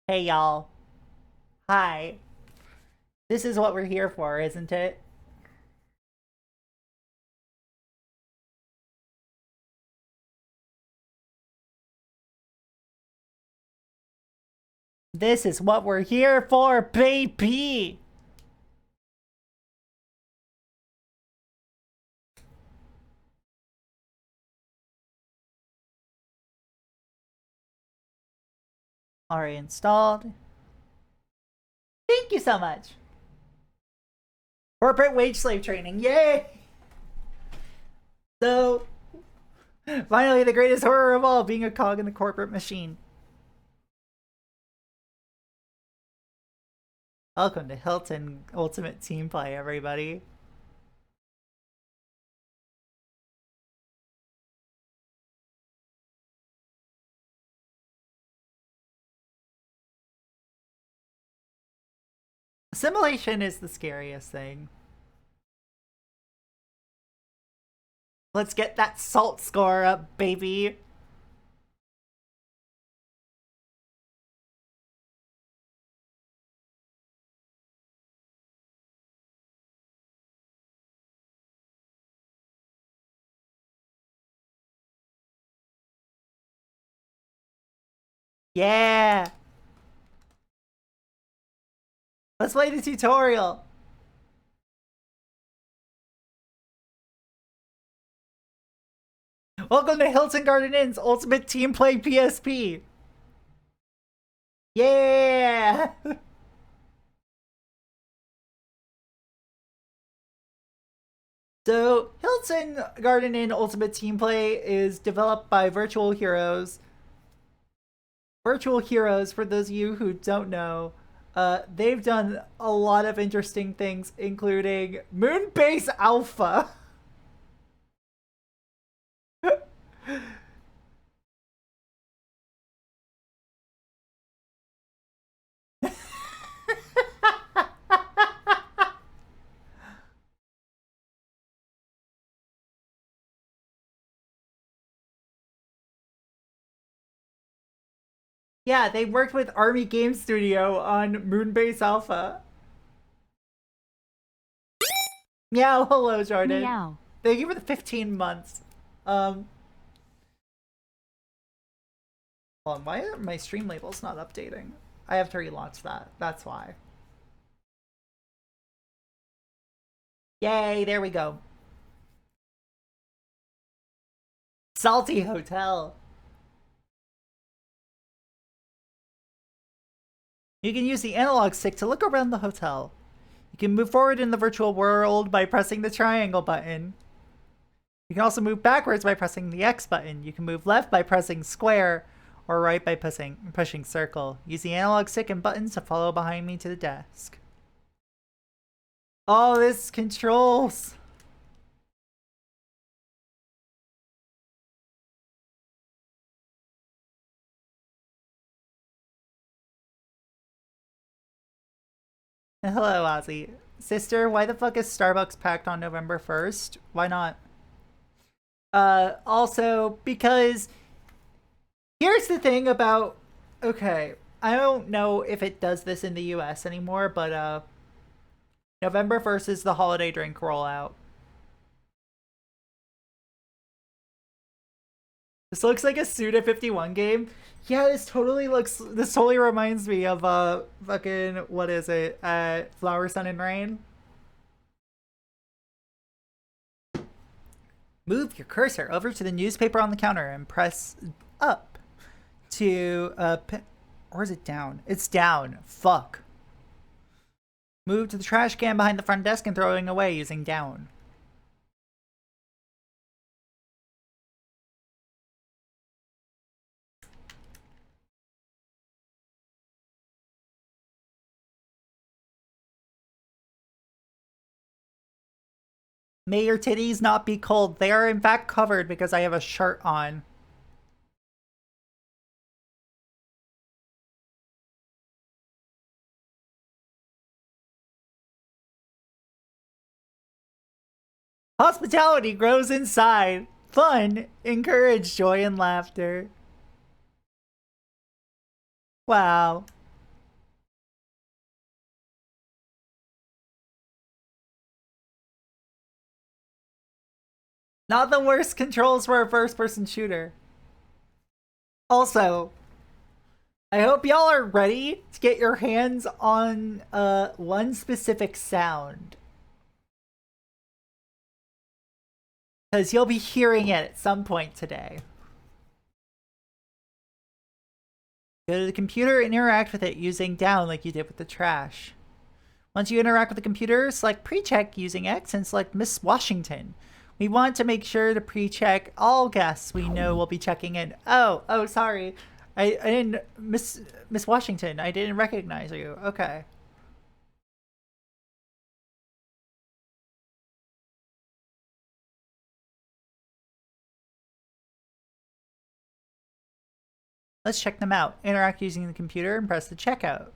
Hey y'all. Hi. This is what we're here for, isn't it? This is what we're here for, baby! Already installed. Thank you so much. Corporate wage slave training. Yay! So, finally, the greatest horror of all, being a cog in the corporate machine. Welcome to Hilton Ultimate Team Play, everybody. Simulation is the scariest thing. Let's get that salt score up, baby. Yeah! Let's play the tutorial. Welcome to Hilton Garden Inn's Ultimate Team Play PSP. Yeah! So, Hilton Garden Inn Ultimate Team Play is developed by Virtual Heroes. Virtual Heroes, for those of you who don't know, they've done a lot of interesting things, including Moonbase Alpha. Yeah, they worked with Army Game Studio on Moonbase Alpha. Meow, hello, Jordan. Meow. Thank you for the 15 months. Um, Hold on, why are my stream labels not updating? I have to relaunch that. That's why. Yay, there we go. Salty Hotel. You can use the analog stick to look around the hotel. You can move forward in the virtual world by pressing the triangle button. You can also move backwards by pressing the X button. You can move left by pressing square, or right by pushing circle. Use the analog stick and buttons to follow behind me to the desk. Oh, this controls. Hello, Ozzy. Sister, why the fuck is Starbucks packed on November 1st? Why not? Also, because here's the thing about. Okay, I don't know if it does this in the US anymore, but November 1st is the holiday drink rollout. This looks like a Suda 51 game. Yeah, this totally reminds me of fucking what is it? Flower, Sun and Rain. Move your cursor over to the newspaper on the counter and press up to or is it down? It's down. Fuck. Move to the trash can behind the front desk and throw it away using down. May your titties not be cold. They are in fact covered because I have a shirt on. Hospitality grows inside. Fun, encourage joy and laughter. Wow. Not the worst controls for a first-person shooter. Also, I hope y'all are ready to get your hands on one specific sound. Because you'll be hearing it at some point today. Go to the computer and interact with it using down like you did with the trash. Once you interact with the computer, select pre-check using X and select Miss Washington. We want to make sure to pre-check all guests we know will be checking in. Oh, sorry. I didn't, Miss Washington, I didn't recognize you. Okay. Let's check them out. Interact using the computer and press the checkout.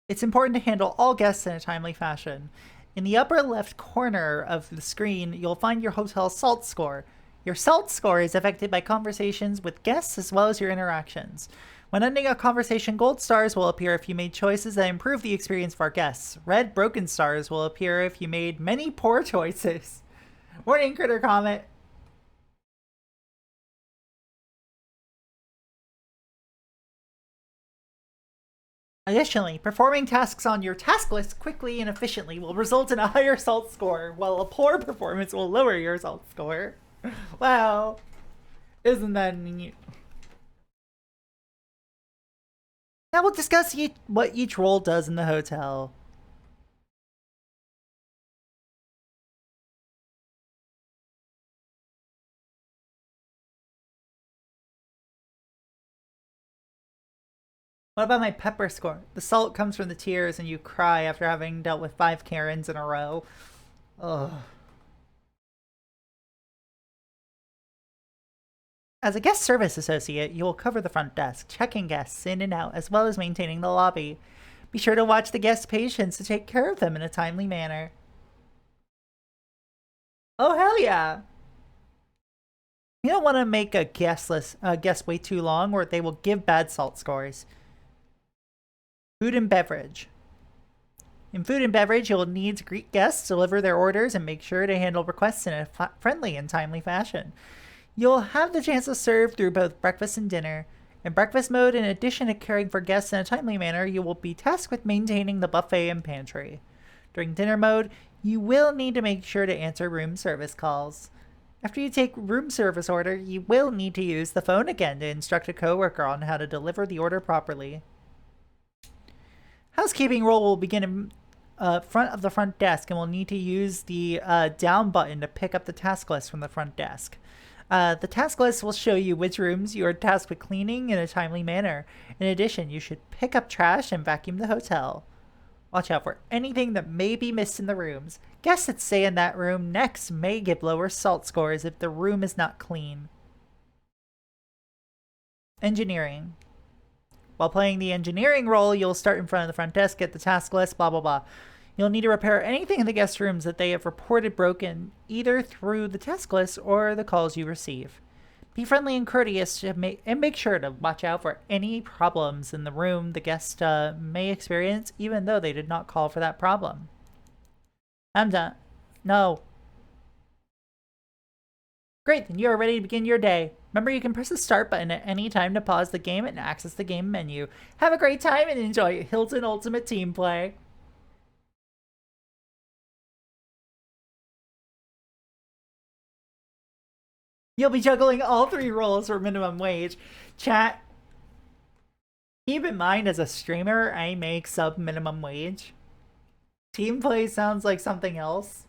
It's important to handle all guests in a timely fashion. In the upper left corner of the screen, you'll find your hotel SALT score. Your SALT score is affected by conversations with guests as well as your interactions. When ending a conversation, gold stars will appear if you made choices that improve the experience for our guests. Red broken stars will appear if you made many poor choices. Warning, Critter Comet. Additionally, performing tasks on your task list quickly and efficiently will result in a higher SALT score, while a poor performance will lower your SALT score. Wow. Isn't that neat? Now we'll discuss what each role does in the hotel. What about my pepper score? The salt comes from the tears and you cry after having dealt with 5 Karens in a row. Ugh. As a guest service associate, you will cover the front desk, checking guests in and out, as well as maintaining the lobby. Be sure to watch the guest patients to take care of them in a timely manner. Oh, hell yeah! You don't want to make a guest wait too long or they will give bad salt scores. Food and beverage. In food and beverage, you'll need to greet guests, deliver their orders, and make sure to handle requests in a friendly and timely fashion. You'll have the chance to serve through both breakfast and dinner. In breakfast mode, in addition to caring for guests in a timely manner, you will be tasked with maintaining the buffet and pantry. During dinner mode, you will need to make sure to answer room service calls. After you take room service order, you will need to use the phone again to instruct a coworker on how to deliver the order properly. Housekeeping role will begin in front of the front desk and will need to use the down button to pick up the task list from the front desk. The task list will show you which rooms you are tasked with cleaning in a timely manner. In addition, you should pick up trash and vacuum the hotel. Watch out for anything that may be missed in the rooms. Guests that stay in that room next may get lower SALT scores if the room is not clean. Engineering. While playing the engineering role, you'll start in front of the front desk, get the task list, blah, blah, blah. You'll need to repair anything in the guest rooms that they have reported broken, either through the task list or the calls you receive. Be friendly and courteous and make sure to watch out for any problems in the room the guest may experience, even though they did not call for that problem. I'm done. No. Great, then you are ready to begin your day. Remember, you can press the start button at any time to pause the game and access the game menu. Have a great time and enjoy Hilton Ultimate Team Play. You'll be juggling all 3 roles for minimum wage. Chat, keep in mind as a streamer, I make sub minimum wage. Team play sounds like something else.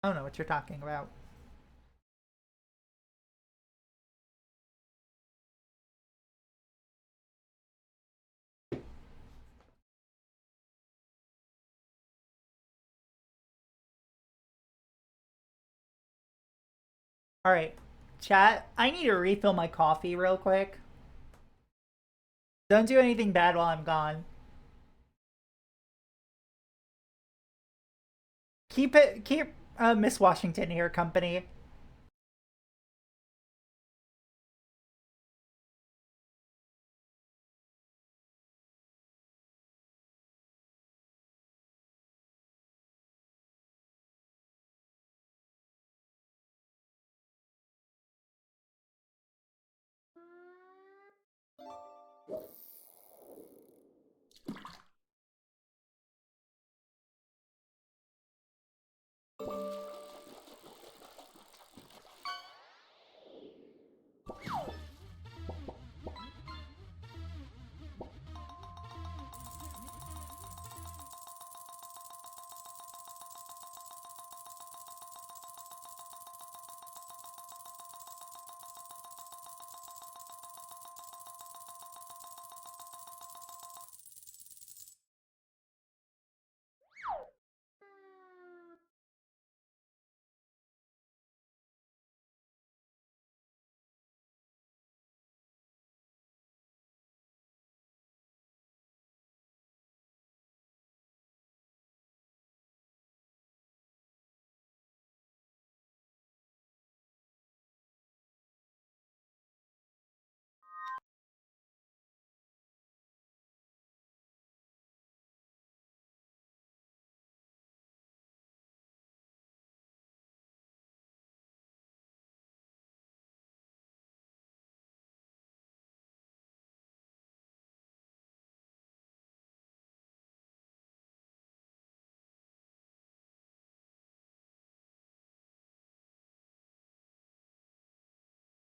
I don't know what you're talking about. Alright, chat, I need to refill my coffee real quick. Don't do anything bad while I'm gone. Keep Miss Washington here company.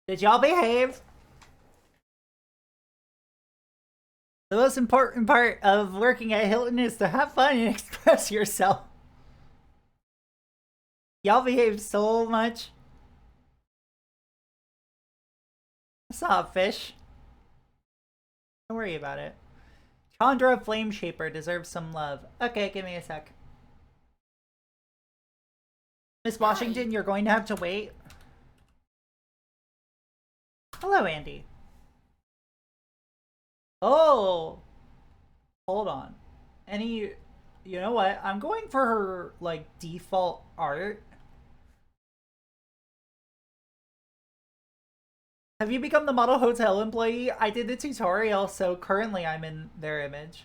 Did y'all behave? The most important part of working at Hilton is to have fun and express yourself. Y'all behave so much. I saw a fish. Don't worry about it. Chandra Flame Shaper deserves some love. Okay, give me a sec. Miss Washington, you're going to have to wait. Hello, Andy. Oh! Hold on. You know what? I'm going for her, like, default art. Have you become the model hotel employee? I did the tutorial, so currently I'm in their image.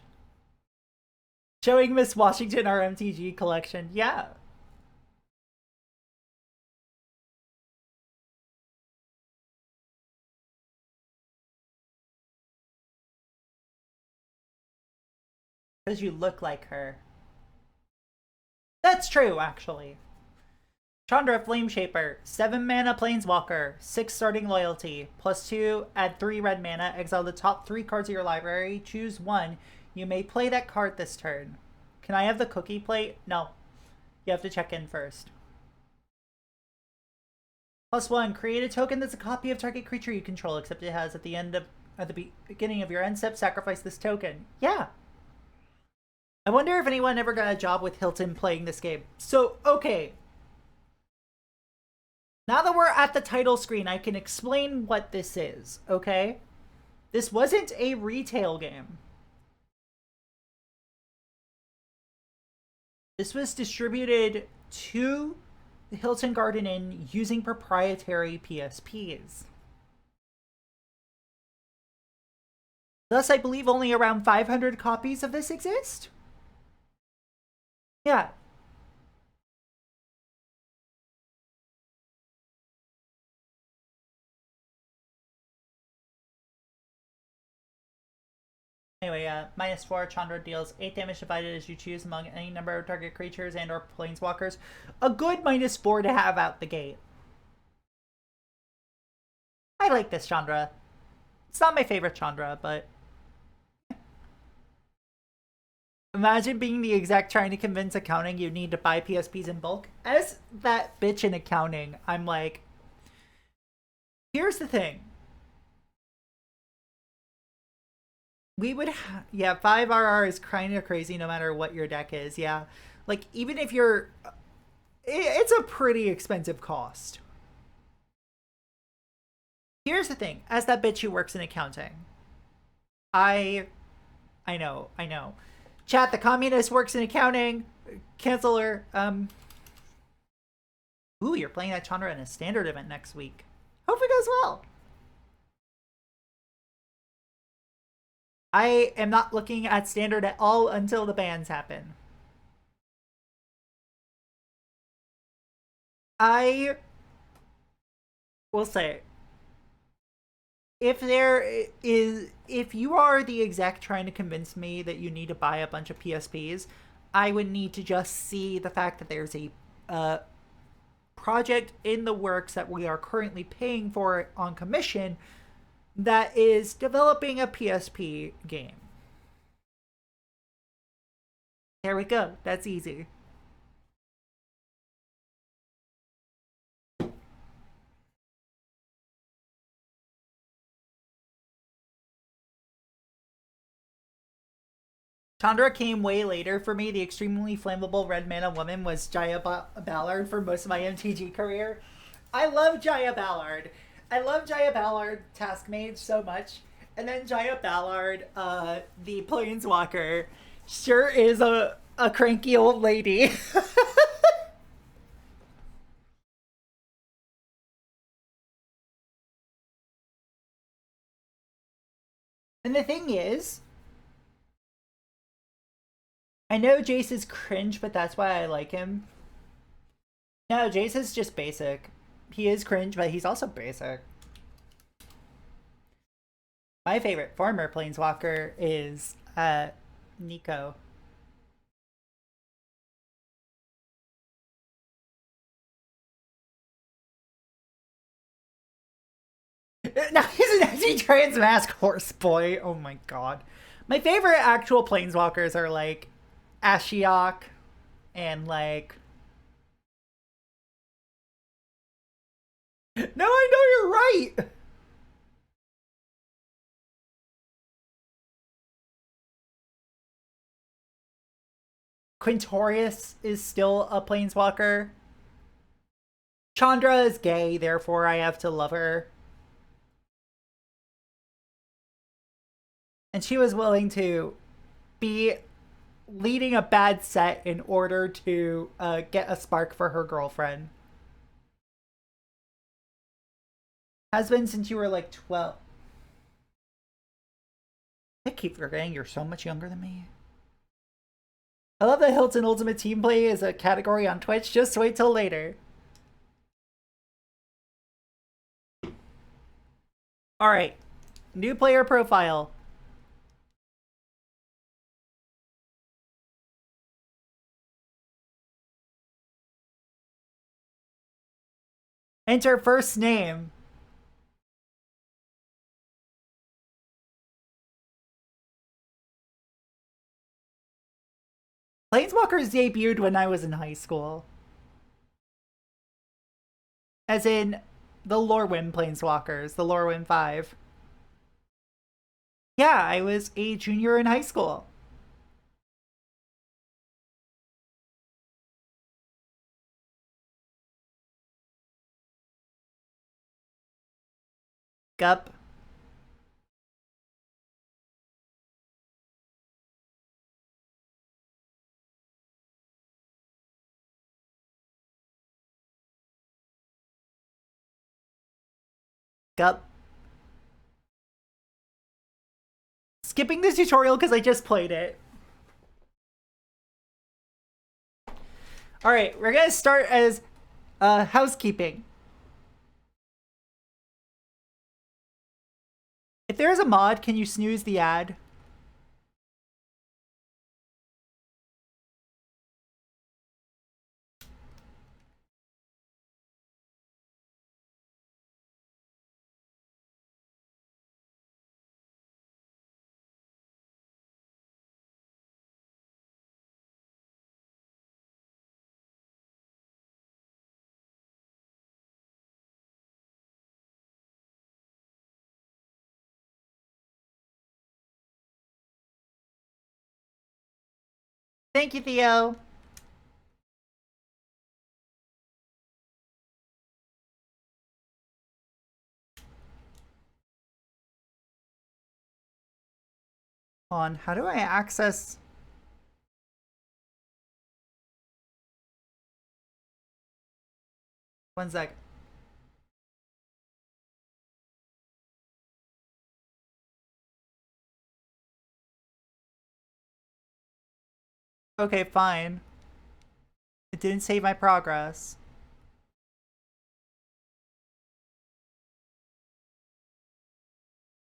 Showing Miss Washington our MTG collection. Yeah. Because you look like her. That's true, actually. Chandra Flame Shaper, 7 mana Planeswalker, 6 starting loyalty, +2, add 3 red mana, exile the top 3 cards of your library, choose 1. You may play that card this turn. Can I have the cookie plate? No. You have to check in first. +1, create a token that's a copy of target creature you control, except it has at the beginning of your end step, sacrifice this token. Yeah. I wonder if anyone ever got a job with Hilton playing this game. So, okay. Now that we're at the title screen, I can explain what this is, okay? This wasn't a retail game. This was distributed to the Hilton Garden Inn using proprietary PSPs. Thus, I believe only around 500 copies of this exist? Yeah. Anyway, -4, Chandra deals 8 damage divided as you choose among any number of target creatures and or planeswalkers. A good -4 to have out the gate. I like this Chandra. It's not my favorite Chandra, but... Imagine being the exec trying to convince accounting you need to buy PSPs in bulk. As that bitch in accounting, I'm like... Here's the thing. We would yeah, 5RR is kind of crazy no matter what your deck is, yeah. Like, even if you're... It's a pretty expensive cost. Here's the thing. As that bitch who works in accounting, I know. Chat, the communist works in accounting. Cancel her. Ooh, you're playing that Chandra in a standard event next week. Hope it goes well. I am not looking at standard at all until the bans happen. I will say, if you are the exec trying to convince me that you need to buy a bunch of PSPs, I would need to just see the fact that there's a project in the works that we are currently paying for on commission that is developing a PSP game. There we go. That's easy. Chandra came way later for me. The extremely flammable red mana woman was Jaya Ballard for most of my MTG career. I love Jaya Ballard. I love Jaya Ballard Taskmage so much. And then Jaya Ballard, the Planeswalker, sure is a cranky old lady. And the thing is, I know Jace is cringe, but that's why I like him. No, Jace is just basic. He is cringe, but he's also basic. My favorite former Planeswalker is Nico. Now he's an anti-trans mask horse boy. Oh my god. My favorite actual planeswalkers are like Ashiok and like. No, I know you're right. Quintorius is still a planeswalker. Chandra is gay, therefore I have to love her. And she was willing to be leading a bad set in order to get a spark for her girlfriend. Has been since you were like 12. I keep forgetting you're so much younger than me. I love that Hilton Ultimate Team Play is a category on Twitch. Just wait till later. Alright. New player profile. Enter first name. Planeswalkers debuted when I was in high school. As in the Lorwyn Planeswalkers, the Lorwyn 5. Yeah, I was a junior in high school. Gup. Gup. Skipping the tutorial because I just played it. Alright, we're gonna start as housekeeping. If there is a mod, can you snooze the ad? Thank you, Theo. On, how do I access? One sec. Okay, fine. It didn't save my progress.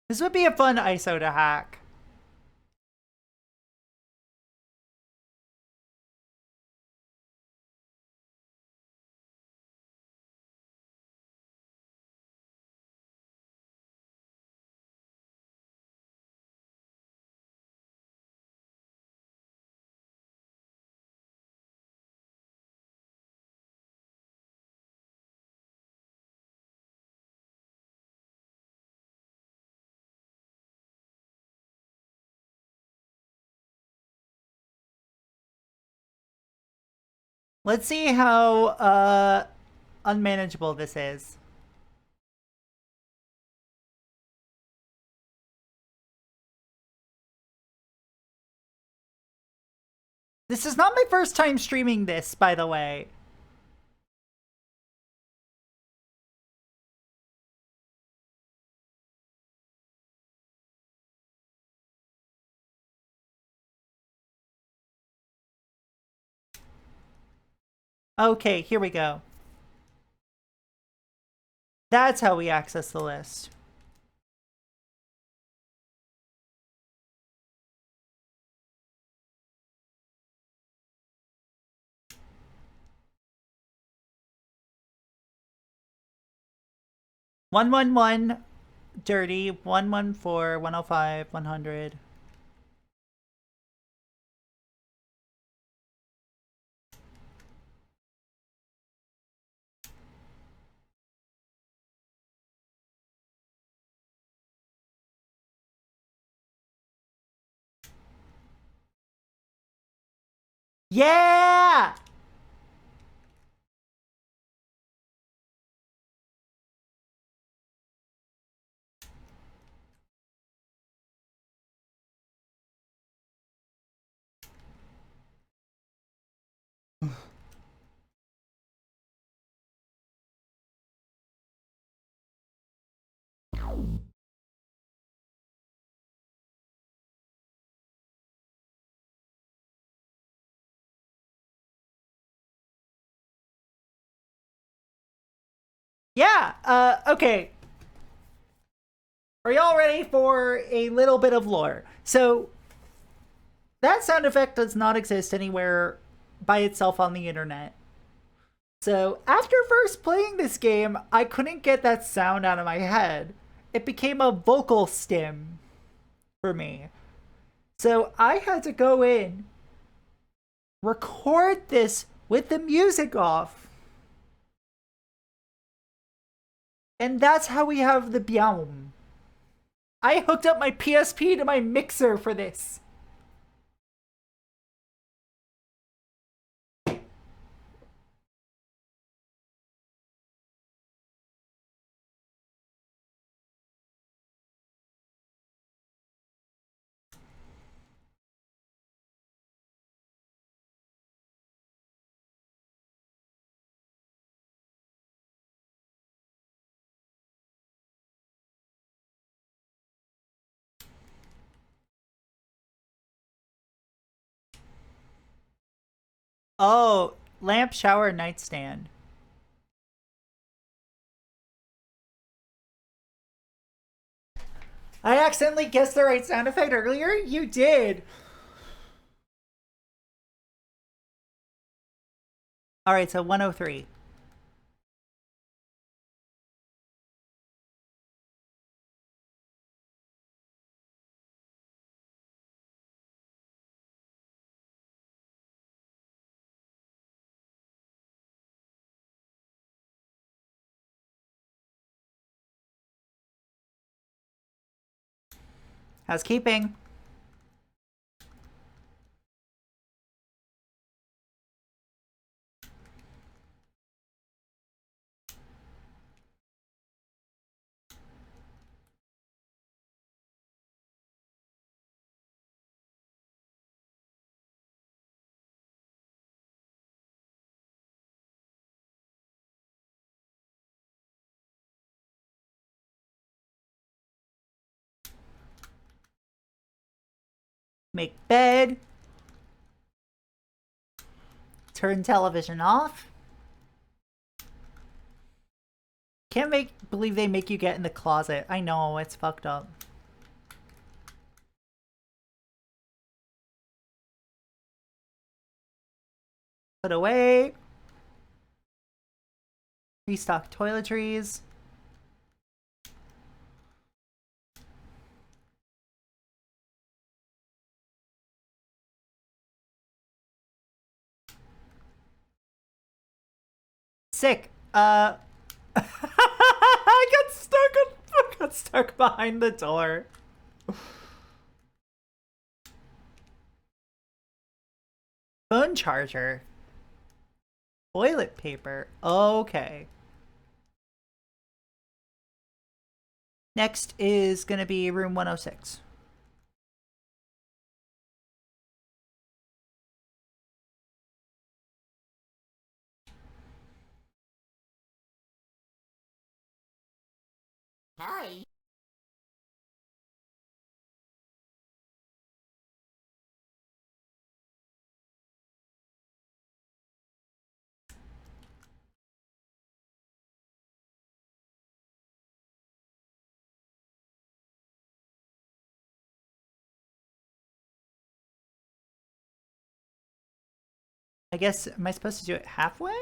This would be a fun ISO to hack. Let's see how unmanageable this is. This is not my first time streaming this, by the way. Okay, here we go. That's how we access the list. One. dirty. 114, 105, 100. Yeah! Yeah, okay. Are y'all ready for a little bit of lore? So, that sound effect does not exist anywhere by itself on the internet. So, after first playing this game, I couldn't get that sound out of my head. It became a vocal stim for me. So, I had to go in, record this with the music off. And that's how we have the Biaum. I hooked up my PSP to my mixer for this. Oh, lamp, shower, nightstand. I accidentally guessed the right sound effect earlier? You did. Alright, so 103. Housekeeping. Make bed. Turn television off. Can't believe they make you get in the closet. I know, it's fucked up. Put away. Restock toiletries. Sick. I got stuck behind the door. Phone charger. Toilet paper. Okay. Next is gonna be room 106. Hi. I guess, am I supposed to do it halfway?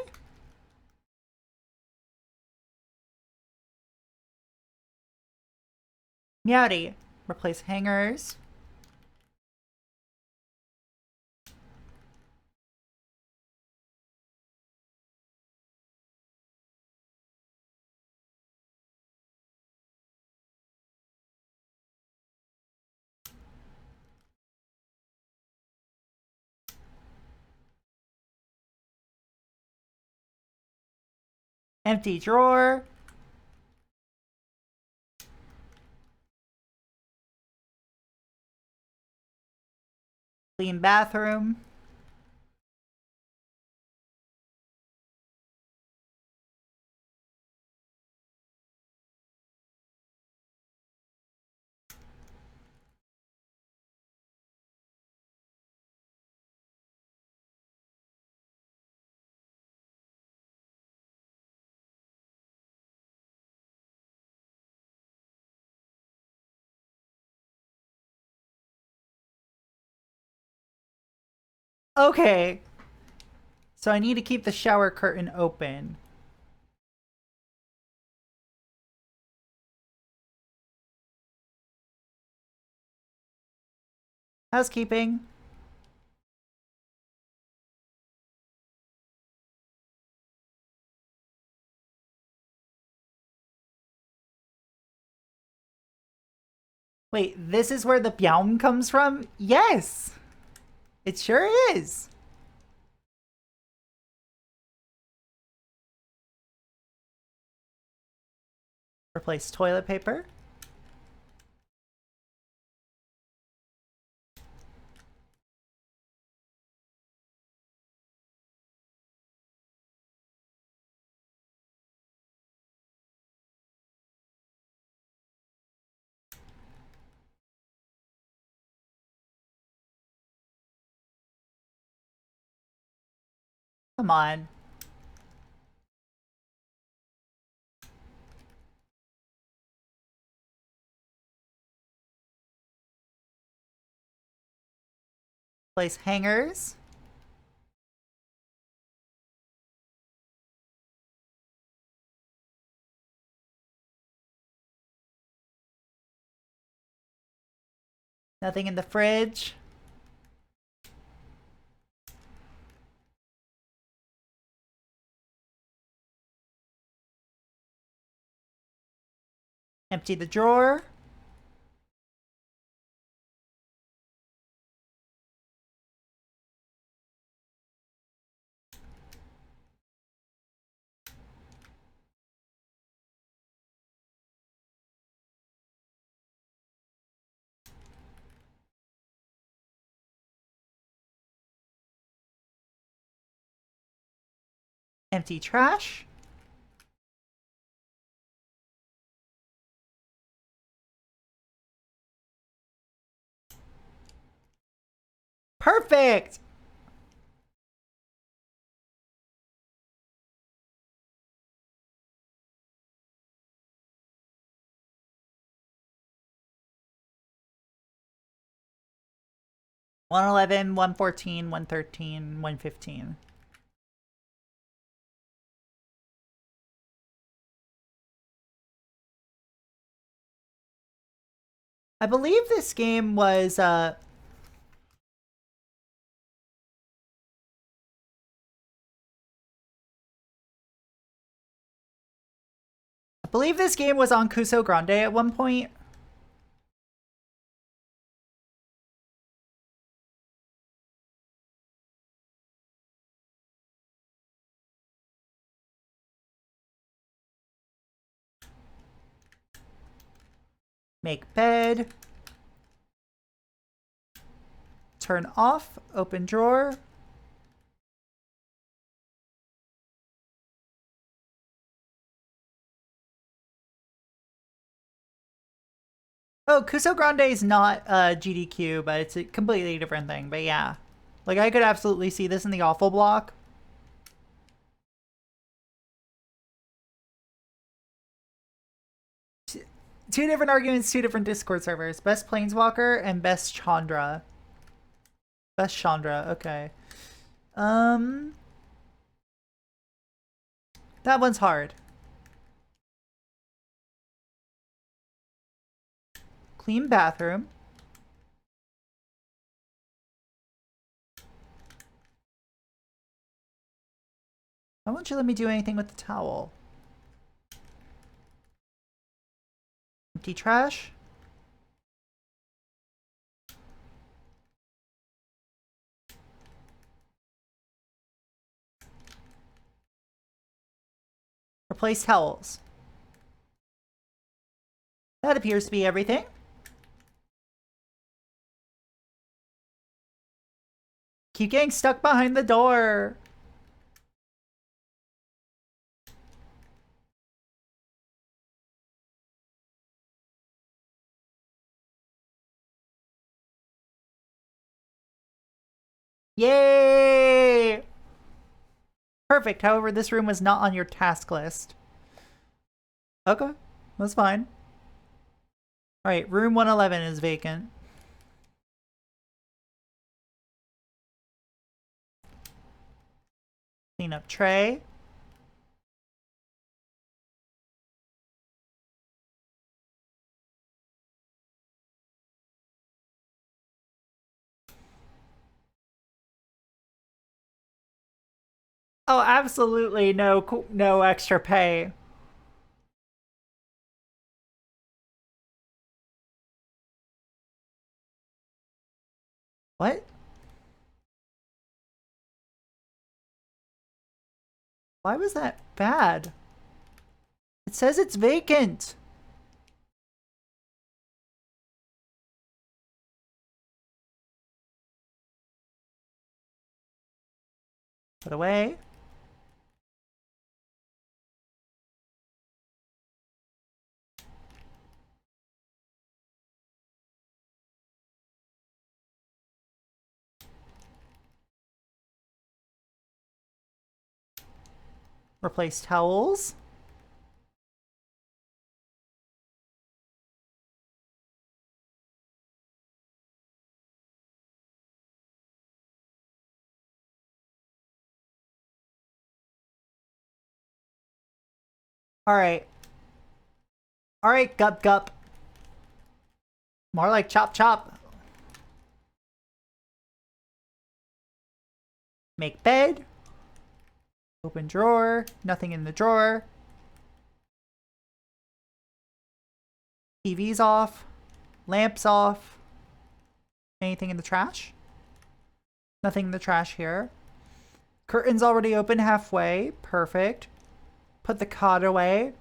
Meowdy. Replace hangers. Empty drawer. Clean bathroom. Okay. So I need to keep the shower curtain open. Housekeeping. Wait, this is where the Pyaum comes from? Yes! It sure is! Replace toilet paper. Come on. Place hangers. Nothing in the fridge. Empty the drawer. Empty trash. Perfect! One 111, 114, 113, 115. I believe this game was I believe this game was on Kuso Grande at one point. Make bed. Turn off. Open drawer. Oh, Kuso Grande is not GDQ, but it's a completely different thing. But yeah. Like, I could absolutely see this in the awful block. Two different arguments, two different Discord servers. Best Planeswalker and Best Chandra. Best Chandra, okay. That one's hard. Clean bathroom. Why won't you let me do anything with the towel? Empty trash. Replace towels. That appears to be everything. Keep getting stuck behind the door. Yay! Perfect. However, this room was not on your task list. Okay, that's fine. Alright, room 111 is vacant. Clean up tray. Oh, absolutely no extra pay. What? Why was that bad? It says it's vacant. Put away. Replace towels. Alright. Alright, gup gup. More like chop chop. Make bed. Open drawer. Nothing in the drawer. TV's off. Lamps off. Anything in the trash? Nothing in the trash here. Curtains already open halfway. Perfect. Put the cot away.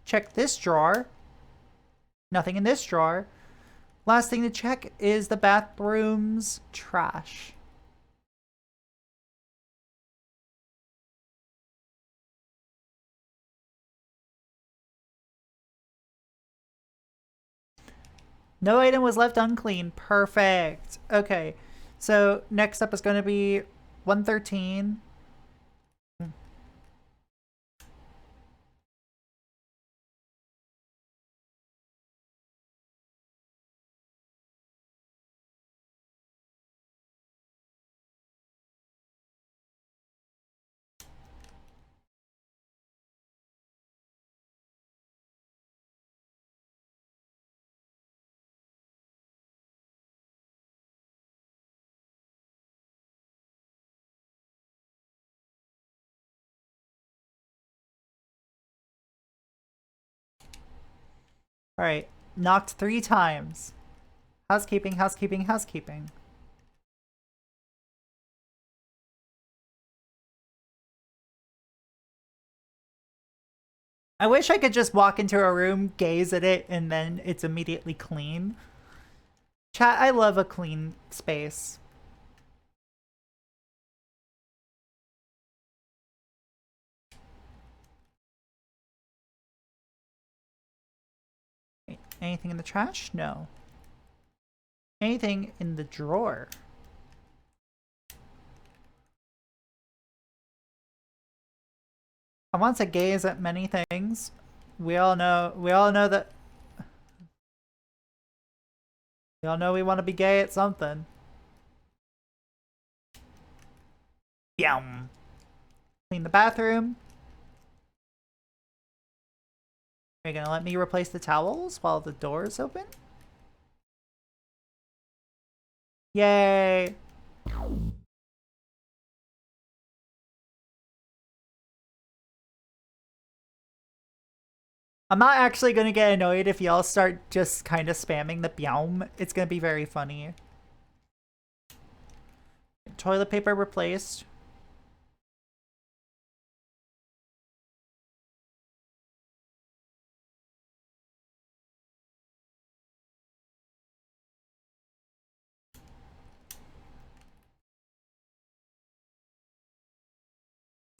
Check this drawer. Nothing in this drawer. Last thing to check is the bathroom's trash. No item was left unclean. Perfect. Okay. So next up is going to be 113. Alright. Knocked 3 times. Housekeeping, housekeeping, housekeeping. I wish I could just walk into a room, gaze at it, and then it's immediately clean. Chat, I love a clean space. Wait, anything in the trash? No. Anything in the drawer? I want to gaze at many things. We all know that. We all know we want to be gay at something. Yum. Clean the bathroom. Are you gonna let me replace the towels while the door is open? Yay! I'm not actually gonna get annoyed if y'all start just kind of spamming the Byaum. It's gonna be very funny. Toilet paper replaced.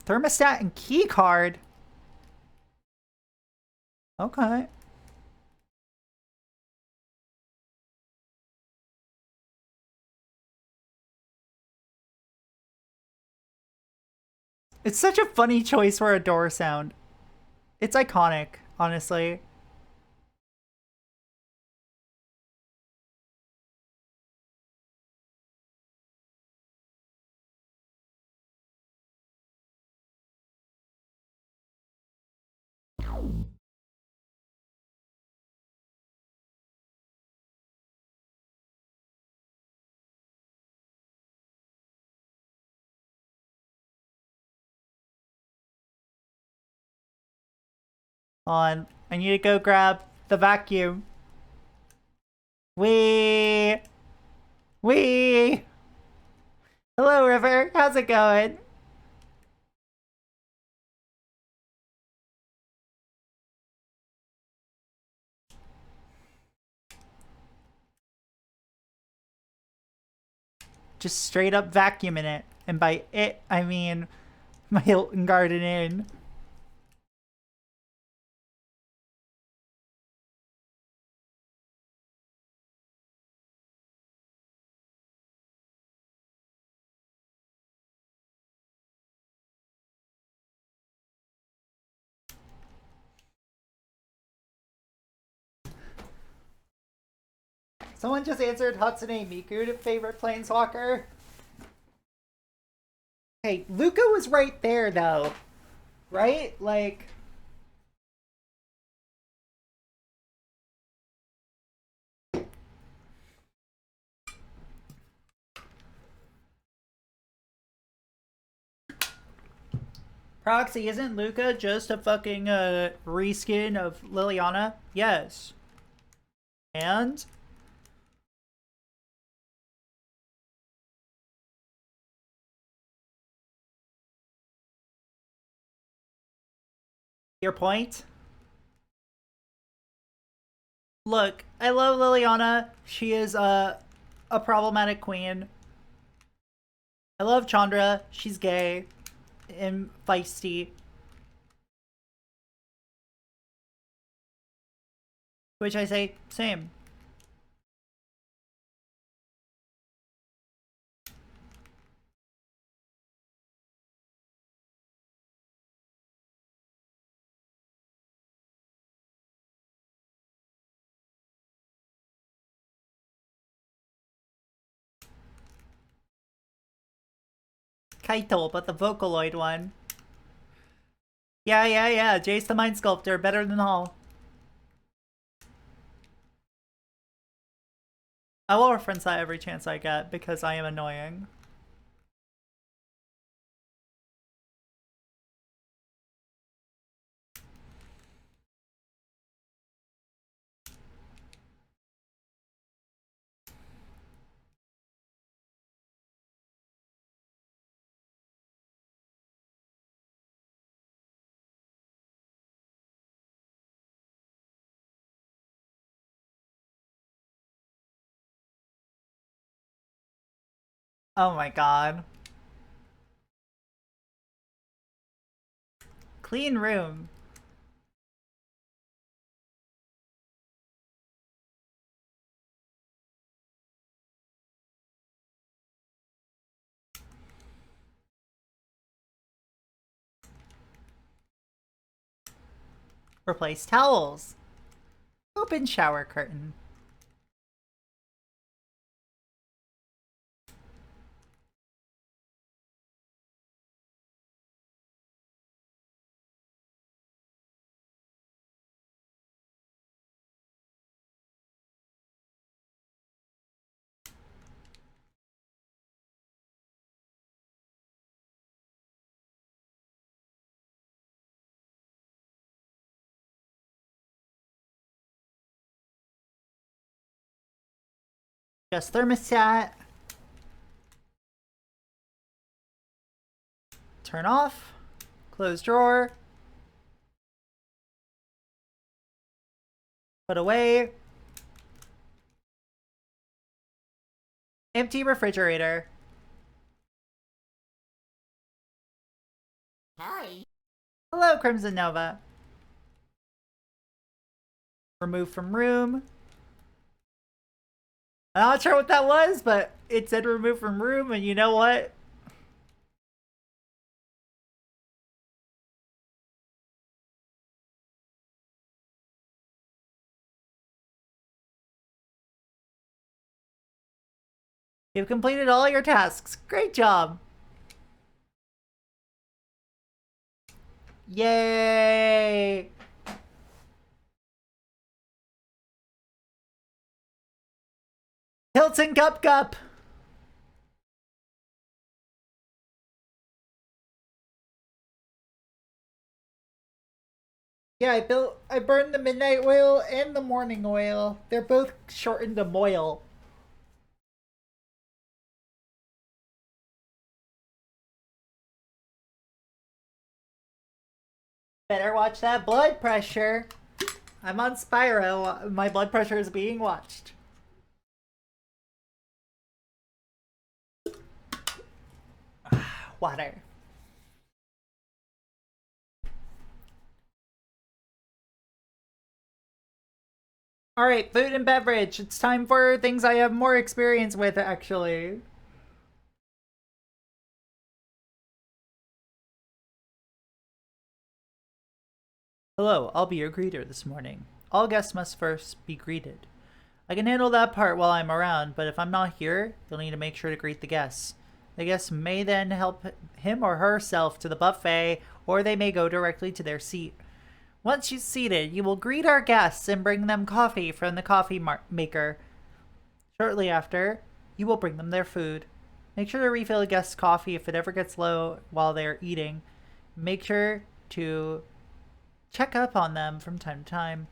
Thermostat and key card. Okay. It's such a funny choice for a door sound. It's iconic, honestly. On. I need to go grab the vacuum. Wee! Wee! Hello, River. How's it going? Just straight up vacuuming it. And by it, I mean my Hilton Garden Inn. Someone just answered Hatsune Miku, favorite planeswalker. Hey, Luca was right there, though. Right? Like... Proxy, isn't Luca just a fucking reskin of Liliana? Yes. And? Your point? Look, I love Liliana. She is a problematic queen. I love Chandra. She's gay and feisty. Which I say, same. Kaito, but the Vocaloid one. Yeah. Jace the Mind Sculptor, better than all. I will reference that every chance I get because I am annoying. Oh my god. Clean room. Replace towels. Open shower curtain. Adjust thermostat. Turn off. Close drawer. Put away. Empty refrigerator. Hi. Hello, Crimson Nova. Remove from room. I'm not sure what that was, but it said remove from room, and you know what? You've completed all your tasks. Great job. Yay! Hilton Cup. Yeah, I burned the midnight oil and the morning oil. They're both shortened to moil. Better watch that blood pressure. I'm on Spyro. My blood pressure is being watched. Water. Alright, food and beverage. It's time for things I have more experience with, actually. Hello, I'll be your greeter this morning. All guests must first be greeted. I can handle that part while I'm around, but if I'm not here, you'll need to make sure to greet the guests. The guests may then help him or herself to the buffet, or they may go directly to their seat. Once you're seated, you will greet our guests and bring them coffee from the coffee maker. Shortly after, you will bring them their food. Make sure to refill a guest's coffee if it ever gets low while they're eating. Make sure to check up on them from time to time.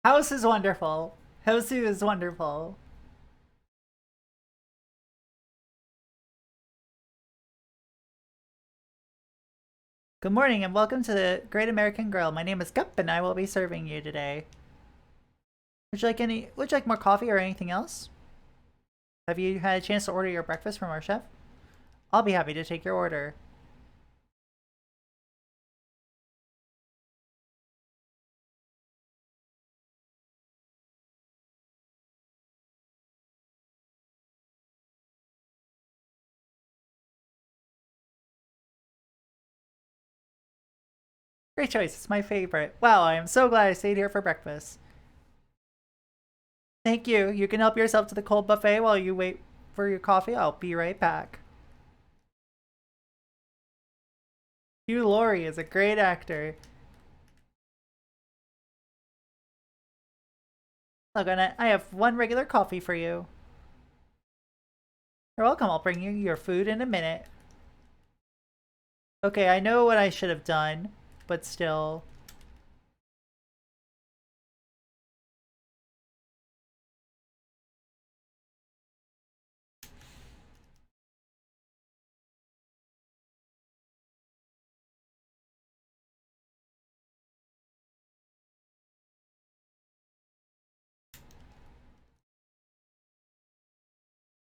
House is wonderful. Hosu is wonderful. Good morning and welcome to the Great American Grill. My name is Gup and I will be serving you today. Would you like more coffee or anything else? Have you had a chance to order your breakfast from our chef? I'll be happy to take your order. Great choice, it's my favorite. Wow, I am so glad I stayed here for breakfast. Thank you. You can help yourself to the cold buffet while you wait for your coffee. I'll be right back. Hugh Laurie is a great actor. Look, I have one regular coffee for you. You're welcome. I'll bring you your food in a minute. Okay, I know what I should have done, but still.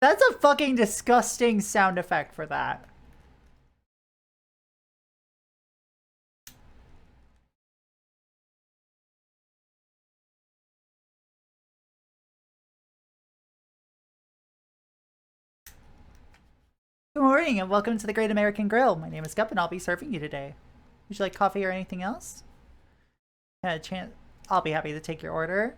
That's a fucking disgusting sound effect for that. Good morning and welcome to the Great American Grill. My name is Gup and I'll be serving you today. Would you like coffee or anything else? Had a chance. I'll be happy to take your order.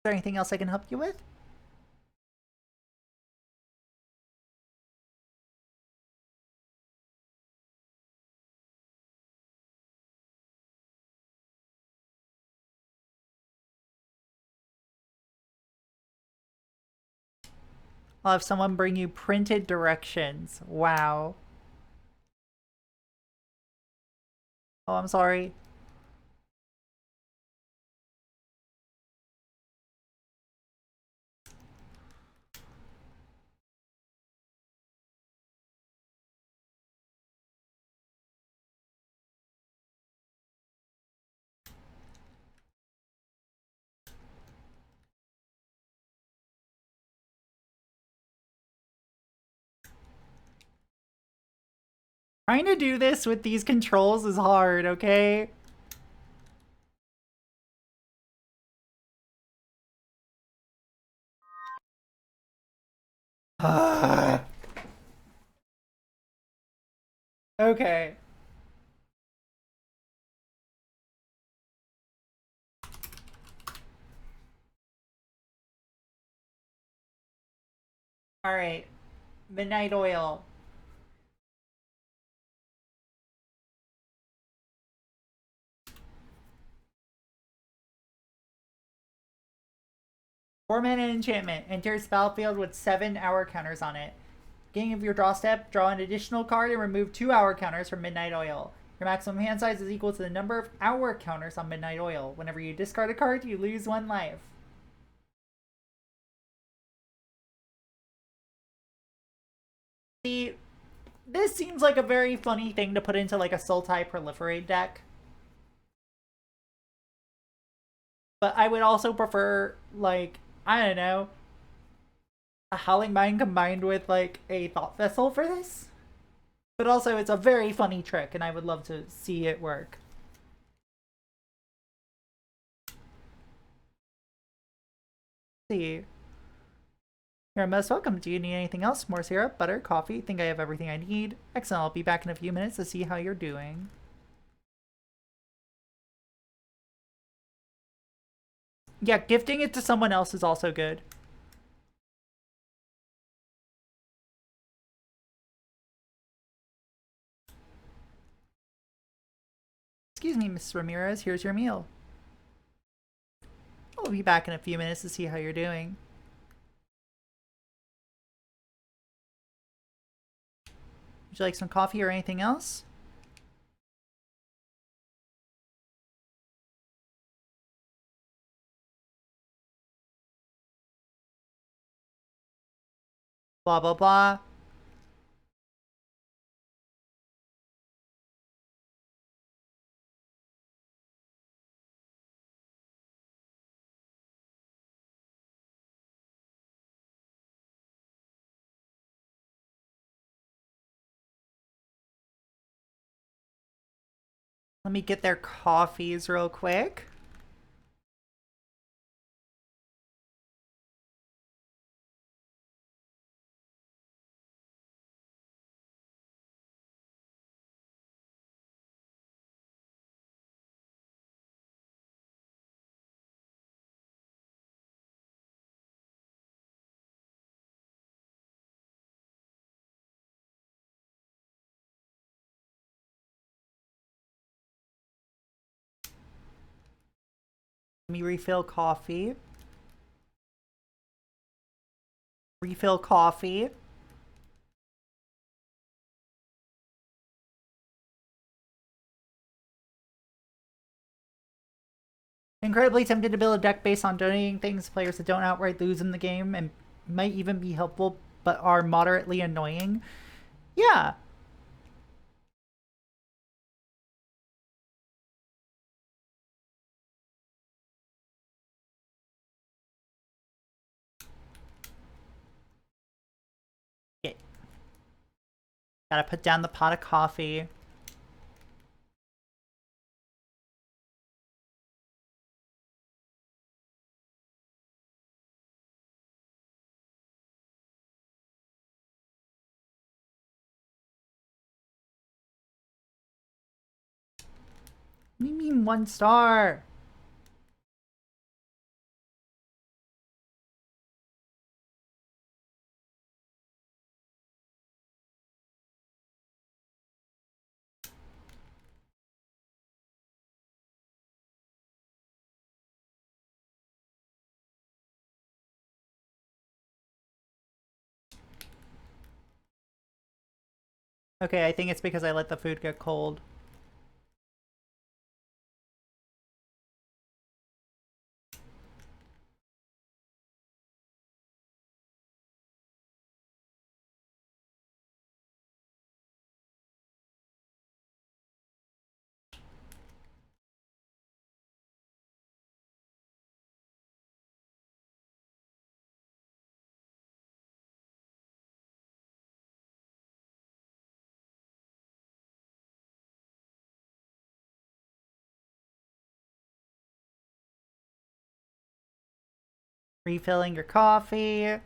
Is there anything else I can help you with? I'll have someone bring you printed directions. Wow. Oh, I'm sorry. Trying to do this with these controls is hard, okay? Okay. Alright. Midnight oil. Four-mana enchantment. Enters battlefield with 7 hour counters on it. Beginning of your draw step, draw an additional card and remove 2 hour counters from Midnight Oil. Your maximum hand size is equal to the number of hour counters on Midnight Oil. Whenever you discard a card, you lose 1 life. See, this seems like a very funny thing to put into like a Sultai Proliferate deck. But I would also prefer, like, I don't know, a Howling Mine combined with like a Thought Vessel for this. But also, it's a very funny trick, and I would love to see it work. Let's see. You're most welcome. Do you need anything else? More syrup, butter, coffee? Think I have everything I need. Excellent. I'll be back in a few minutes to see how you're doing. Yeah, gifting it to someone else is also good. Excuse me, Miss Ramirez. Here's your meal. I'll be back in a few minutes to see how you're doing. Would you like some coffee or anything else? Blah, blah, blah. Let me get their coffees real quick. Let me refill coffee. Refill coffee. Incredibly tempted to build a deck based on donating things to players that don't outright lose in the game and might even be helpful but are moderately annoying. Yeah. Okay. Gotta put down the pot of coffee. What do you mean 1 star? Okay, I think it's because I let the food get cold. Refilling your coffee. Are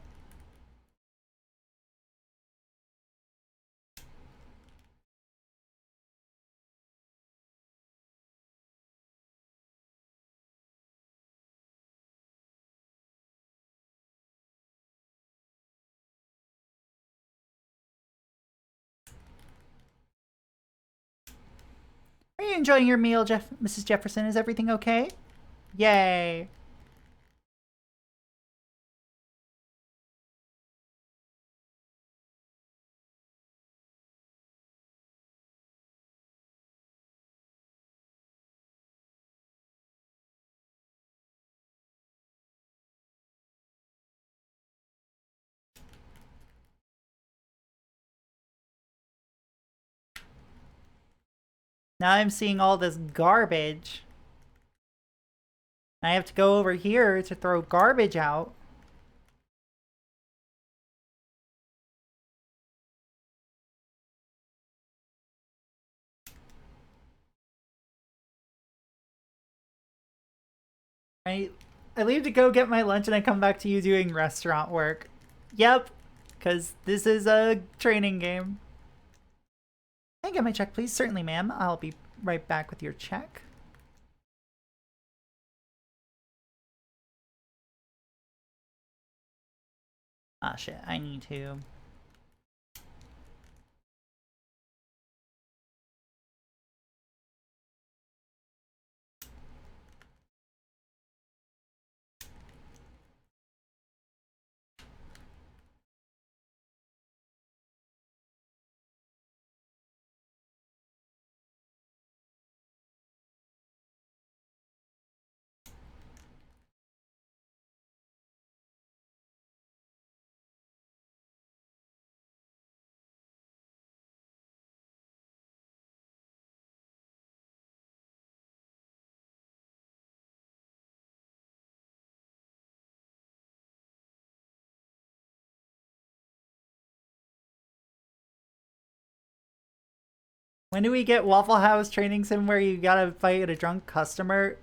you enjoying your meal, Mrs. Jefferson? Is everything okay? Yay. Now I'm seeing all this garbage. I have to go over here to throw garbage out. I leave to go get my lunch and I come back to you doing restaurant work. Yep, because this is a training game. Can I get my check, please? Certainly, ma'am. I'll be right back with your check. Ah, shit. I need to. When do we get Waffle House training sim where you gotta fight a drunk customer?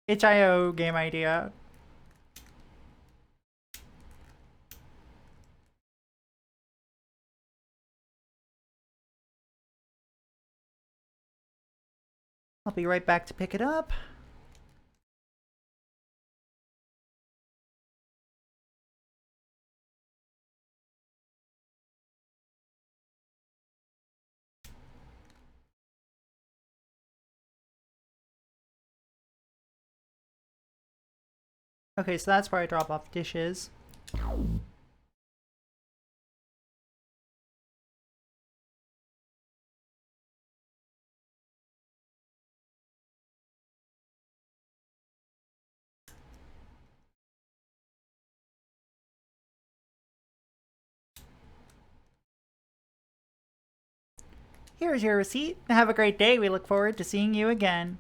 HIO game idea. I'll be right back to pick it up. Okay, so that's where I drop off dishes. Here's your receipt. Have a great day. We look forward to seeing you again.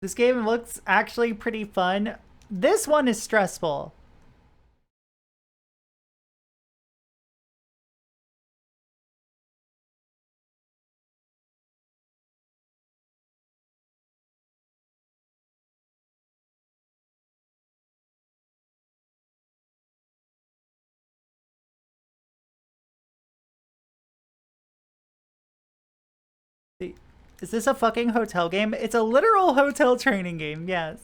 This game looks actually pretty fun. This one is stressful. Is this a fucking hotel game? It's a literal hotel training game, yes.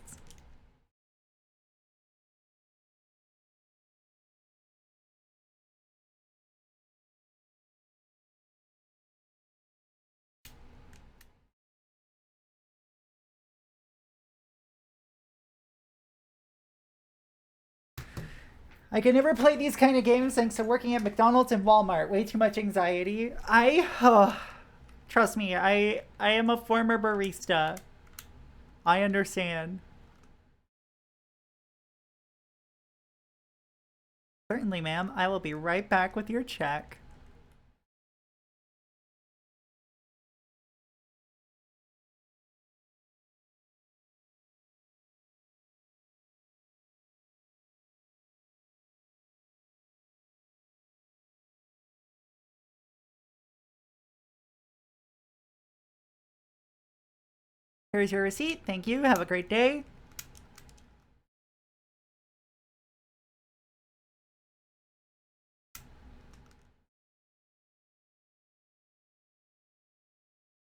I can never play these kind of games thanks to working at McDonald's and Walmart. Way too much anxiety. Trust me, I am a former barista. I understand. Certainly, ma'am. I will be right back with your check. Here's your receipt. Thank you. Have a great day.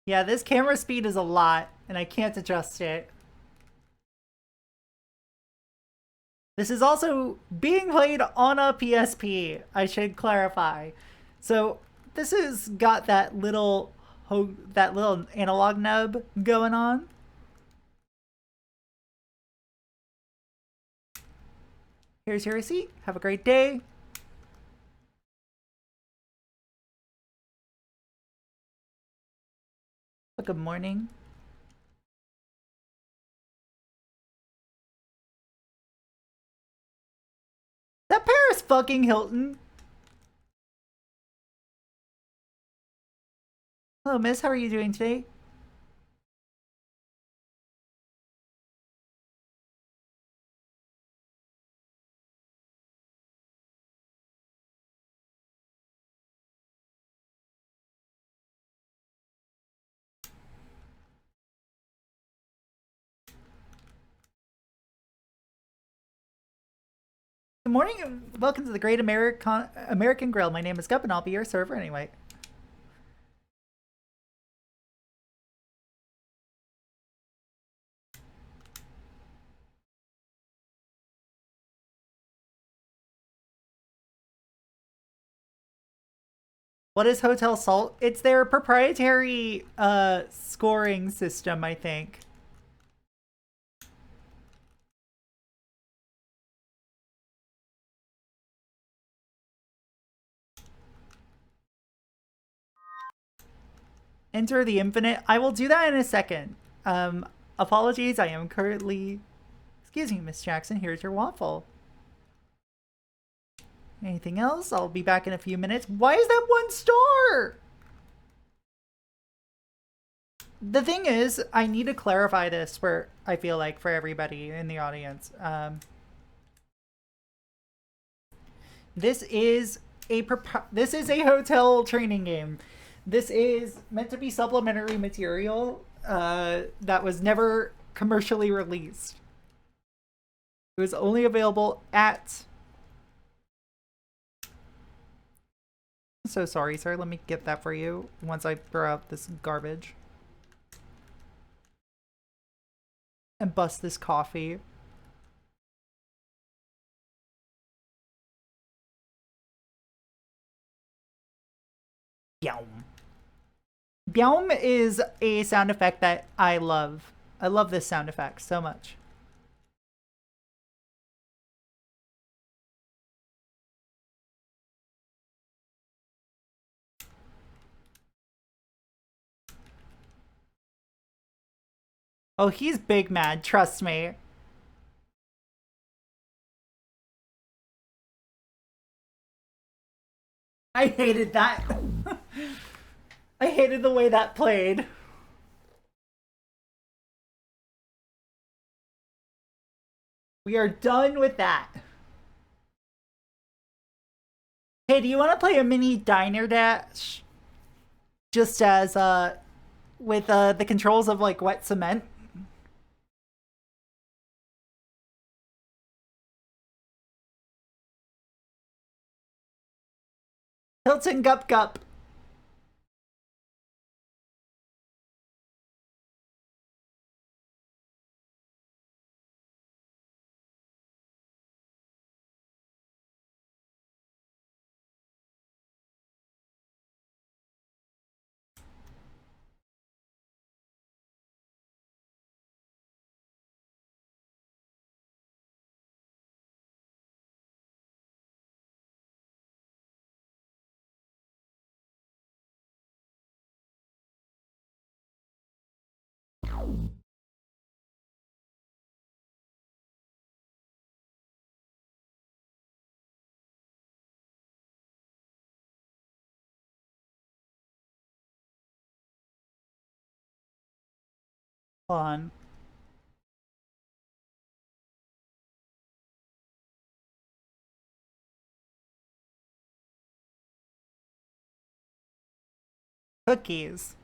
Yeah, this camera speed is a lot, and I can't adjust it. This is also being played on a PSP, I should clarify. So this has got that little analog nub going on. Here's your receipt. Have a great day. Good morning. That Paris fucking Hilton. Hello, miss. How are you doing today? Good morning and welcome to the Great American Grill. My name is Gup and I'll be your server anyway. What is Hotel Salt? It's their proprietary scoring system, I think. Enter the Infinite. I will do that in a second. Apologies, I am currently... Excuse me, Miss Jackson, here's your waffle. Anything else? I'll be back in a few minutes. Why is that 1 star? The thing is, I need to clarify this for, I feel like, for everybody in the audience. This is a hotel training game. This is meant to be supplementary material that was never commercially released. It was only available at... So sorry, sir. Let me get that for you once I throw out this garbage. And bust this coffee. Byaum. Byaum is a sound effect that I love. I love this sound effect so much. Oh, he's big mad, trust me. I hated that. I hated the way that played. We are done with that. Hey, do you want to play a mini diner dash? Just as, with, the controls of, like, wet cement? Hilton Gup Gup. Hold on. Cookies.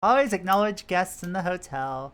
Always acknowledge guests in the hotel.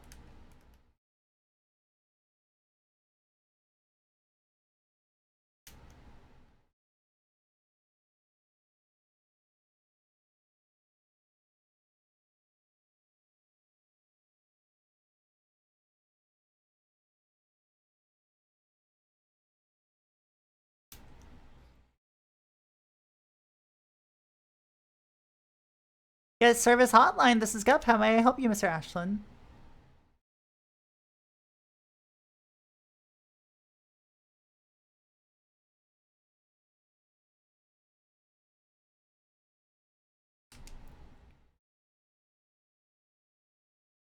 Guest service hotline, this is Gup. How may I help you, Mr. Ashland?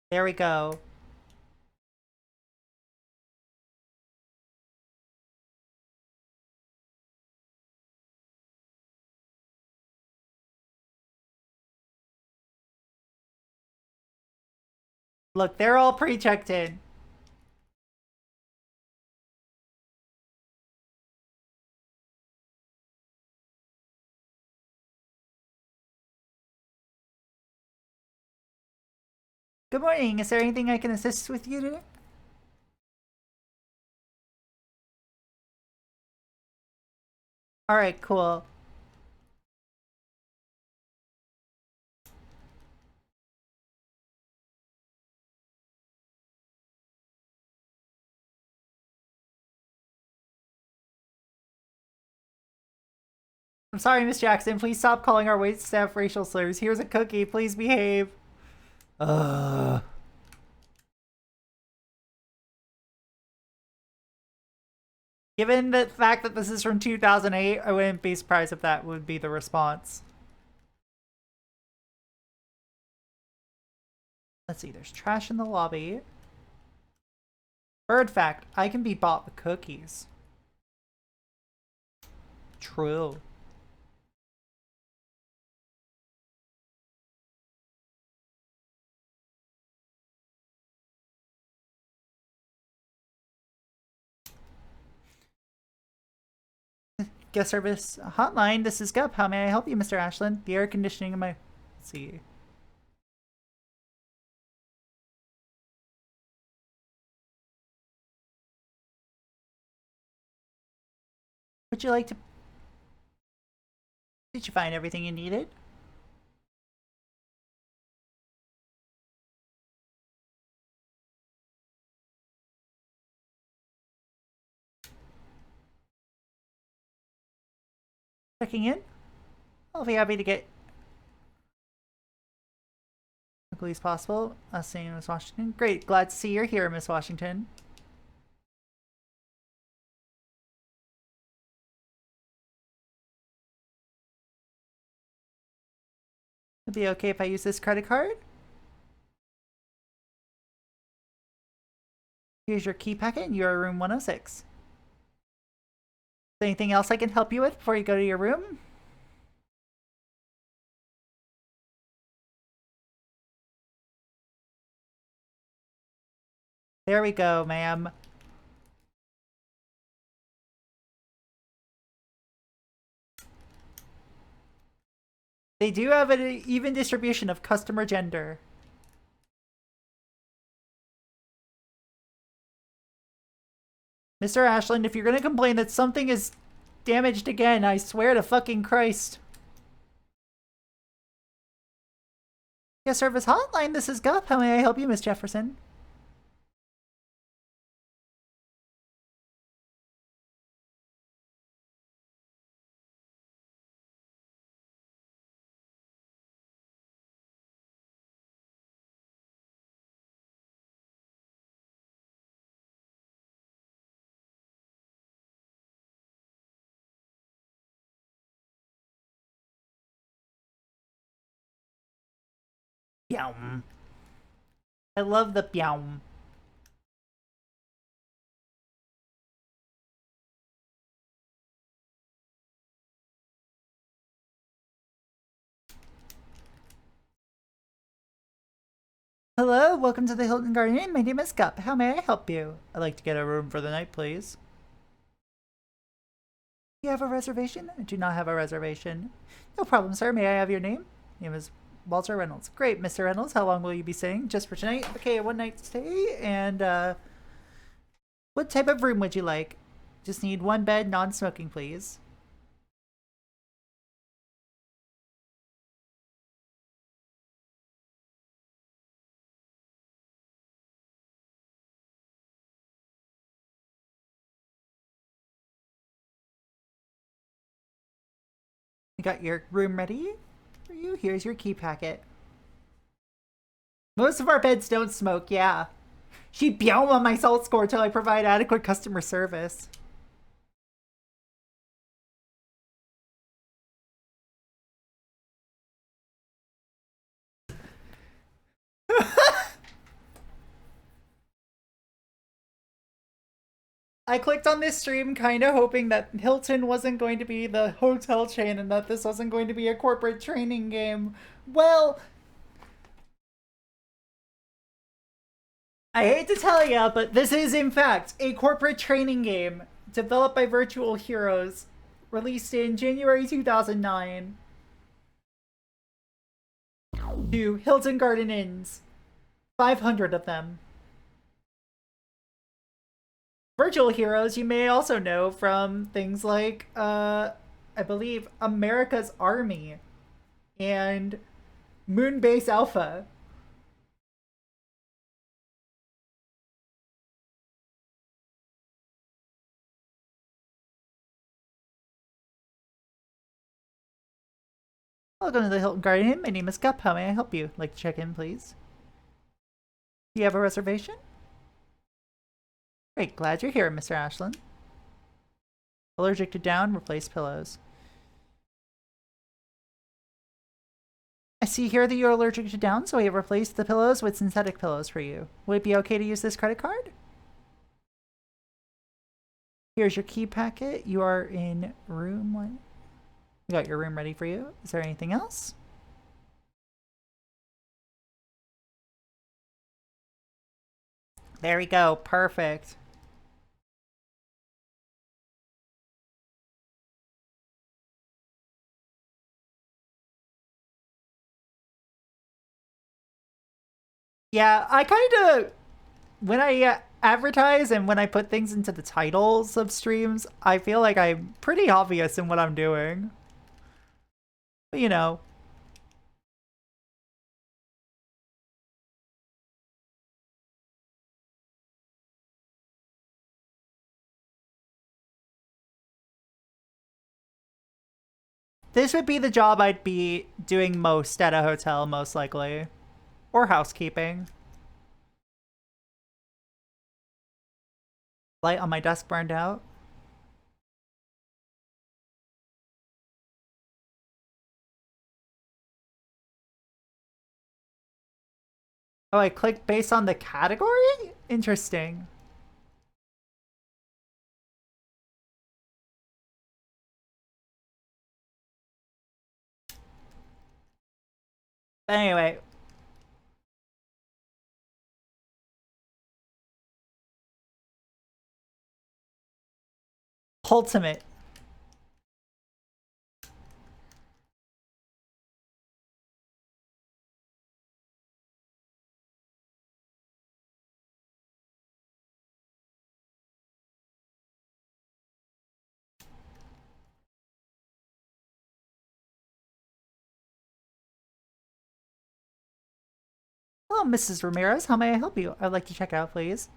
There we go. Look, they're all pre-checked in. Good morning. Is there anything I can assist with you today? Alright, cool. I'm sorry, Miss Jackson. Please stop calling our wait staff racial slurs. Here's a cookie. Please behave. Ugh. Given the fact that this is from 2008, I wouldn't be surprised if that would be the response. Let's see, there's trash in the lobby. Bird fact, I can be bought the cookies. True. Guest service hotline, this is Gup. How may I help you, Mr. Ashland? The air conditioning in my... Let's see. Would you like to... Did you find everything you needed? Checking in? I'll be happy to get... as quickly as possible. Seeing Miss Washington. Great, glad to see you're here, Miss Washington. It'd be okay if I use this credit card? Here's your key packet and you're room 106. Is there anything else I can help you with before you go to your room? There we go, ma'am. They do have an even distribution of customer gender. Mr. Ashland, if you're gonna complain that something is damaged again, I swear to fucking Christ. Guest service hotline, this is Gup. How may I help you, Miss Jefferson? Pyum. I love the pyum. Hello, welcome to the Hilton Garden Inn. My name is Gup. How may I help you? I'd like to get a room for the night, please. Do you have a reservation? I do not have a reservation. No problem, sir. May I have your name? Name is Walter Reynolds. Great, Mr. Reynolds. How long will you be staying? Just for tonight? Okay, a one night stay. And what type of room would you like? Just need one bed, non-smoking, please. You got your room ready for you? Here's your key packet. Most of our beds don't smoke, yeah. She byom on my salt score till I provide adequate customer service. I clicked on this stream kind of hoping that Hilton wasn't going to be the hotel chain and that this wasn't going to be a corporate training game. Well, I hate to tell ya, but this is in fact a corporate training game developed by Virtual Heroes, released in January 2009 to Hilton Garden Inns. 500 of them. Virtual Heroes you may also know from things like, I believe, America's Army and Moonbase Alpha. Welcome to the Hilton Garden Inn. My name is Gup. How may I help you? Like to check in, please? Do you have a reservation? Great, glad you're here, Mr. Ashland. Allergic to down, replace pillows. I see here that you're allergic to down, so I have replaced the pillows with synthetic pillows for you. Would it be okay to use this credit card? Here's your key packet. You are in room 1. We got your room ready for you. Is there anything else? There we go. Perfect. Yeah, I kind of, when I advertise and when I put things into the titles of streams, I feel like I'm pretty obvious in what I'm doing. But you know. This would be the job I'd be doing most at a hotel, most likely. Or housekeeping. Light on my desk burned out. Oh, I clicked based on the category? Interesting. Anyway. Ultimate. Hello, Mrs. Ramirez. How may I help you? I'd like to check out, please.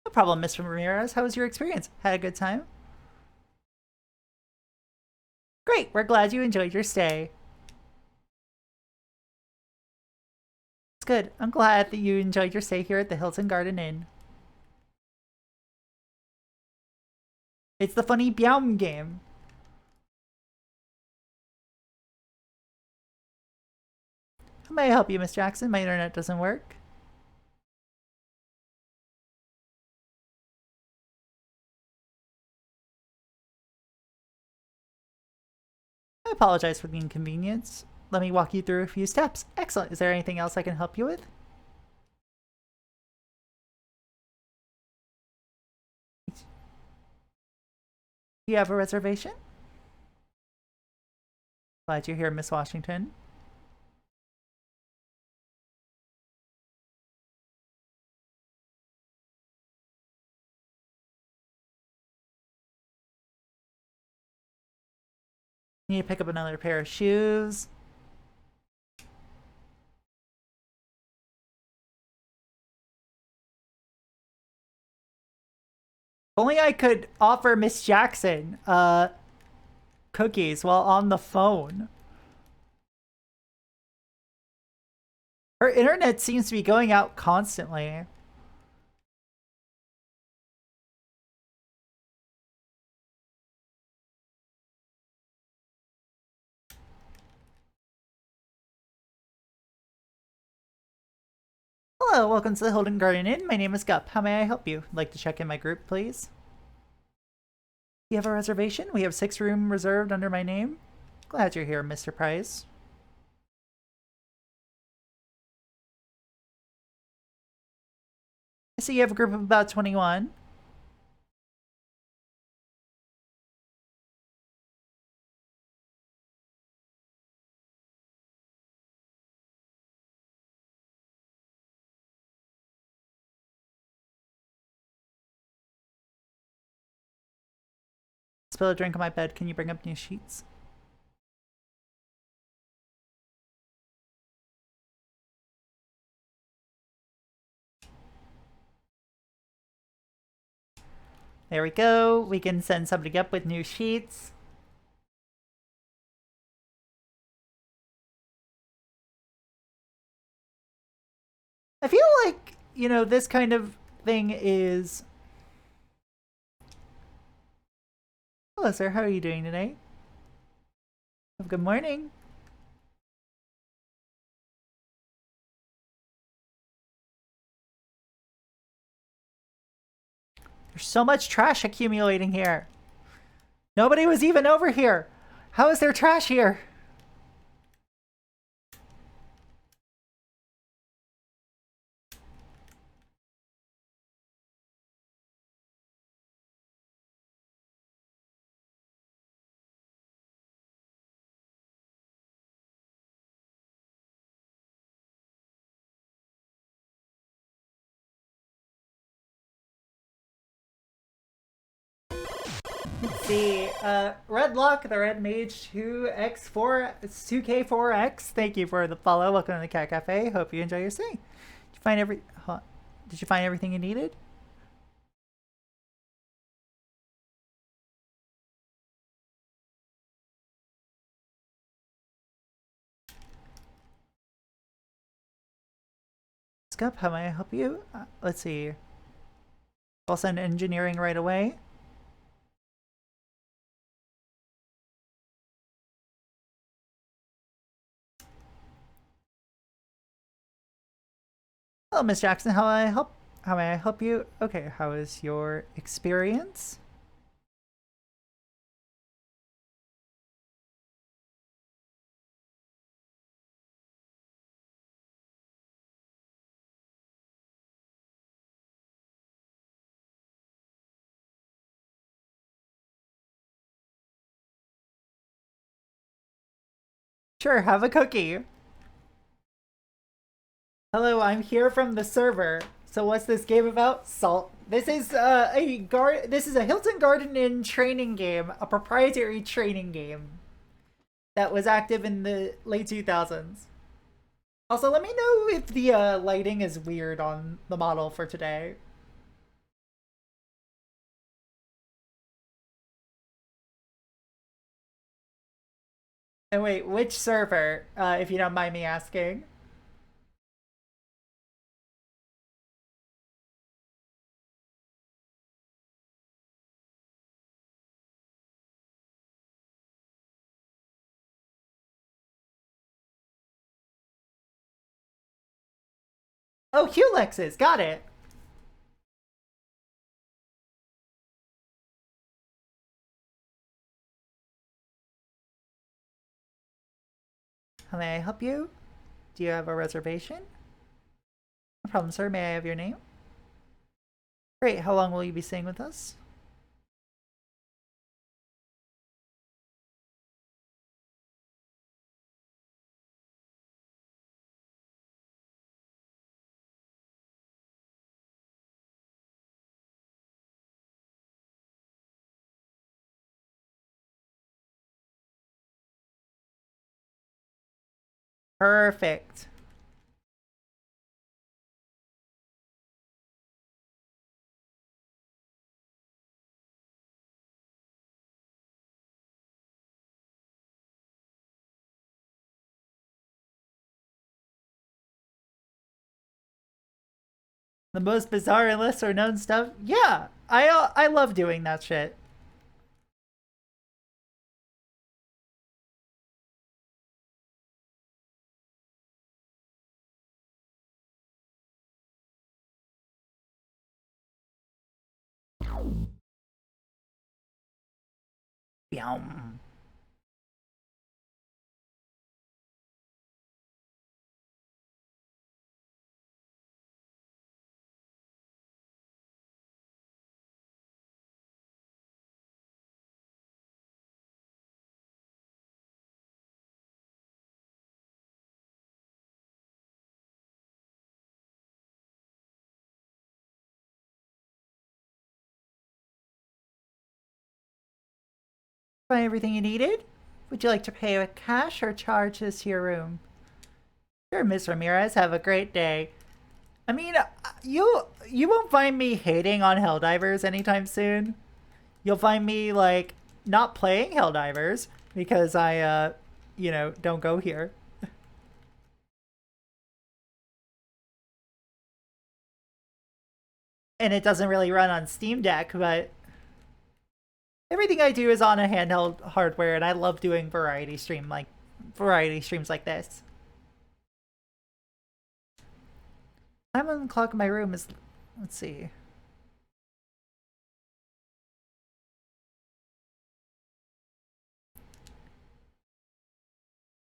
No problem, Miss Ramirez. How was your experience? Had a good time? Great. We're glad you enjoyed your stay. It's good. I'm glad that you enjoyed your stay here at the Hilton Garden Inn. It's the funny Biaum game. How may I help you, Miss Jackson? My internet doesn't work. I apologize for the inconvenience. Let me walk you through a few steps. Excellent. Is there anything else I can help you with? Do you have a reservation? Glad you're here, Miss Washington. Need to pick up another pair of shoes. Only I could offer Miss Jackson cookies while on the phone. Her internet seems to be going out constantly. Hello, welcome to the Hilton Garden Inn. My name is Gup. How may I help you? Like to check in my group, please? You have a reservation? We have 6 rooms reserved under my name. Glad you're here, Mr. Price. I see you have a group of about 21. Spill a drink on my bed. Can you bring up new sheets? There we go. We can send somebody up with new sheets. I feel like, you know, this kind of thing is... Hello, sir. How are you doing today? Good morning. There's so much trash accumulating here. Nobody was even over here. How is there trash here? Let's see, Red Lock, the Red Mage 2x4, it's 2k4x. Thank you for the follow. Welcome to the Cat Cafe. Hope you enjoy your stay. Did you find everything you needed? Scup, how may I help you? Let's see. I'll send engineering right away. Hello, Miss Jackson. How may I help you? Okay, how is your experience? Sure, have a cookie. Hello, I'm here from the server. So what's this game about? Salt. This is this is a Hilton Garden Inn training game, a proprietary training game that was active in the late 2000s. Also, let me know if the lighting is weird on the model for today. And wait, which server, if you don't mind me asking? Oh, Hulex's, got it. How may I help you? Do you have a reservation? No problem, sir. May I have your name? Great. How long will you be staying with us? Perfect. The most bizarre and lesser known stuff? Yeah, I love doing that shit. Yum. Find everything you needed? Would you like to pay with cash or charge this to your room? Sure, Miss Ramirez. Have a great day. I mean, you won't find me hating on Helldivers anytime soon. You'll find me like not playing Helldivers because I don't go here. And it doesn't really run on Steam Deck, but everything I do is on a handheld hardware, and I love doing variety streams like this. Time on the clock in my room is, let's see.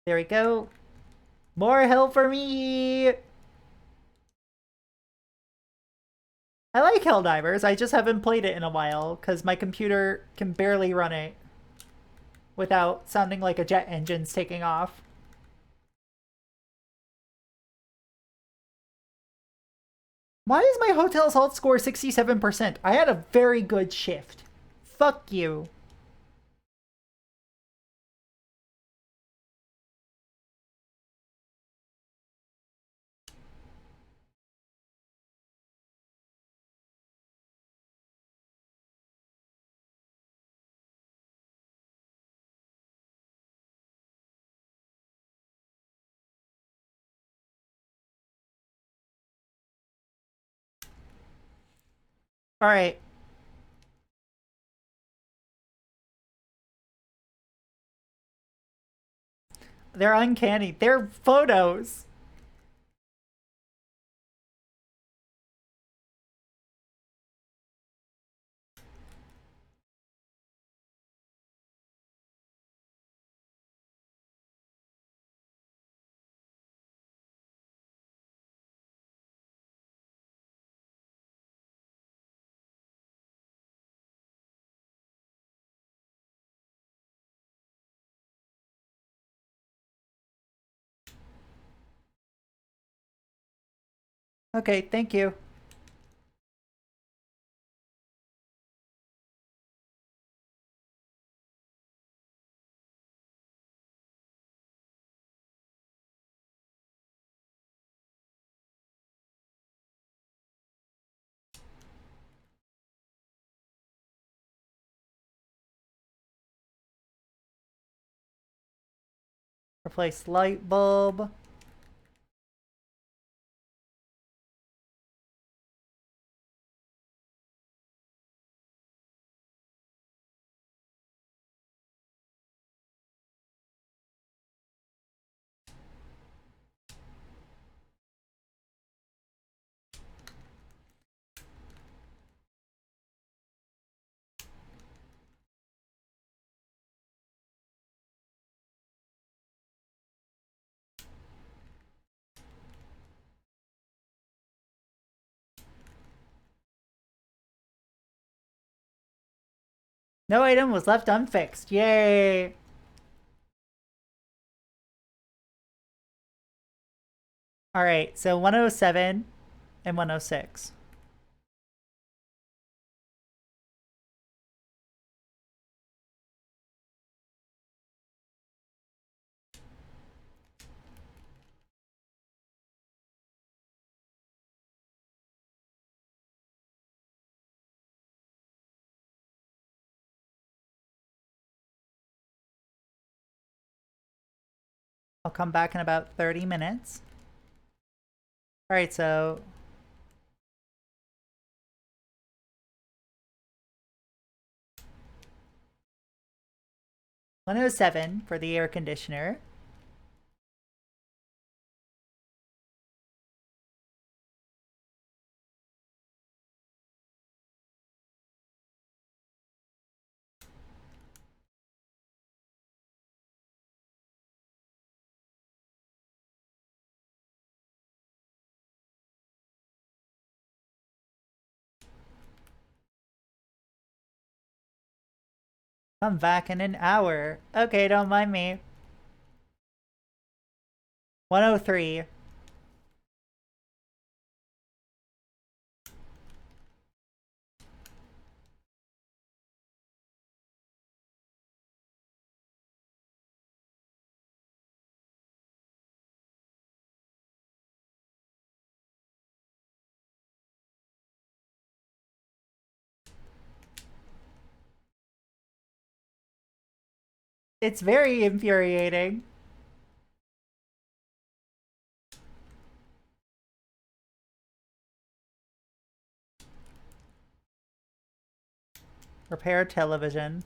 There we go. More help for me. I like Helldivers. I just haven't played it in a while because my computer can barely run it without sounding like a jet engine's taking off. Why is my hotel's alt score 67%? I had a very good shift. Fuck you. Alright. They're uncanny. They're photos. Okay, thank you. Replace light bulb. No item was left unfixed. Yay! Alright, so 107 and 106. I'll come back in about 30 minutes. Alright, so 107 for the air conditioner. Come back in an hour. Okay, don't mind me. 103. It's very infuriating. Repair television.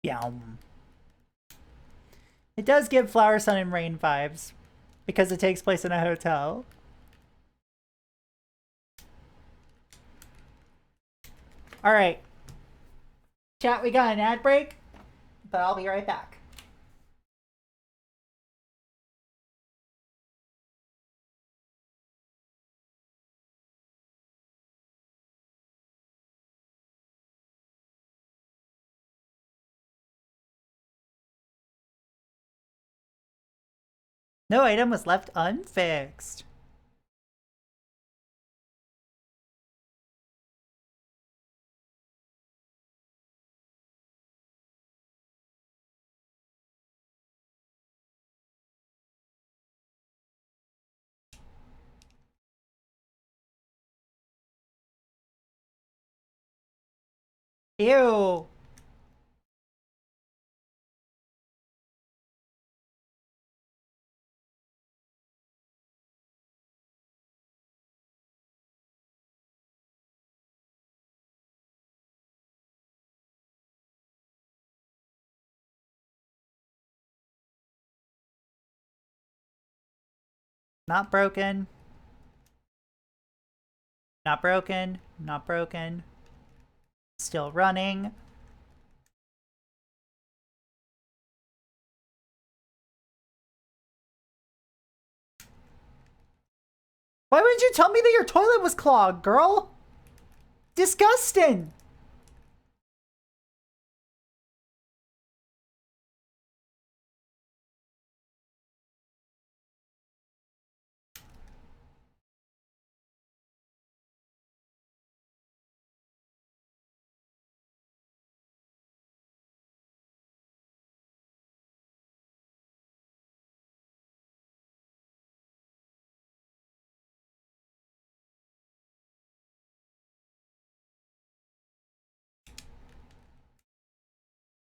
Yum. It does give Flower, Sun, and Rain vibes because it takes place in a hotel. Alright. Chat, we got an ad break, but I'll be right back. No item was left unfixed. Ew. Not broken. Not broken. Not broken. Still running. Why wouldn't you tell me that your toilet was clogged, girl? Disgusting.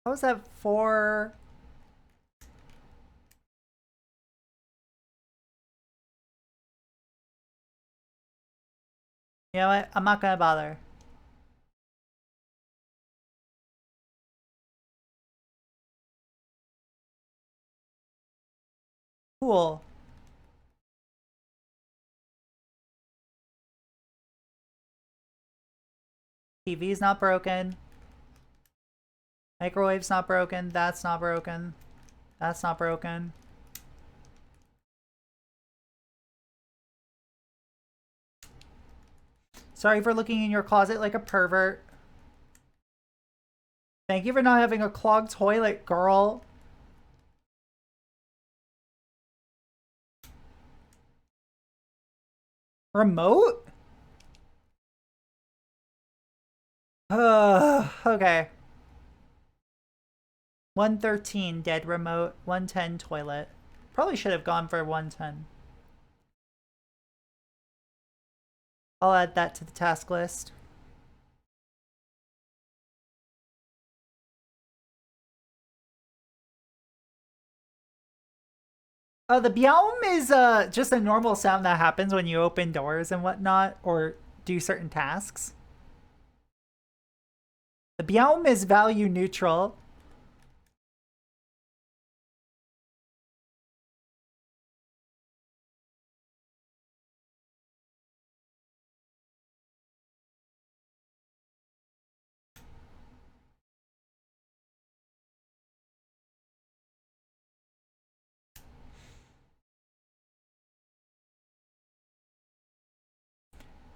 How was that 4? You know what? I'm not gonna bother. Cool. TV's not broken. Microwave's not broken. That's not broken. That's not broken. Sorry for looking in your closet like a pervert. Thank you for not having a clogged toilet, girl. Remote? Okay. 113 dead remote, 110 toilet. Probably should have gone for 110. I'll add that to the task list. Oh, the biome is just a normal sound that happens when you open doors and whatnot, or do certain tasks. The biome is value neutral.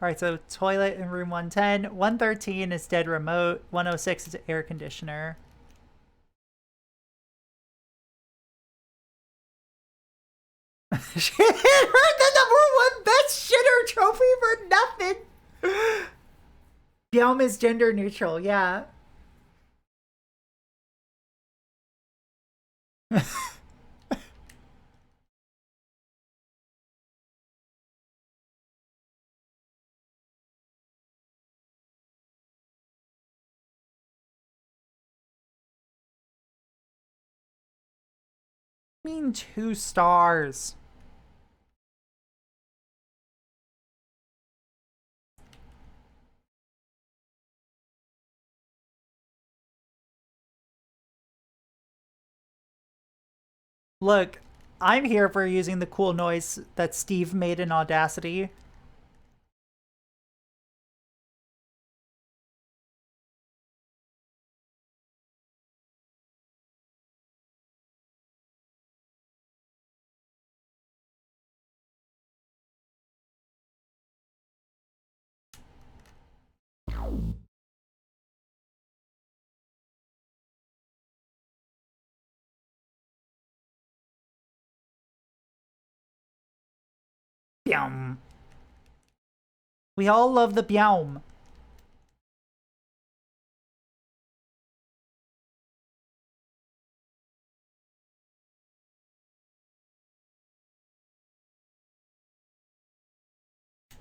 Alright, so toilet in room 110. 113 is dead remote. 106 is air conditioner. She hit her the #1 best shitter trophy for nothing. Biome is gender neutral, yeah. I mean 2 stars. Look, I'm here for using the cool noise that Steve made in Audacity. Biome. We all love the biome.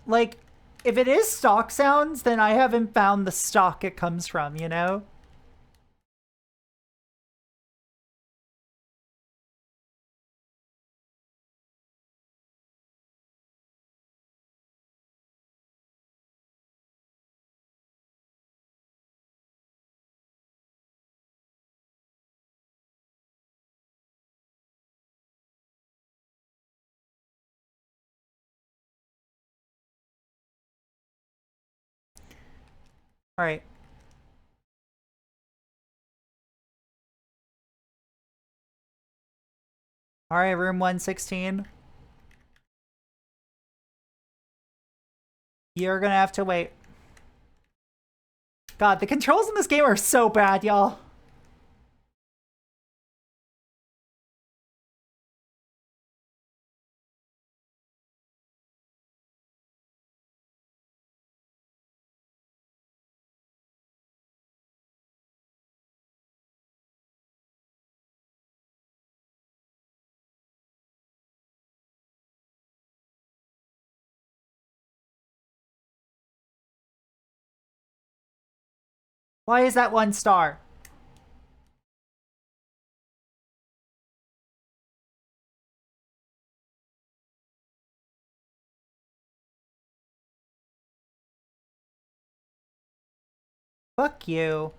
Like, if it is stock sounds, then I haven't found the stock it comes from, you know? Alright. Alright, room 116. You're gonna have to wait. God, the controls in this game are so bad, y'all. Why is that 1 star? Fuck you.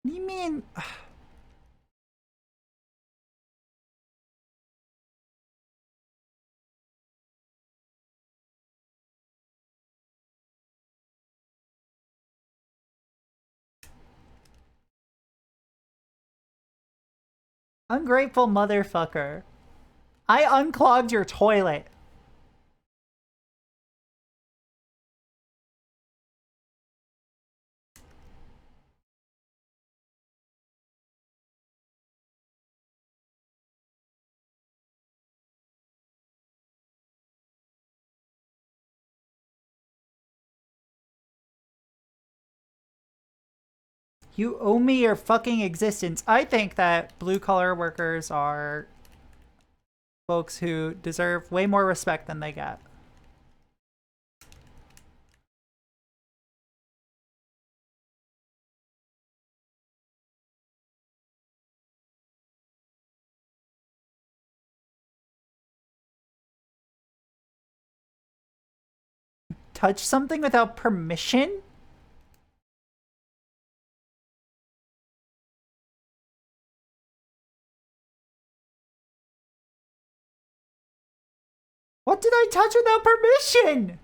What do you mean? Ungrateful motherfucker. I unclogged your toilet. You owe me your fucking existence. I think that blue collar workers are folks who deserve way more respect than they get. Touch something without permission? What did I touch without permission?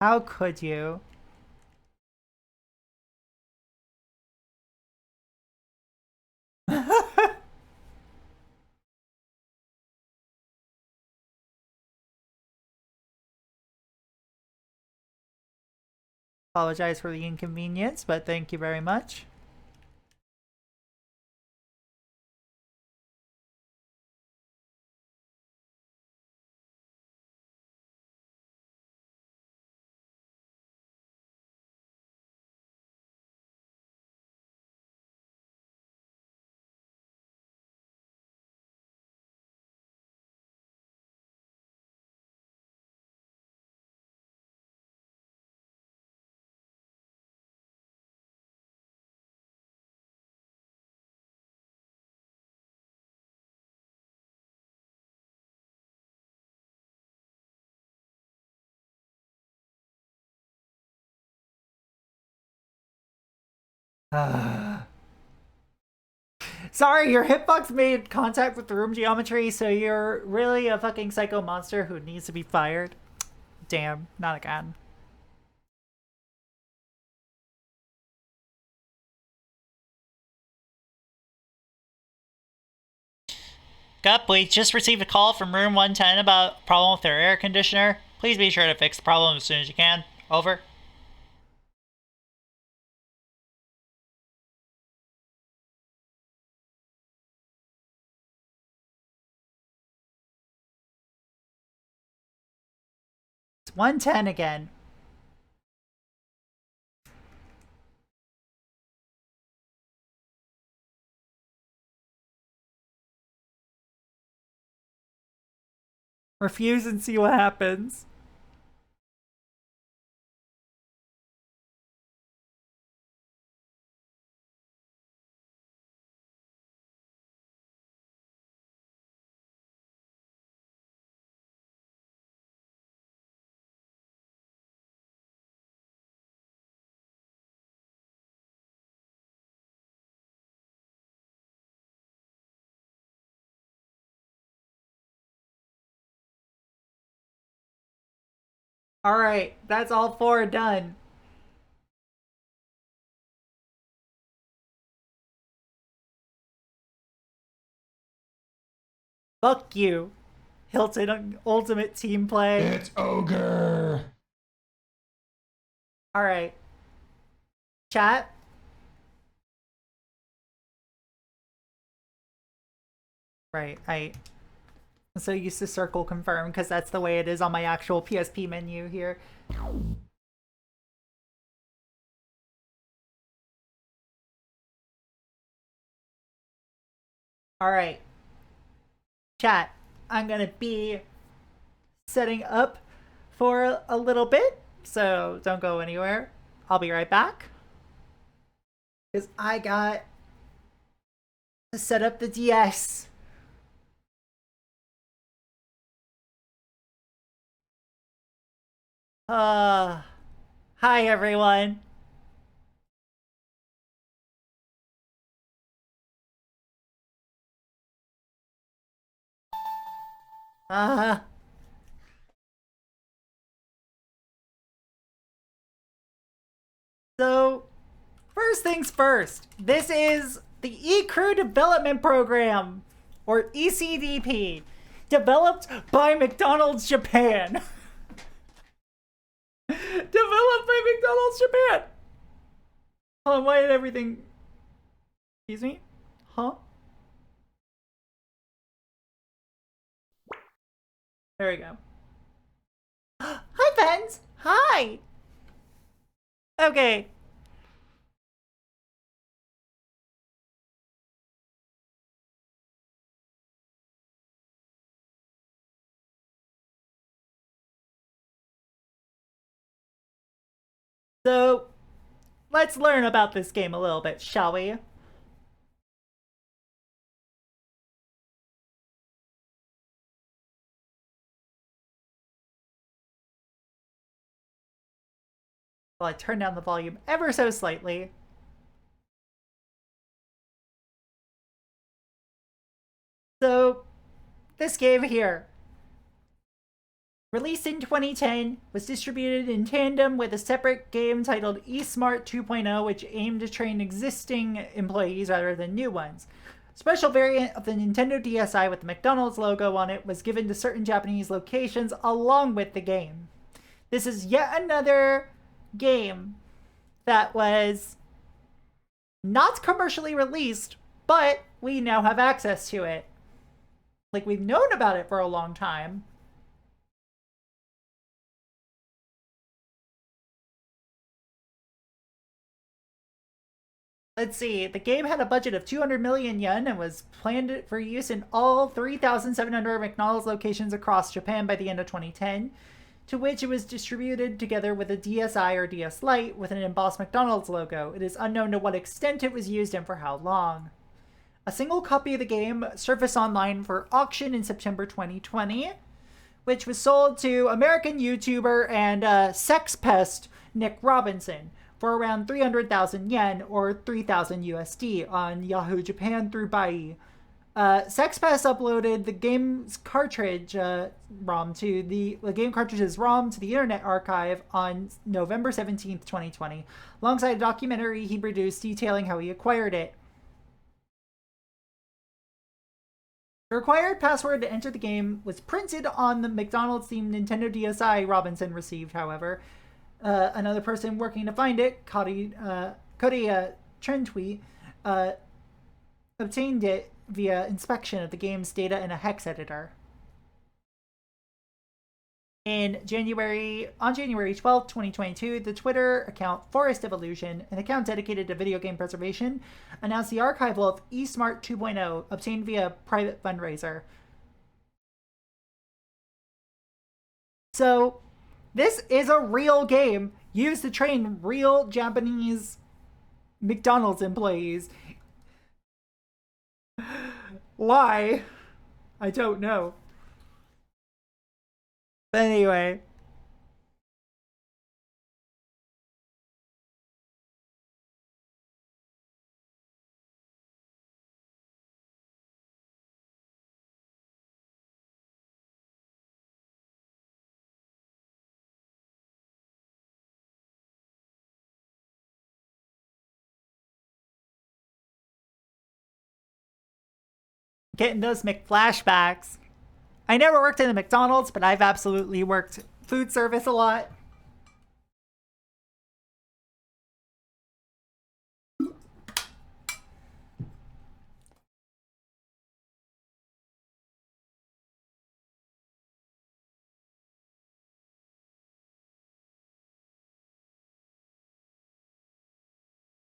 How could you? Apologize for the inconvenience, but thank you very much. Sorry, your hitbox made contact with the room geometry, so you're really a fucking psycho monster who needs to be fired. Damn, not again. Gup, we just received a call from room 110 about a problem with their air conditioner. Please be sure to fix the problem as soon as you can. Over. It's 110 again. Refuse and see what happens. Alright, that's all four done. Fuck you, Hilton Ultimate Team Play. It's ogre. All right, chat. Right, I'm so used to circle confirm because that's the way it is on my actual PSP menu here. All right, chat. I'm gonna be setting up for a little bit, so don't go anywhere. I'll be right back because I got to set up the DS. Uh, Hi everyone. Uh, so first things first. This is the eCrew Development Program, or ECDP, developed by McDonald's Japan. Developed by McDonald's Japan. Hold on, why did everything? Excuse me? Huh? There we go. Hi, fans. Hi. Okay. So, let's learn about this game a little bit, shall we? Well, I turn down the volume ever so slightly. So, this game here, released in 2010, was distributed in tandem with a separate game titled eSmart 2.0, which aimed to train existing employees rather than new ones. A special variant of the Nintendo DSi with the McDonald's logo on it was given to certain Japanese locations along with the game. This is yet another game that was not commercially released, but we now have access to it. Like, we've known about it for a long time. Let's see, the game had a budget of 200 million yen and was planned for use in all 3,700 McDonald's locations across Japan by the end of 2010, to which it was distributed together with a DSi or DS Lite with an embossed McDonald's logo. It is unknown to what extent it was used and for how long. A single copy of the game surfaced online for auction in September 2020, which was sold to American YouTuber and sex pest Nick Robinson for around 300,000 yen or 3,000 USD on Yahoo Japan through Bai. SexPass uploaded the game's cartridge ROM to the game cartridge's ROM to the Internet Archive on November 17th, 2020, alongside a documentary he produced detailing how he acquired it. The required password to enter the game was printed on the McDonald's themed Nintendo DSi Robinson received, however. Another person working to find it, Cody Trentweet, obtained it via inspection of the game's data in a hex editor. On January 12th, 2022, the Twitter account Forest Evolution, an account dedicated to video game preservation, announced the archival of eSmart 2.0 obtained via private fundraiser. So, this is a real game used to train real Japanese McDonald's employees. Why? I don't know. But anyway. Getting those McFlashbacks. I never worked in a McDonald's, but I've absolutely worked food service a lot.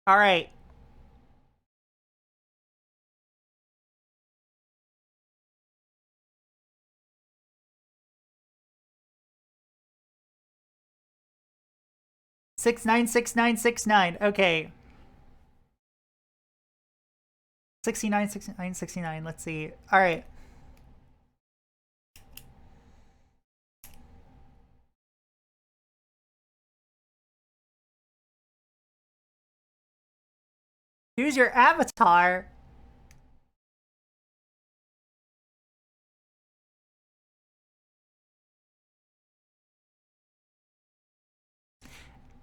All right. Six nine six nine six nine. Okay. 69, 69, 69. Let's see. All right. Use your avatar.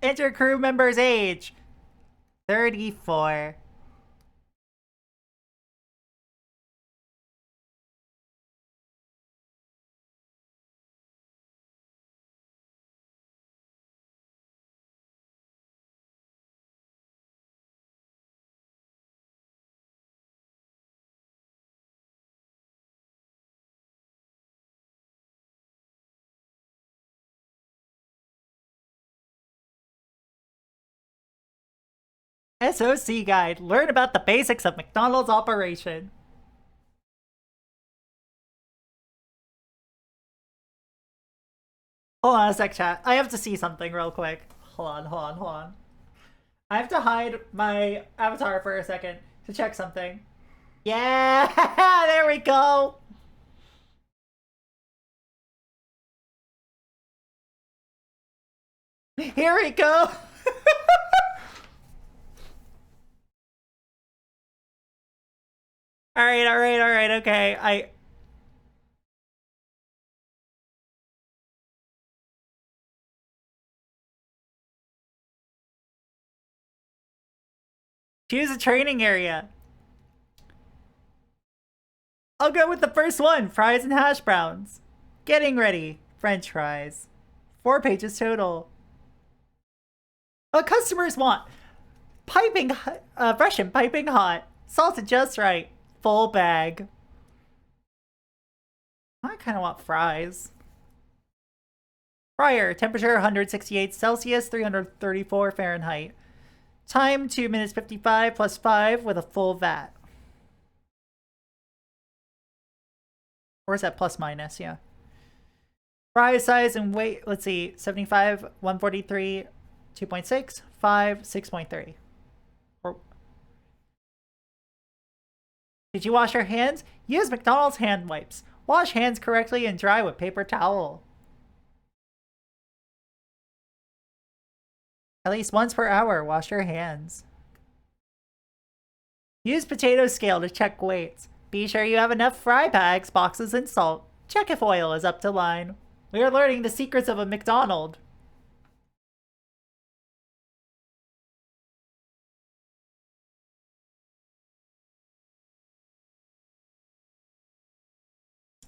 Enter crew member's age. 34. SOC guide. Learn about the basics of McDonald's operation. Hold on a sec, chat. I have to see something real quick. Hold on. I have to hide my avatar for a second to check something. Yeah, there we go. Here we go. All right. Okay. Choose a training area. I'll go with the first one, fries and hash browns. Getting ready, French fries. 4 pages total. What customers want? Fresh and piping hot. Salted just right. Full bag. I kind of want fries. Fryer, temperature 168 Celsius, 334 Fahrenheit. Time 2 minutes 55 plus 5 with a full VAT. Or is that plus minus? Yeah. Fry size and weight, let's see, 75, 143, 2.6, 5, 6.3. Did you wash your hands? Use McDonald's hand wipes. Wash hands correctly and dry with paper towel. At least once per hour, wash your hands. Use potato scale to check weights. Be sure you have enough fry bags, boxes, and salt. Check if oil is up to line. We are learning the secrets of a McDonald.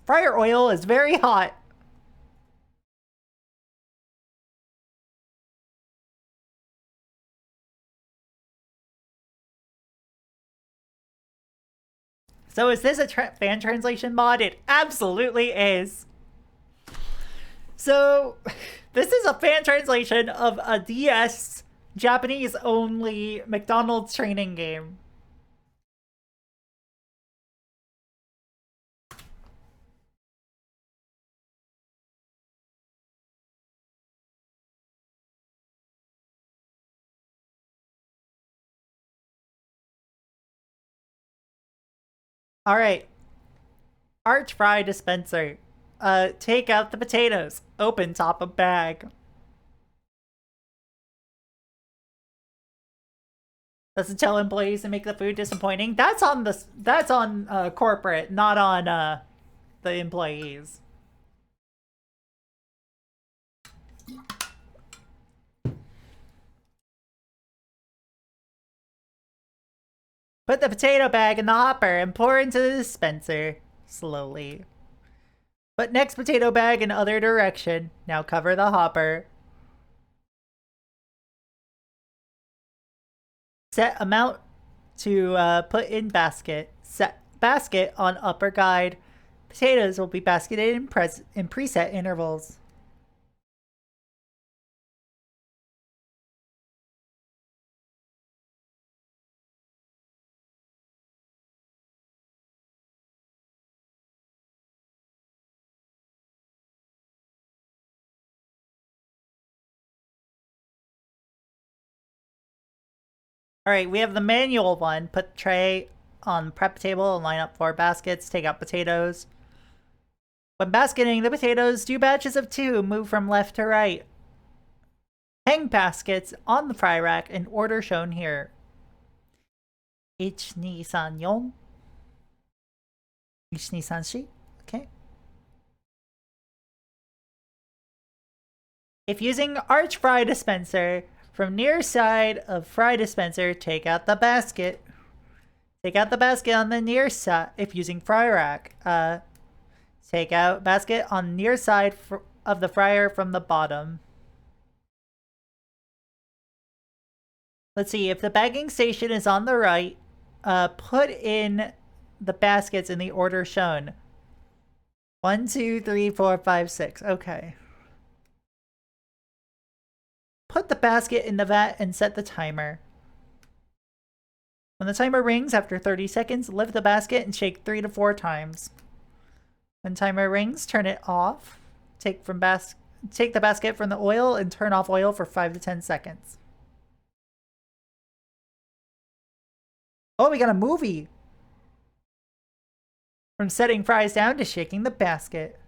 Fryer oil is very hot. So is this a fan translation mod? It absolutely is. So this is a fan translation of a DS Japanese only McDonald's training game. All right. Arch fry dispenser. Take out the potatoes. Open top of bag. Doesn't tell employees to make the food disappointing. That's on corporate, not on the employees. Put the potato bag in the hopper and pour into the dispenser. Slowly. Put next potato bag in other direction. Now cover the hopper. Set amount to put in basket. Set basket on upper guide. Potatoes will be basketed in preset intervals. Alright, we have the manual one. Put the tray on prep table and line up 4 baskets. Take out potatoes. When basketing the potatoes, do batches of 2. Move from left to right. Hang baskets on the fry rack in order shown here. 1, 2, 3, 4. 1, 2, 3, 4. Okay. If using arch fry dispenser, from near side of fry dispenser, take out the basket. Take out the basket on the near side if using fry rack. Take out basket on near side of the fryer from the bottom. Let's see, if the bagging station is on the right, put in the baskets in the order shown. 1, 2, 3, 4, 5, 6. Okay. Put the basket in the vat and set the timer. When the timer rings after 30 seconds, lift the basket and shake 3 to 4 times. When timer rings, turn it off. Take the basket from the oil and turn off oil for 5 to 10 seconds. Oh, we got a movie! From setting fries down to shaking the basket.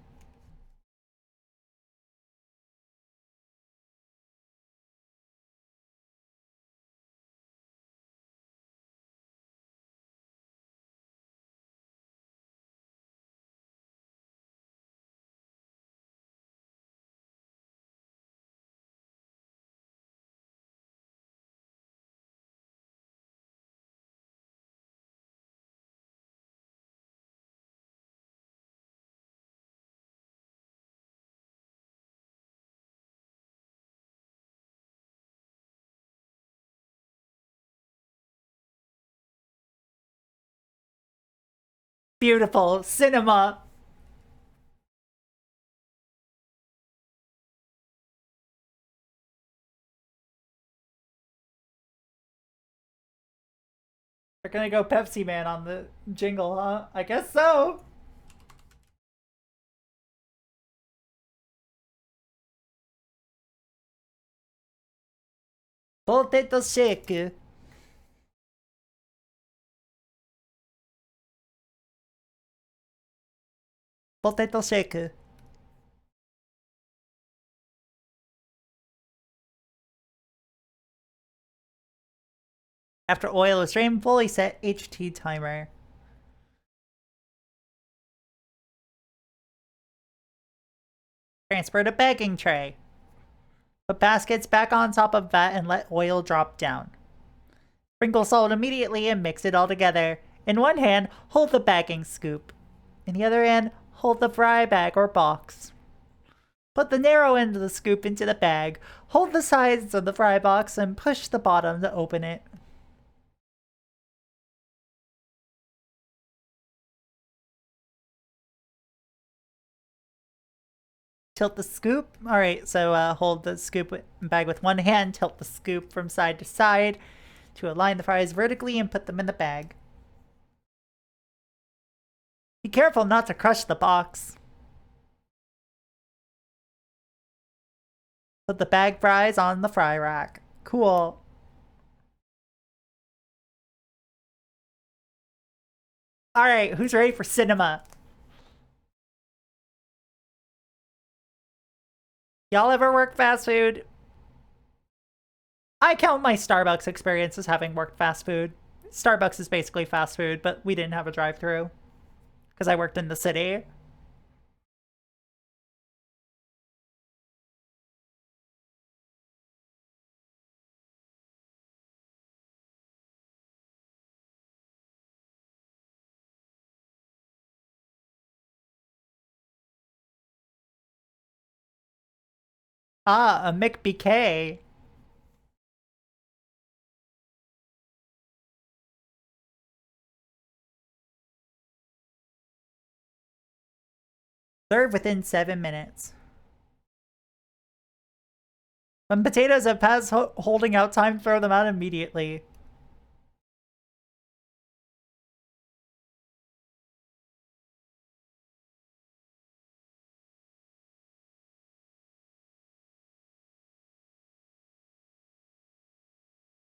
Beautiful cinema. They're gonna go Pepsi Man on the jingle, huh? I guess so. Potato shake. Potato shake. After oil is drained, fully set HT timer. Transfer to bagging tray. Put baskets back on top of vat and let oil drop down. Sprinkle salt immediately and mix it all together. In one hand, hold the bagging scoop. In the other hand, hold the fry bag or box. Put the narrow end of the scoop into the bag. Hold the sides of the fry box and push the bottom to open it. Tilt the scoop. Alright, so hold the scoop bag with one hand, tilt the scoop from side to side to align the fries vertically and put them in the bag. Be careful not to crush the box. Put the bag fries on the fry rack. Cool. Alright, who's ready for cinema? Y'all ever work fast food? I count my Starbucks experience as having worked fast food. Starbucks is basically fast food, but we didn't have a drive-thru because I worked in the city. Ah, a McBK. Serve within 7 minutes. When potatoes have passed holding out time, throw them out immediately.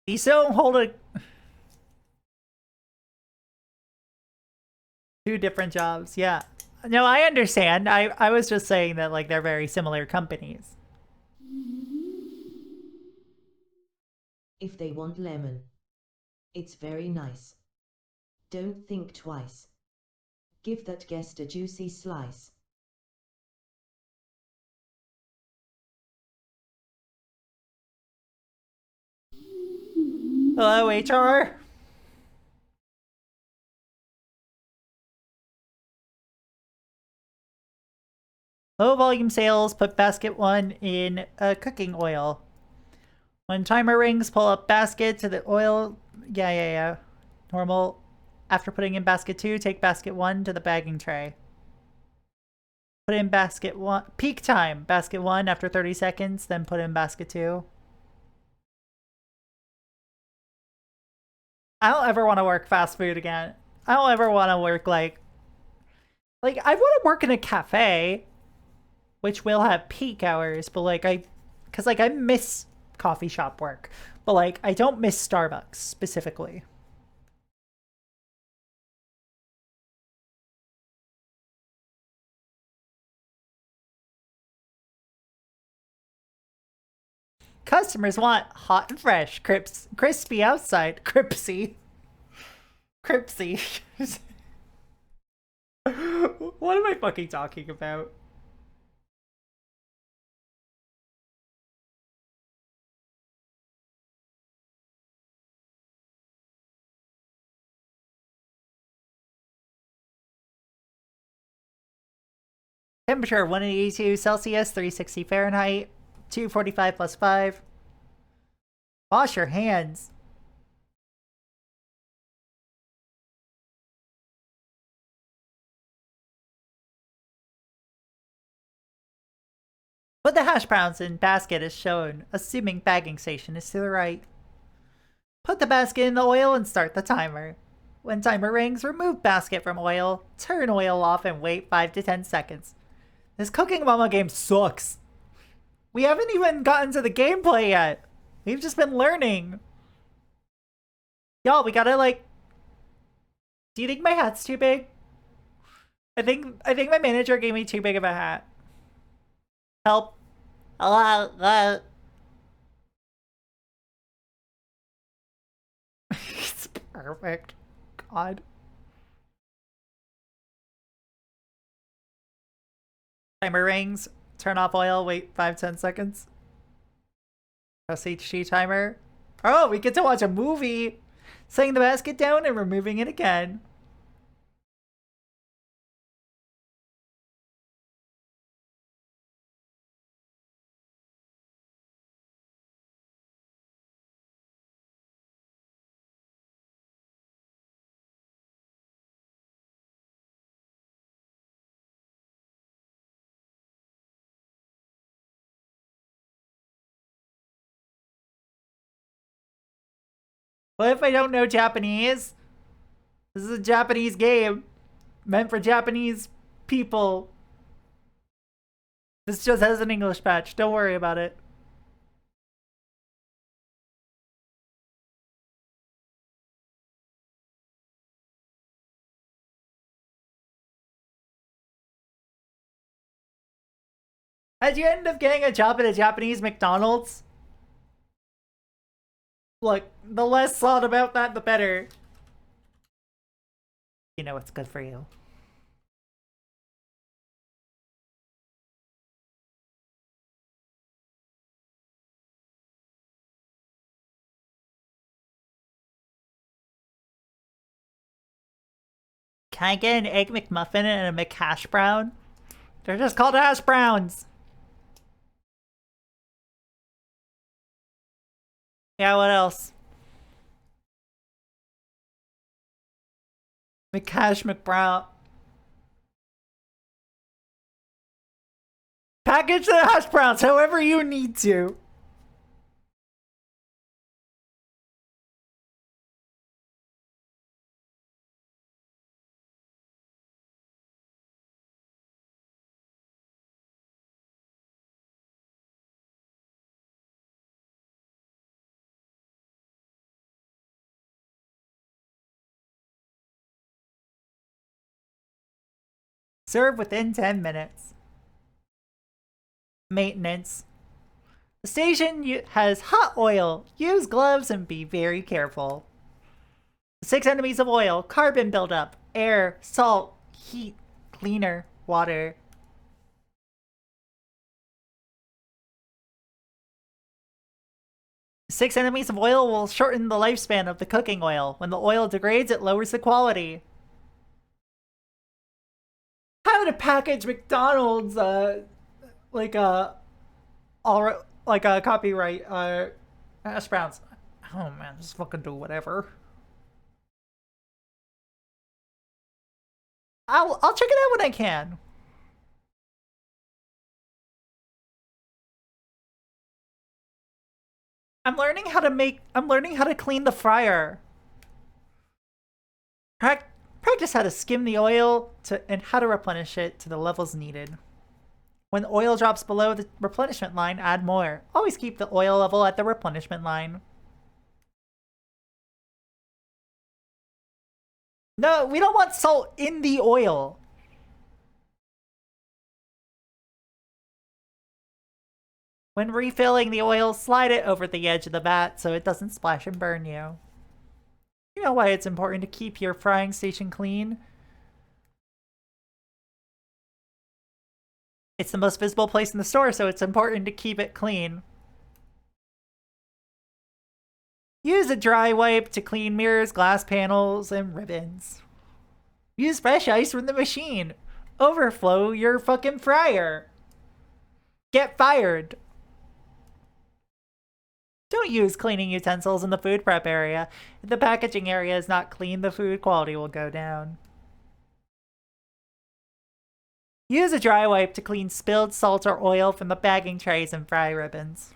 These don't hold a... Two different jobs, yeah. No, I understand. I was just saying that, like, they're very similar companies. If they want lemon, it's very nice. Don't think twice. Give that guest a juicy slice. Hello, HR? Low volume sales, put basket 1 in cooking oil. When timer rings, pull up basket to the oil. Yeah. Normal. After putting in basket 2, take basket 1 to the bagging tray. Put in basket 1. Peak time. Basket 1 after 30 seconds, then put in basket 2. I don't ever want to work fast food again. I don't ever want to work like I want to work in a cafe, which will have peak hours, but because I miss coffee shop work, but like I don't miss Starbucks specifically. Customers want hot and fresh, crispy outside, cripsy. What am I fucking talking about? Temperature 182 Celsius, 360 Fahrenheit, 245 plus 5. Wash your hands. Put the hash browns in basket as shown, assuming bagging station is to the right. Put the basket in the oil and start the timer. When timer rings, remove basket from oil, turn oil off, and wait 5 to 10 seconds. This Cooking Mama game sucks. We haven't even gotten to the gameplay yet. We've just been learning. Y'all, we gotta like... Do you think my hat's too big? I think my manager gave me too big of a hat. Help. It's perfect. God. Timer rings. Turn off oil. Wait 5-10 seconds. Press HG timer. Oh, we get to watch a movie. Setting the basket down and removing it again. What if I don't know Japanese? This is a Japanese game. Meant for Japanese people. This just has an English patch. Don't worry about it. How'd you end up getting a job at a Japanese McDonald's? Look, the less thought about that, the better. You know what's good for you. Can I get an Egg McMuffin and a McHash Brown? They're just called hash browns. Yeah, what else? McCash McBrown. Package the hash browns however you need to. Serve within 10 minutes. Maintenance. The station has hot oil. Use gloves and be very careful. 6 enemies of oil. Carbon buildup. Air. Salt. Heat. Cleaner. Water. Six enemies of oil will shorten the lifespan of the cooking oil. When the oil degrades, it lowers the quality. How to package McDonald's, like a copyright, hash browns. Oh man, just fucking do whatever. I'll check it out when I can. I'm learning how to clean the fryer. Practice how to skim the oil and how to replenish it to the levels needed. When the oil drops below the replenishment line, add more. Always keep the oil level at the replenishment line. No, we don't want salt in the oil. When refilling the oil, slide it over the edge of the vat so it doesn't splash and burn you. You know why it's important to keep your frying station clean? It's the most visible place in the store, so it's important to keep it clean. Use a dry wipe to clean mirrors, glass panels, and ribbons. Use fresh ice from the machine. Overflow your fucking fryer. Get fired. Don't use cleaning utensils in the food prep area. If the packaging area is not clean, the food quality will go down. Use a dry wipe to clean spilled salt or oil from the bagging trays and fry ribbons.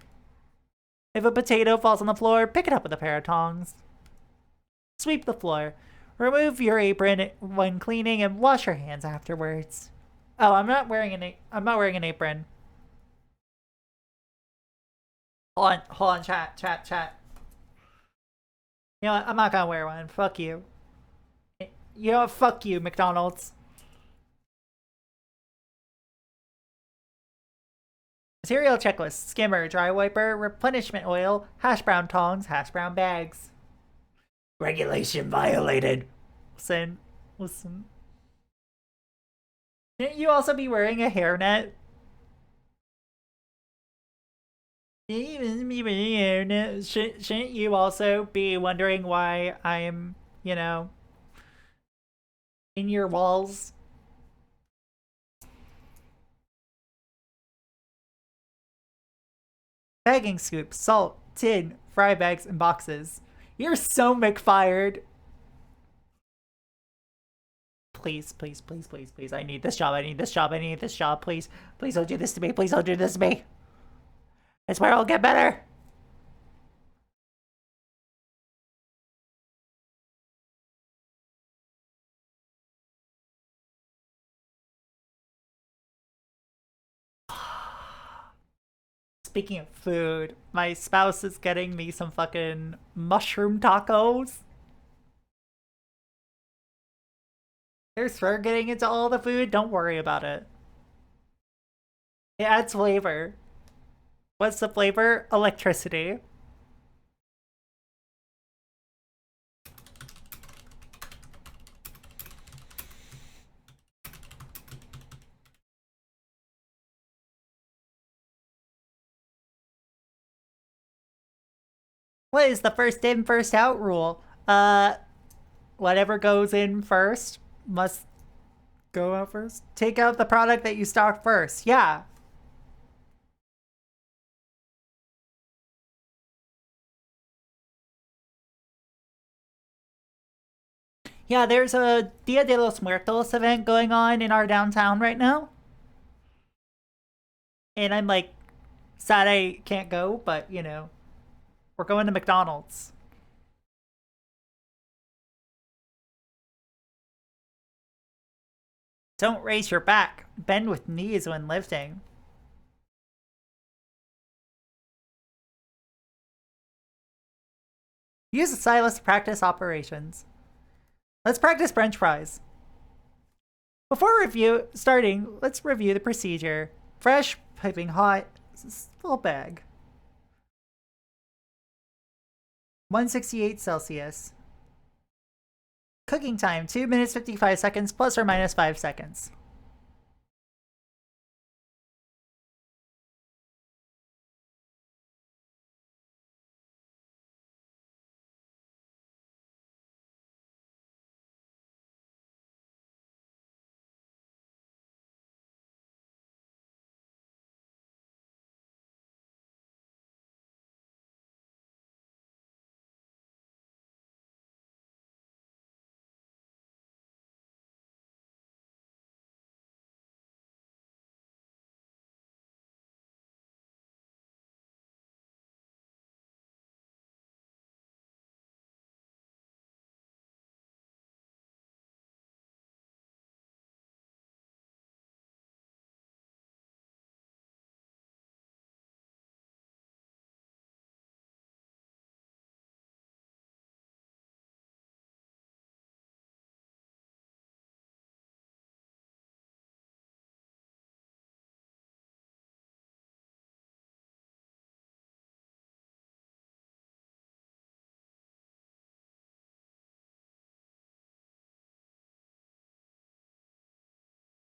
If a potato falls on the floor, pick it up with a pair of tongs. Sweep the floor. Remove your apron when cleaning and wash your hands afterwards. Oh, I'm not wearing an apron. Hold on, chat. You know what? I'm not gonna wear one. Fuck you. You know what? Fuck you, McDonald's. Material checklist: skimmer, dry wiper, replenishment oil, hash brown tongs, hash brown bags. Regulation violated. Listen. Shouldn't you also be wearing a hairnet? Shouldn't you also be wondering why I'm, in your walls? Bagging scoop, salt, tin, fry bags, and boxes. You're so McFired. Please. I need this job. Please don't do this to me. I swear I'll get better. Speaking of food, my spouse is getting me some fucking mushroom tacos. There's her getting into all the food. Don't worry about it. It adds flavor. What's the flavor? Electricity. What is the first in, first out rule? Whatever goes in first must go out first. Take out the product that you stock first. Yeah. Yeah, there's a Dia de los Muertos event going on in our downtown right now. And I'm like sad I can't go, but you know, we're going to McDonald's. Don't raise your back. Bend with knees when lifting. Use the stylus to practice operations. Let's practice French fries. Before starting, let's review the procedure. Fresh, piping hot, little bag. 168 Celsius. Cooking time 2 minutes 55 seconds plus or minus 5 seconds.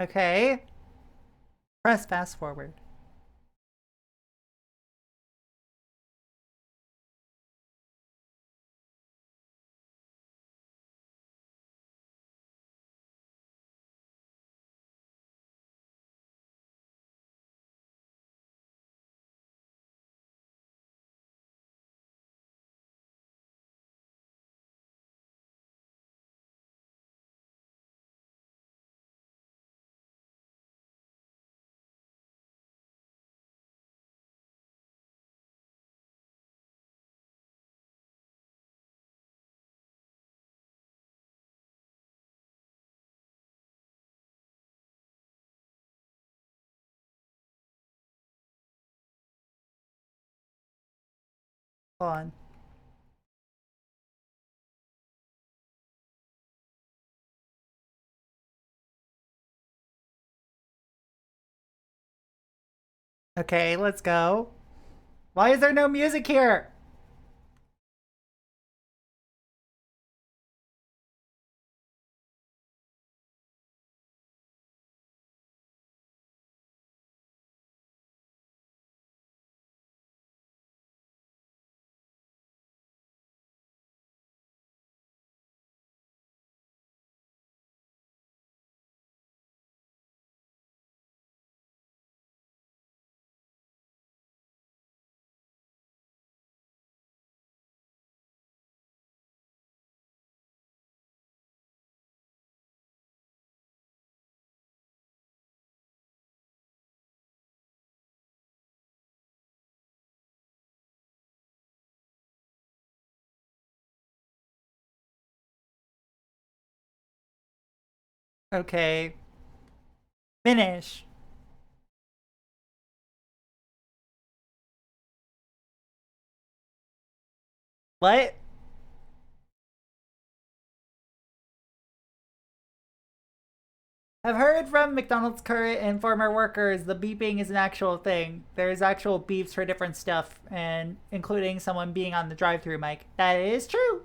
Okay. Press fast forward. Hold on. Okay, let's go. Why is there no music here? Okay. Finish. What? I've heard from McDonald's current and former workers the beeping is an actual thing. There's actual beeps for different stuff, and including someone being on the drive-through mic. That is true.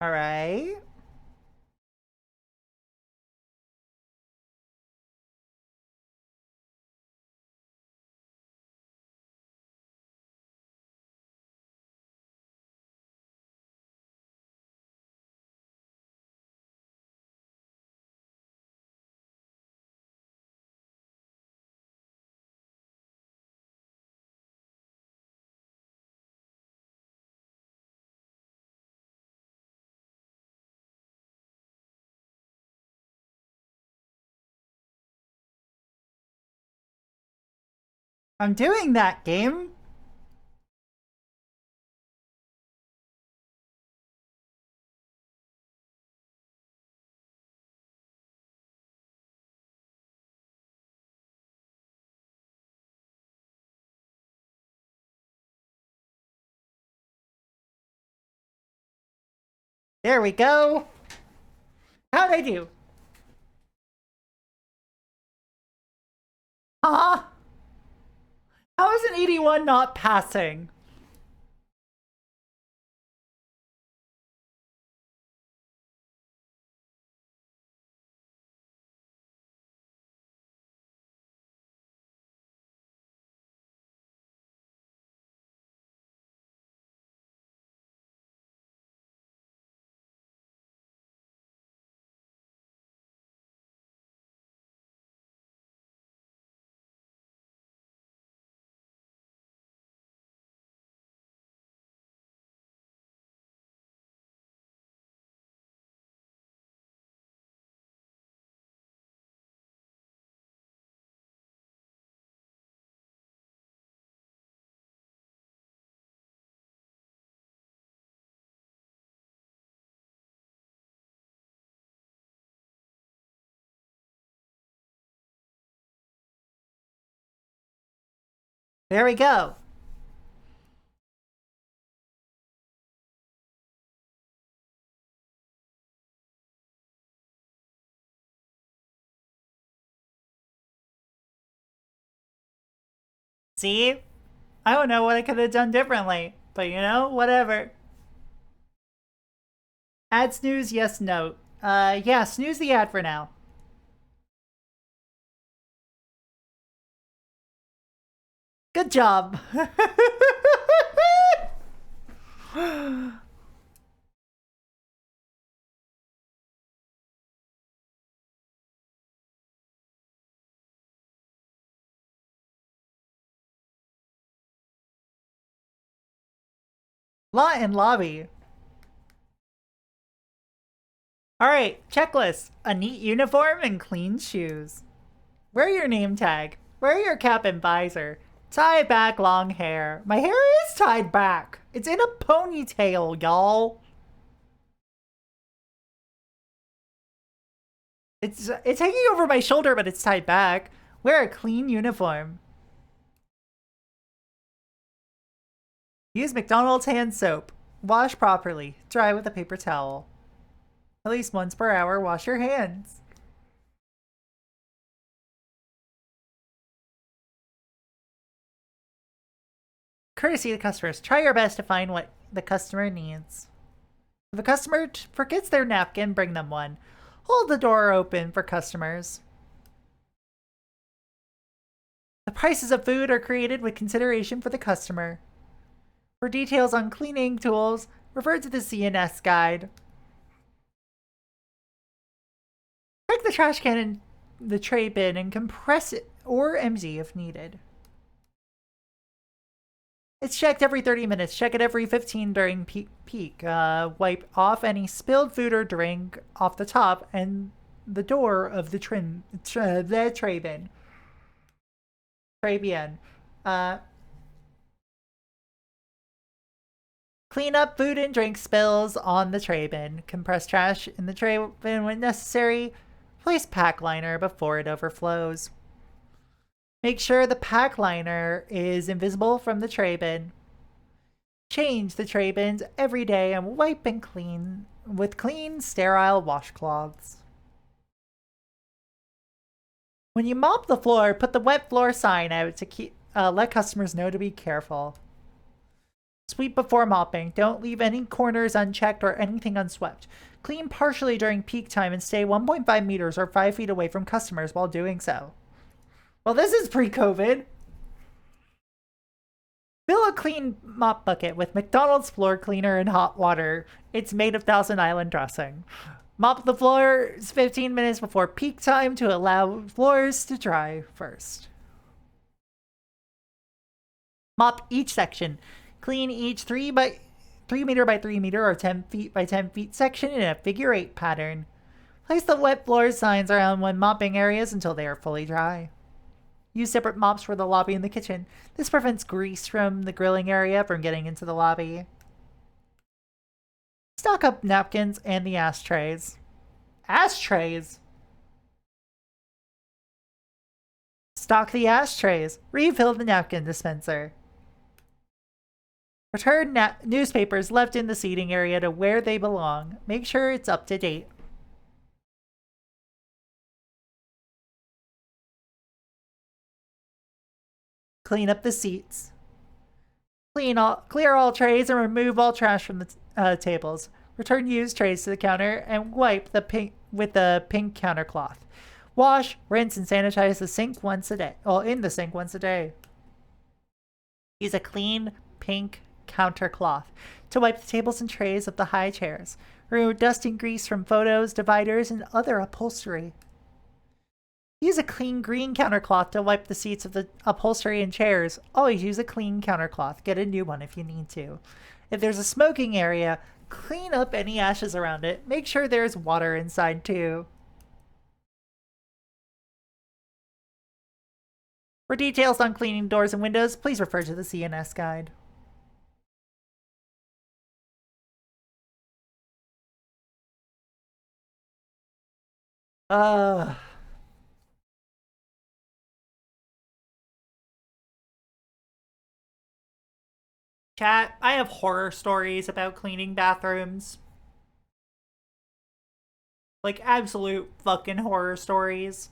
All right. I'm doing that, game. There we go. How'd I do? Huh? How is an 81 not passing? There we go. See? I don't know what I could have done differently, but you know, whatever. Ad snooze, yes, no. Yeah, snooze the ad for now. Good job. Lot and lobby. Alright, checklist. A neat uniform and clean shoes. Wear your name tag. Wear your cap and visor. Tie back long hair. My hair is tied back. It's in a ponytail, y'all. It's hanging over my shoulder, but it's tied back. Wear a clean uniform. Use McDonald's hand soap. Wash properly. Dry with a paper towel. At least once per hour, wash your hands. Courtesy to customers. Try your best to find what the customer needs. If a customer forgets their napkin, bring them one. Hold the door open for customers. The prices of food are created with consideration for the customer. For details on cleaning tools, refer to the CNS guide. Check the trash can and the tray bin and compress it or empty if needed. It's checked every 30 minutes. Check it every 15 during peak. Wipe off any spilled food or drink off the top and the door of the tray bin. Tray bien. Clean up food and drink spills on the tray bin. Compress trash in the tray bin when necessary. Place pack liner before it overflows. Make sure the pack liner is invisible from the tray bin. Change the tray bins every day and wipe and clean with clean, sterile washcloths. When you mop the floor, put the wet floor sign out to let customers know to be careful. Sweep before mopping. Don't leave any corners unchecked or anything unswept. Clean partially during peak time and stay 1.5 meters or 5 feet away from customers while doing so. Well, this is pre-COVID. Fill a clean mop bucket with McDonald's floor cleaner and hot water. It's made of Thousand Island dressing. Mop the floors 15 minutes before peak time to allow floors to dry first. Mop each section. Clean each 3 meter by 3 meter or 10 feet by 10 feet section in a figure 8 pattern. Place the wet floor signs around when mopping areas until they are fully dry. Use separate mops for the lobby and the kitchen. This prevents grease from the grilling area from getting into the lobby. Stock up napkins and the ashtrays. Ashtrays? Stock the ashtrays. Refill the napkin dispenser. Return newspapers left in the seating area to where they belong. Make sure it's up to date. Clean up the seats. Clear all trays and remove all trash from the tables. Return used trays to the counter and wipe with the pink counter cloth. Wash, rinse, and sanitize the sink once a day. Well, in the sink once a day. Use a clean pink counter cloth to wipe the tables and trays of the high chairs. Remove dust and grease from photos, dividers, and other upholstery. Use a clean green countercloth to wipe the seats of the upholstery and chairs. Always use a clean countercloth. Get a new one if you need to. If there's a smoking area, clean up any ashes around it. Make sure there's water inside too. For details on cleaning doors and windows, please refer to the CNS guide. Chat, I have horror stories about cleaning bathrooms. Like, absolute fucking horror stories.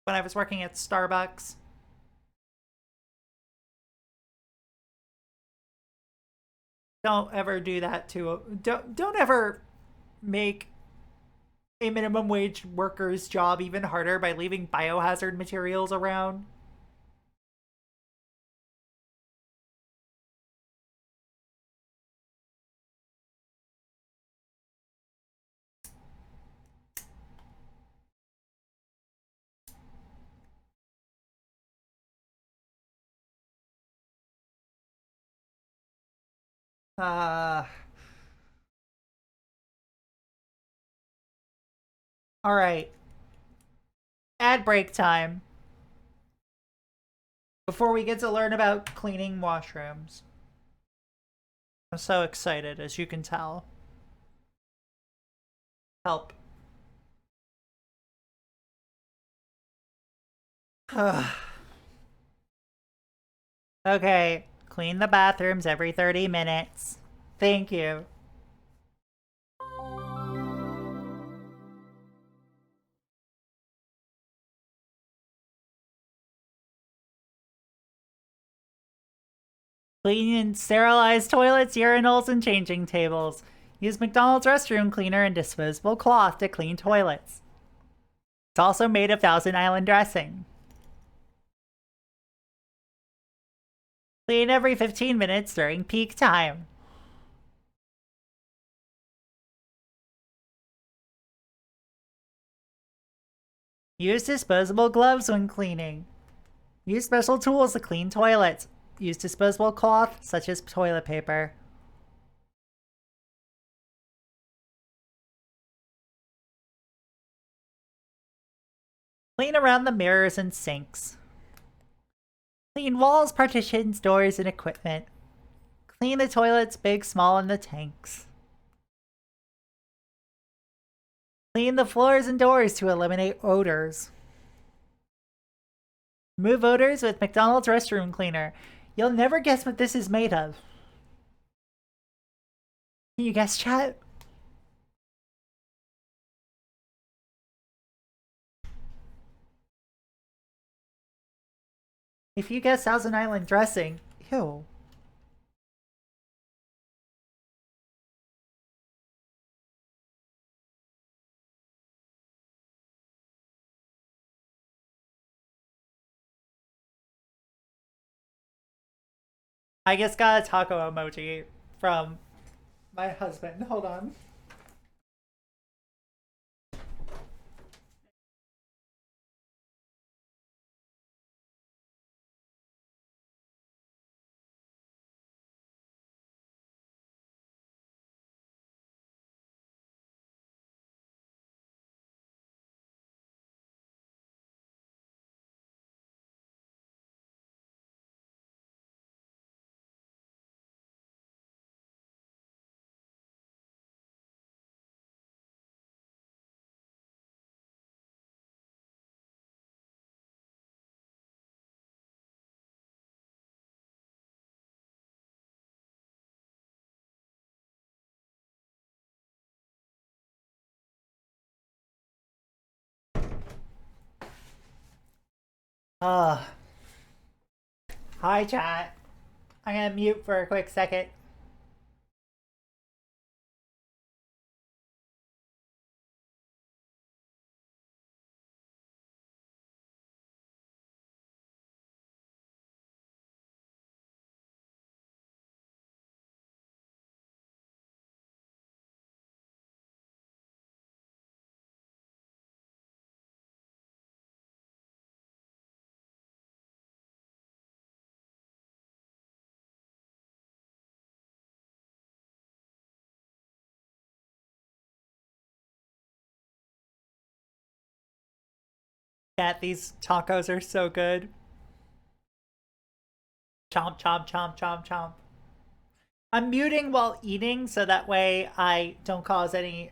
When I was working at Starbucks. Don't ever do that to... Don't ever make a minimum wage worker's job even harder by leaving biohazard materials around. Alright. Ad break time. Before we get to learn about cleaning washrooms. I'm so excited, as you can tell. Help. Okay, clean the bathrooms every 30 minutes. Thank you. Clean and sterilize toilets, urinals, and changing tables. Use McDonald's restroom cleaner and disposable cloth to clean toilets. It's also made of Thousand Island dressing. Clean every 15 minutes during peak time. Use disposable gloves when cleaning. Use special tools to clean toilets. Use disposable cloth, such as toilet paper. Clean around the mirrors and sinks. Clean walls, partitions, doors, and equipment. Clean the toilets, big, small, and the tanks. Clean the floors and doors to eliminate odors. Remove odors with McDonald's restroom cleaner. You'll never guess what this is made of. Can you guess, chat? If you guess Thousand Island dressing, ew. I just got a taco emoji from my husband. Hold on. Uh, Hi, chat. I'm gonna mute for a quick second. Chat, these tacos are so good. Chomp, chomp, chomp, chomp, chomp. I'm muting while eating so that way I don't cause any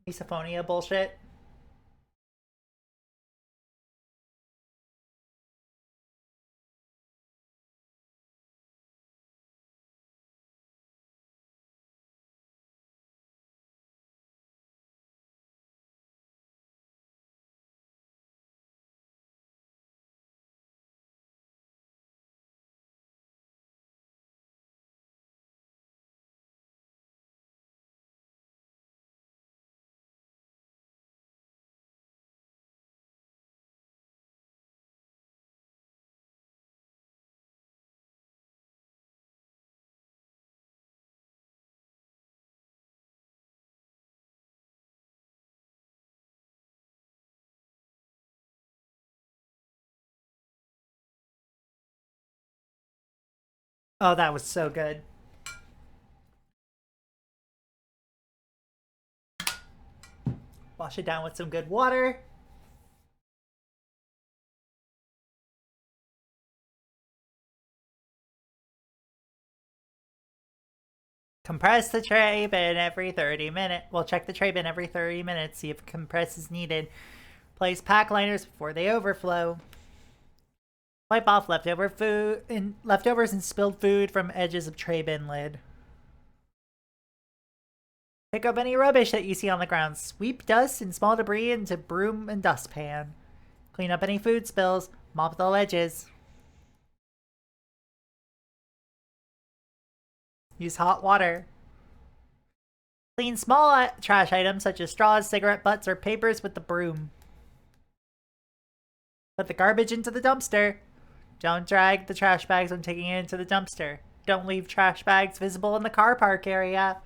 misophonia bullshit. Oh, that was so good. Wash it down with some good water. Compress the tray bin every 30 minutes. Well, check the tray bin every 30 minutes, see if compress is needed. Place pack liners before they overflow. Wipe off leftovers and spilled food from edges of tray bin lid. Pick up any rubbish that you see on the ground. Sweep dust and small debris into broom and dustpan. Clean up any food spills. Mop the ledges. Use hot water. Clean small trash items such as straws, cigarette butts, or papers with the broom. Put the garbage into the dumpster. Don't drag the trash bags when taking it into the dumpster. Don't leave trash bags visible in the car park area.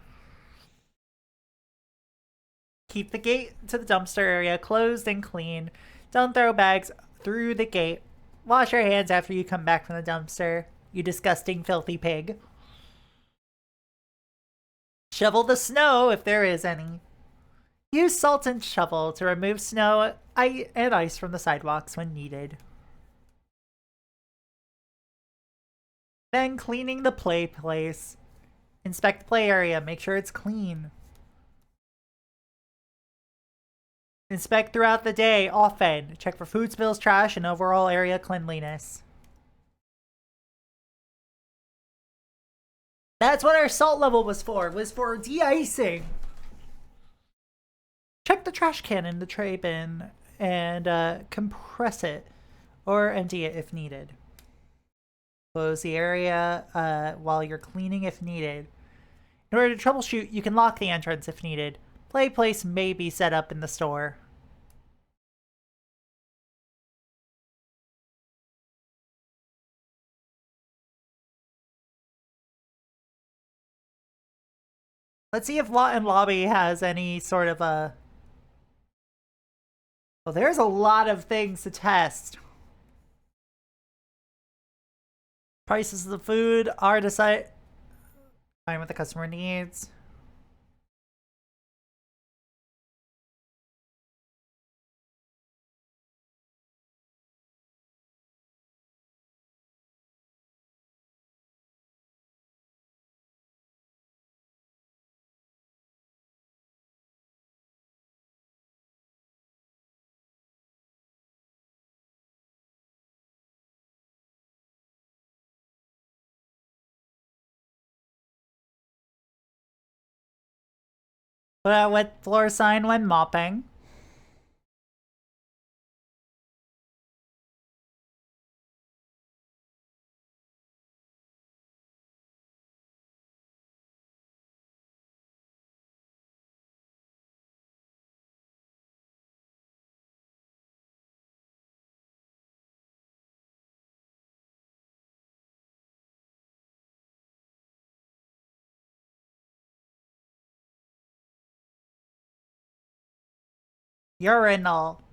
Keep the gate to the dumpster area closed and clean. Don't throw bags through the gate. Wash your hands after you come back from the dumpster, you disgusting, filthy pig. Shovel the snow if there is any. Use salt and shovel to remove snow and ice from the sidewalks when needed. Then cleaning the play place. Inspect the play area, make sure it's clean. Inspect throughout the day, often. Check for food spills, trash, and overall area cleanliness. That's what our salt level was for de-icing. Check the trash can in the tray bin and compress it or empty it if needed. Close the area while you're cleaning if needed. In order to troubleshoot, you can lock the entrance if needed. Play place may be set up in the store. Let's see if Lot and Lobby has any sort of a... Well, there's a lot of things to test. Prices of the food are decided. Find what the customer needs. Put out wet floor sign when mopping. Urinal.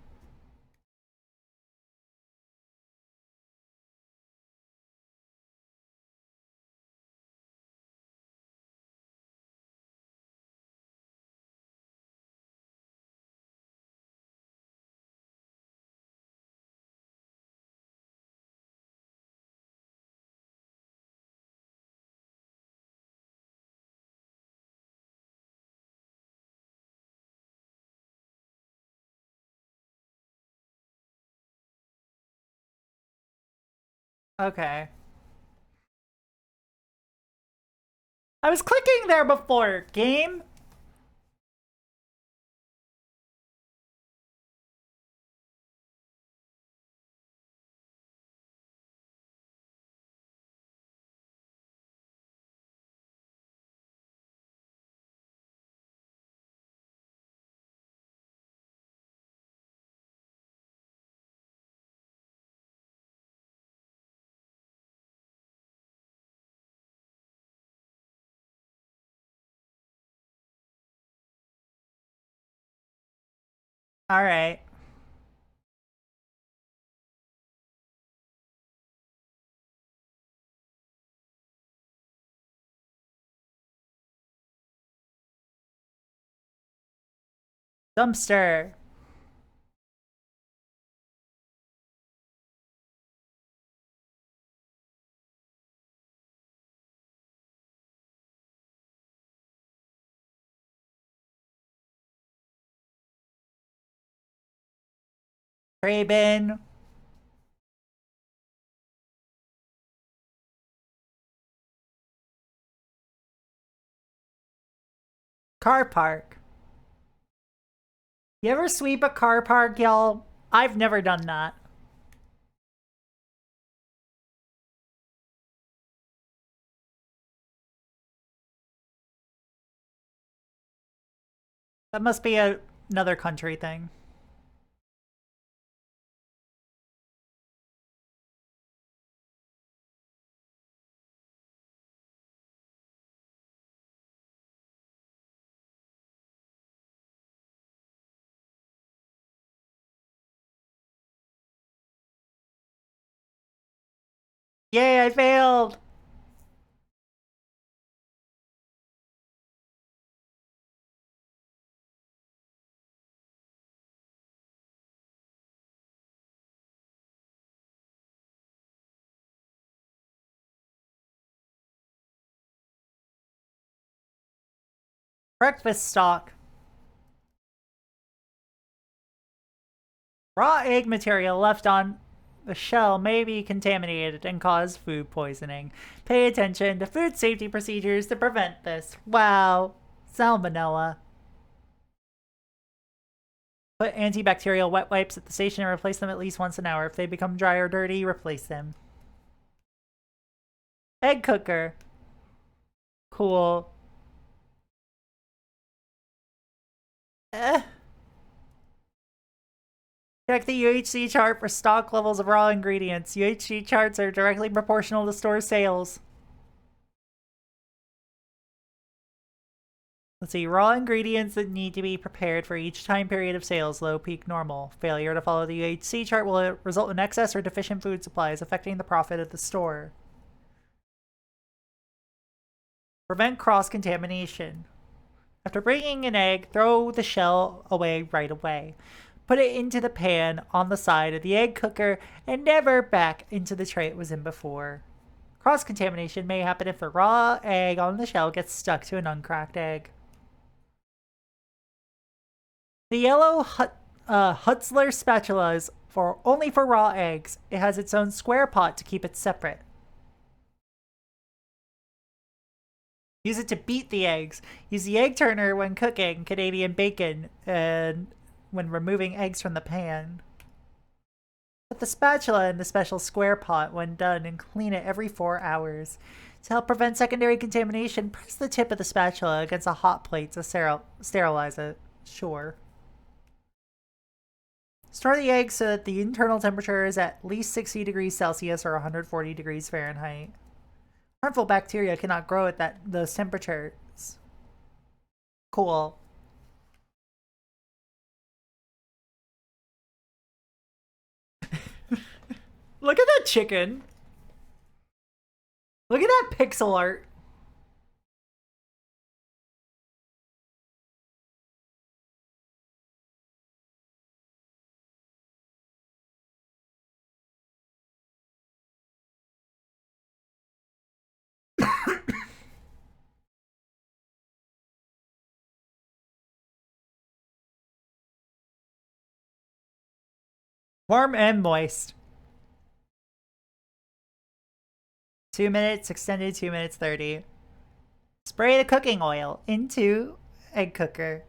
Okay. I was clicking there before. Game? Alright. Dumpster. Tray bin. Car park. You ever sweep a car park, y'all? I've never done that. That must be another country thing. Yay, I failed! Breakfast stock. Raw egg material left on the shell may be contaminated and cause food poisoning. Pay attention to food safety procedures to prevent this. Wow. Salmonella. Put antibacterial wet wipes at the station and replace them at least once an hour. If they become dry or dirty, replace them. Egg cooker. Cool. Check the UHC chart for stock levels of raw ingredients. UHC charts are directly proportional to store sales. Let's see. Raw ingredients that need to be prepared for each time period of sales, low, peak, normal. Failure to follow the UHC chart will result in excess or deficient food supplies, affecting the profit of the store. Prevent cross-contamination. After breaking an egg, throw the shell away right away. Put it into the pan on the side of the egg cooker and never back into the tray it was in before. Cross-contamination may happen if the raw egg on the shell gets stuck to an uncracked egg. The yellow Hutzler spatula is only for raw eggs. It has its own square pot to keep it separate. Use it to beat the eggs. Use the egg turner when cooking Canadian bacon and when removing eggs from the pan. Put the spatula in the special square pot when done and clean it every 4 hours. To help prevent secondary contamination, press the tip of the spatula against a hot plate to sterilize it. Sure. Store the eggs so that the internal temperature is at least 60 degrees Celsius or 140 degrees Fahrenheit. Harmful bacteria cannot grow at those temperatures. Cool. Look at that chicken. Look at that pixel art. Warm and moist. 2 minutes, extended 2 minutes 30. Spray the cooking oil into egg cooker.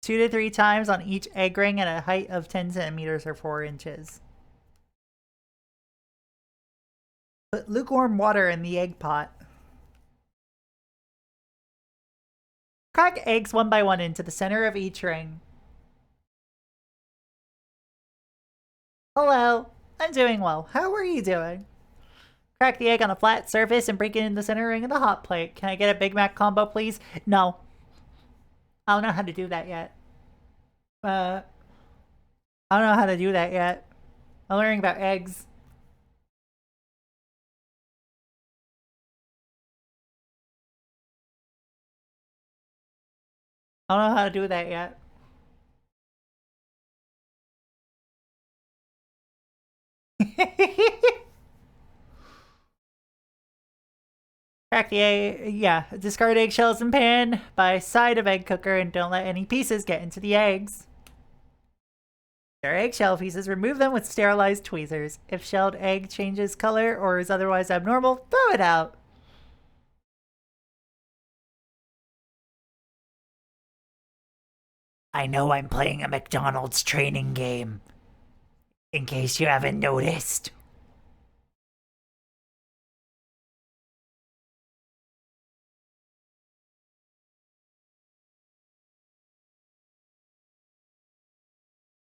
2 to 3 times on each egg ring at a height of 10 centimeters or 4 inches. Put lukewarm water in the egg pot. Crack eggs one by one into the center of each ring. Hello, I'm doing well. How are you doing? Crack the egg on a flat surface and break it in the center ring of the hot plate. Can I get a Big Mac combo, please? No. I don't know how to do that yet. I don't know how to do that yet. I'm learning about eggs. I don't know how to do that yet. Crack the egg, yeah. Discard eggshells in pan by side of egg cooker and don't let any pieces get into the eggs. There are eggshell pieces, remove them with sterilized tweezers. If shelled egg changes color or is otherwise abnormal, throw it out. I know I'm playing a McDonald's training game. In case you haven't noticed.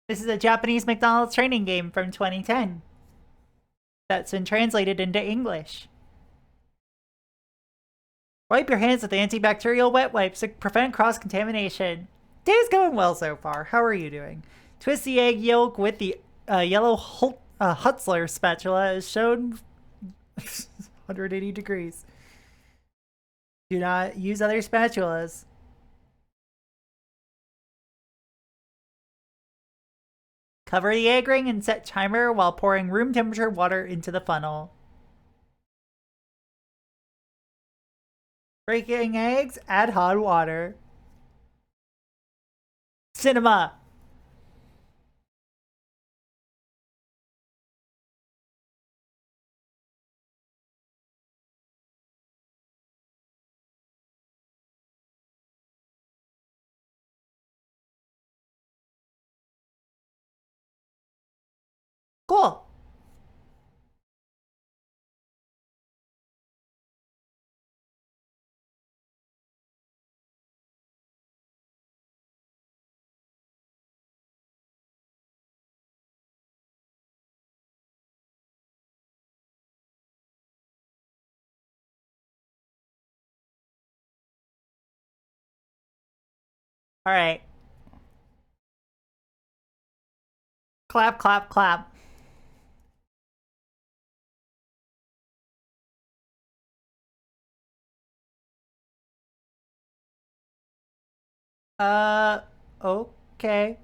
This is a Japanese McDonald's training game from 2010 that's been translated into English. Wipe your hands with antibacterial wet wipes to prevent cross-contamination. Day's going well so far. How are you doing? Twist the egg yolk with the yellow Hutzler spatula as shown 180 degrees. Do not use other spatulas. Cover the egg ring and set timer while pouring room temperature water into the funnel. Breaking eggs, add hot water. Cinema. Cool. All right. Clap, clap, clap. Uh, okay.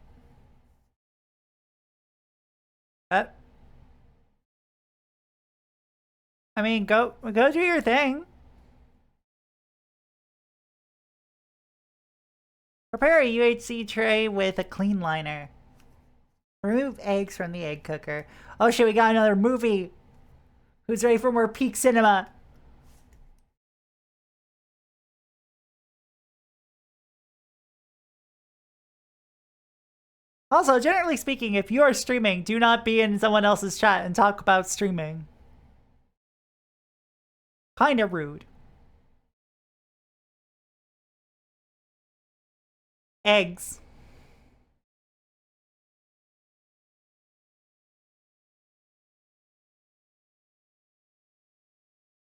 Uh, I mean, go do your thing. Prepare a UHC tray with a clean liner. Remove eggs from the egg cooker. Oh shit, we got another movie. Who's ready for more peak cinema? Also, generally speaking, if you are streaming, do not be in someone else's chat and talk about streaming. Kinda rude. Eggs.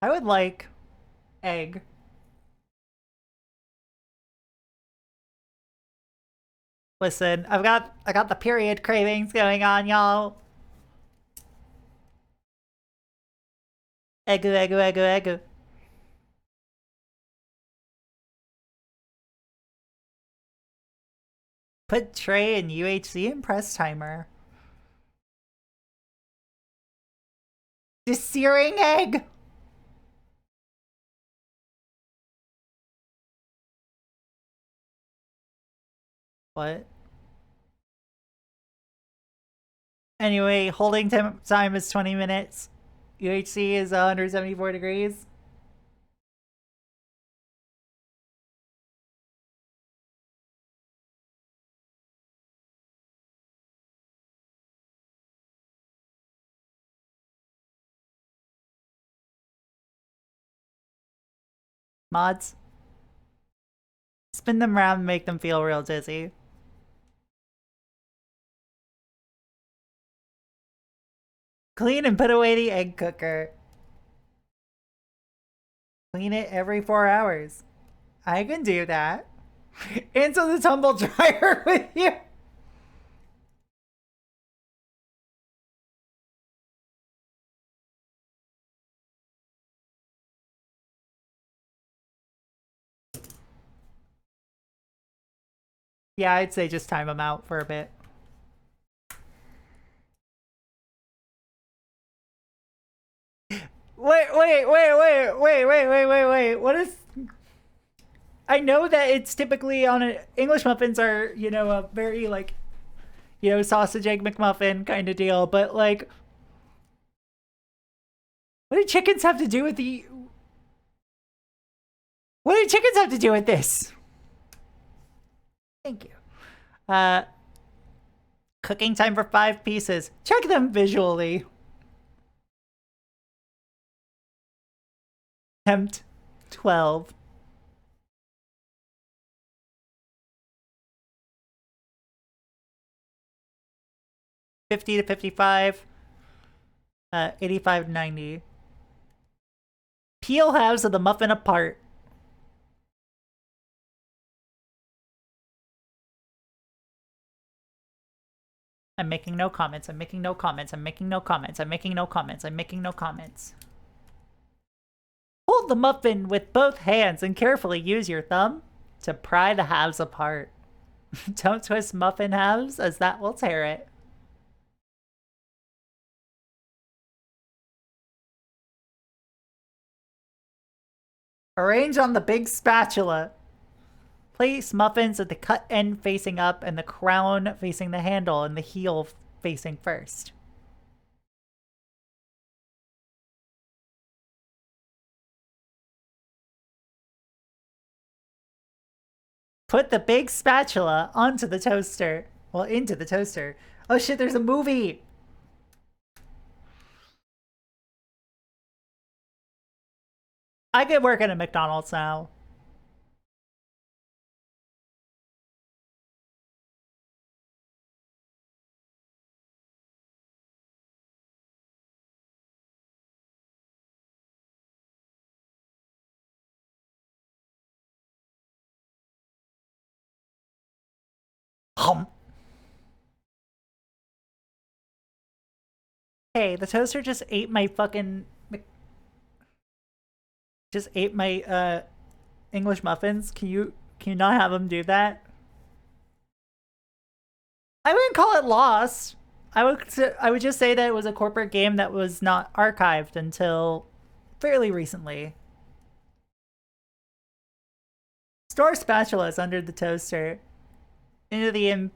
I would like egg. Listen, I got the period cravings going on, y'all. Egg, egg, egg, egg. Put tray in UHC and press timer. Just searing egg. What? Anyway, holding time is 20 minutes. UHC is 174 degrees. Mods. Spin them around and make them feel real dizzy. Clean and put away the egg cooker. Clean it every 4 hours. I can do that. Into the tumble dryer with you. Yeah, I'd say just time them out for a bit. Wait. What is... I know that it's typically on a... English muffins are, you know, a very, like, you know, sausage egg McMuffin kind of deal, but, like... What do chickens have to do with the... What do chickens have to do with this? Thank you. Cooking time for 5 pieces. Check them visually. Tempt 12. 50 to 55. 85 to 90. Peel halves of the muffin apart. I'm making no comments. I'm making no comments. I'm making no comments. I'm making no comments. I'm making no comments. Hold the muffin with both hands and carefully use your thumb to pry the halves apart. Don't twist muffin halves, as that will tear it. Arrange on the big spatula. Place muffins at the cut end facing up and the crown facing the handle and the heel facing first. Put the big spatula onto the toaster. Well, into the toaster. Oh shit, there's a movie! I could work at a McDonald's now. Hum. Hey, the toaster just ate my fucking... Just ate my, English muffins. Can you not have him do that? I wouldn't call it lost. I would just say that it was a corporate game that was not archived until fairly recently. Store spatulas under the toaster. Into the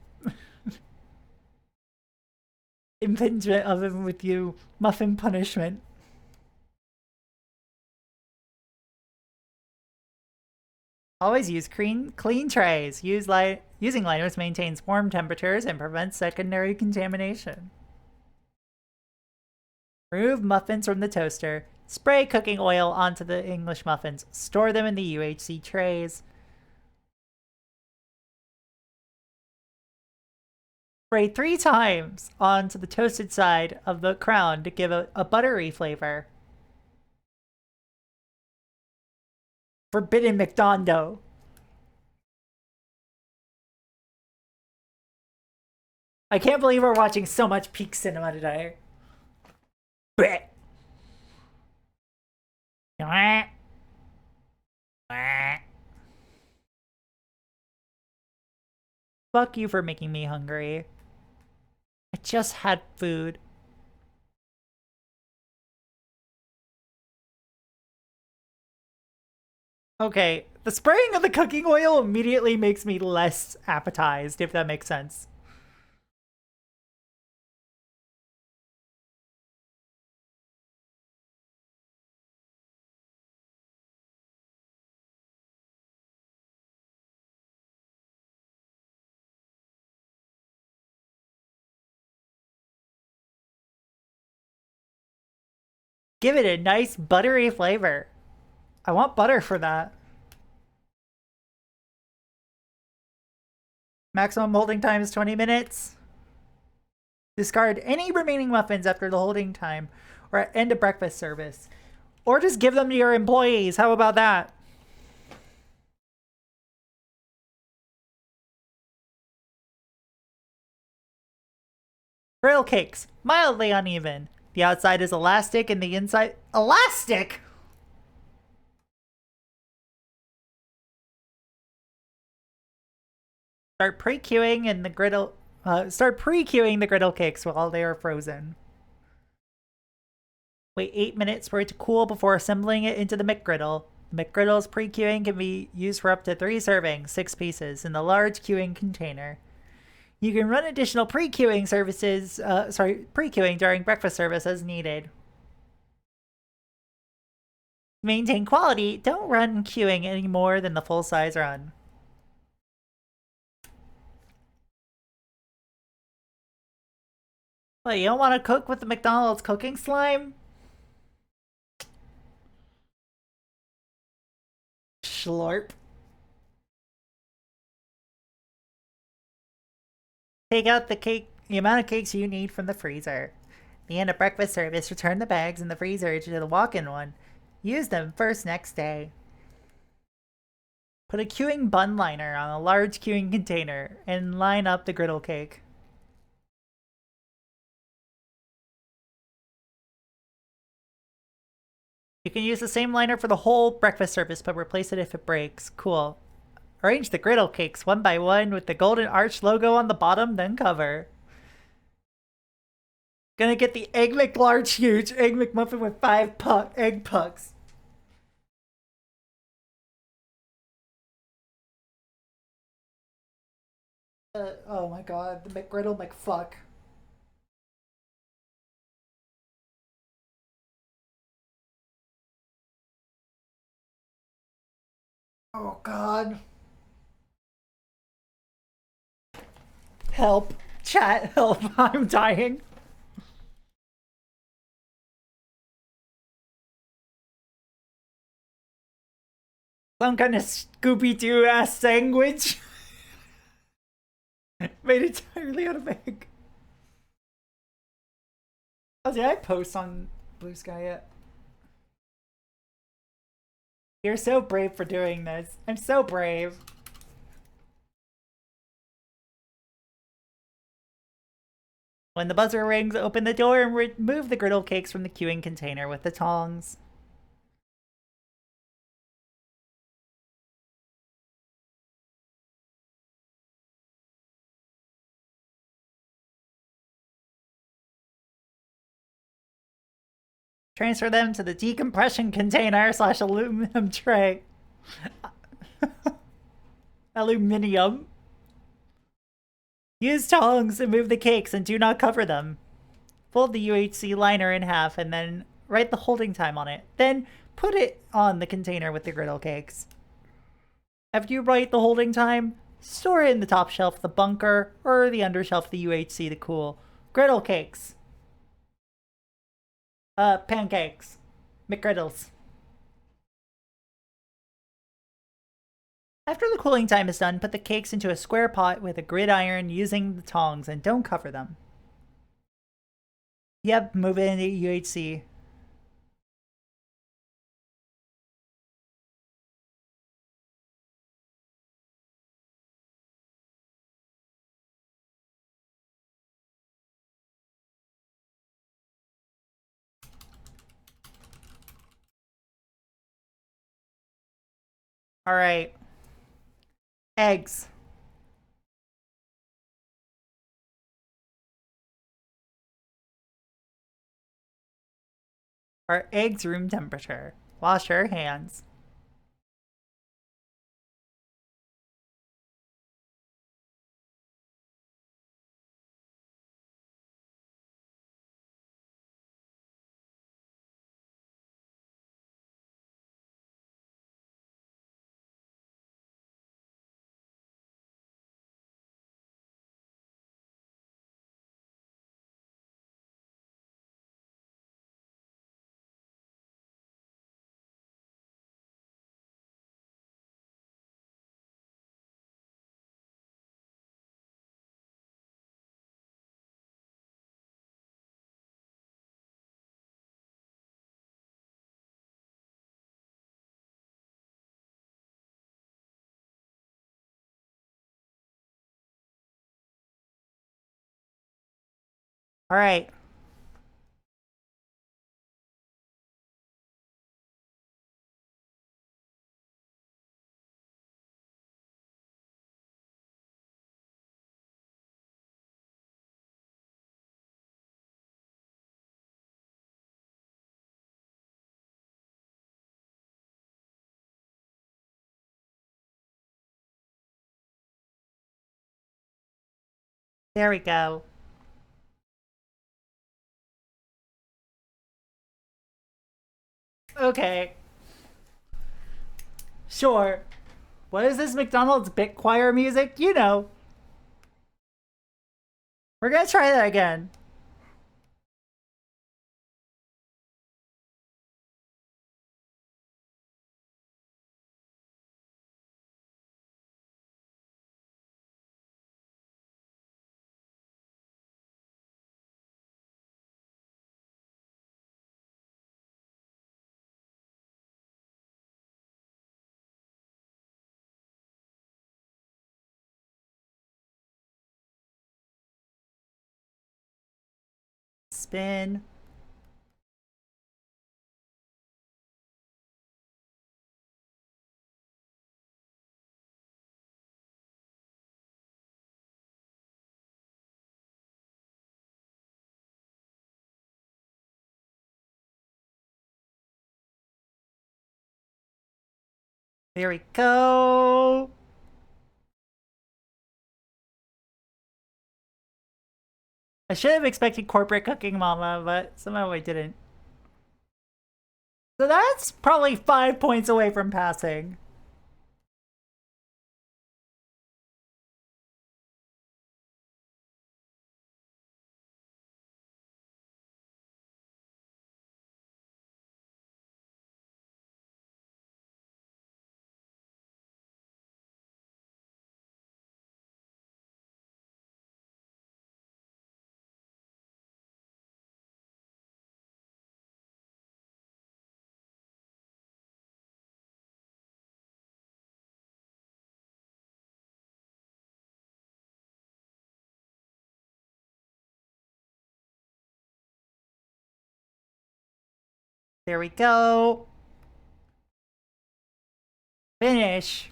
impingement oven with you. Muffin punishment. Always use clean trays. Using liners maintains warm temperatures and prevents secondary contamination. Remove muffins from the toaster. Spray cooking oil onto the English muffins. Store them in the UHC trays. Spray 3 times onto the toasted side of the crown to give a buttery flavor. Forbidden McDonald. I can't believe we're watching so much peak cinema today. Fuck you for making me hungry. I just had food. Okay, the spraying of the cooking oil immediately makes me less appetized, if that makes sense. Give it a nice buttery flavor. I want butter for that. Maximum holding time is 20 minutes. Discard any remaining muffins after the holding time or at end of breakfast service. Or just give them to your employees. How about that? Griddle cakes. Mildly uneven. The outside is elastic and the inside... Elastic?! Start pre-queuing the griddle cakes while they are frozen. Wait 8 minutes for it to cool before assembling it into the McGriddle. The McGriddle's pre-queuing can be used for up to 3 servings, 6 pieces, in the large queuing container. You can run additional pre-queuing during breakfast service as needed. To maintain quality, don't run queuing any more than the full-size run. What, you don't want to cook with the McDonald's cooking slime? Schlorp. Take out the amount of cakes you need from the freezer. At the end of breakfast service, return the bags in the freezer to the walk-in one. Use them first next day. Put a queuing bun liner on a large queuing container and line up the griddle cake. You can use the same liner for the whole breakfast service, but replace it if it breaks. Cool. Arrange the griddle cakes one by one with the golden arch logo on the bottom, then cover. Gonna get the Egg McLarge huge Egg McMuffin with 5 egg pucks. Oh my god, the McGriddle McFuck. Oh god. Help. Chat, help. I'm dying. Some kind of Scooby-Doo ass sandwich. Made entirely out of egg. Oh, did I post on Blue Sky yet? You're so brave for doing this. I'm so brave. When the buzzer rings, open the door and remove the griddle cakes from the queuing container with the tongs. Transfer them to the decompression container / aluminum tray. Aluminium. Use tongs and move the cakes and do not cover them. Fold the UHC liner in half and then write the holding time on it. Then put it on the container with the griddle cakes. After you write the holding time, store it in the top shelf of the bunker or the undershelf of the UHC to cool. Griddle cakes. Pancakes. McGriddles. After the cooling time is done, put the cakes into a square pot with a gridiron using the tongs and don't cover them. Yep, move it into UHC. Alright. Eggs. Are eggs room temperature? Wash your hands. Alright. There we go. Okay. Sure. What is this McDonald's bit choir music? You know. We're gonna try that again. Spin. There we go. I should have expected corporate cooking mama, but somehow I didn't. So that's probably 5 points away from passing. There we go. Finish.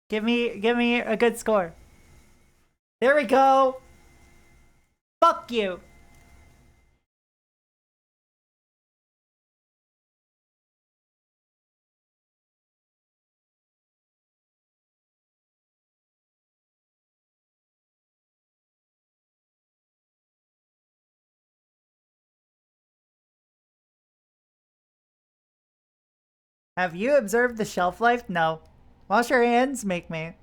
Give me a good score. There we go. Fuck you. Have you observed the shelf life? No. Wash your hands, make me.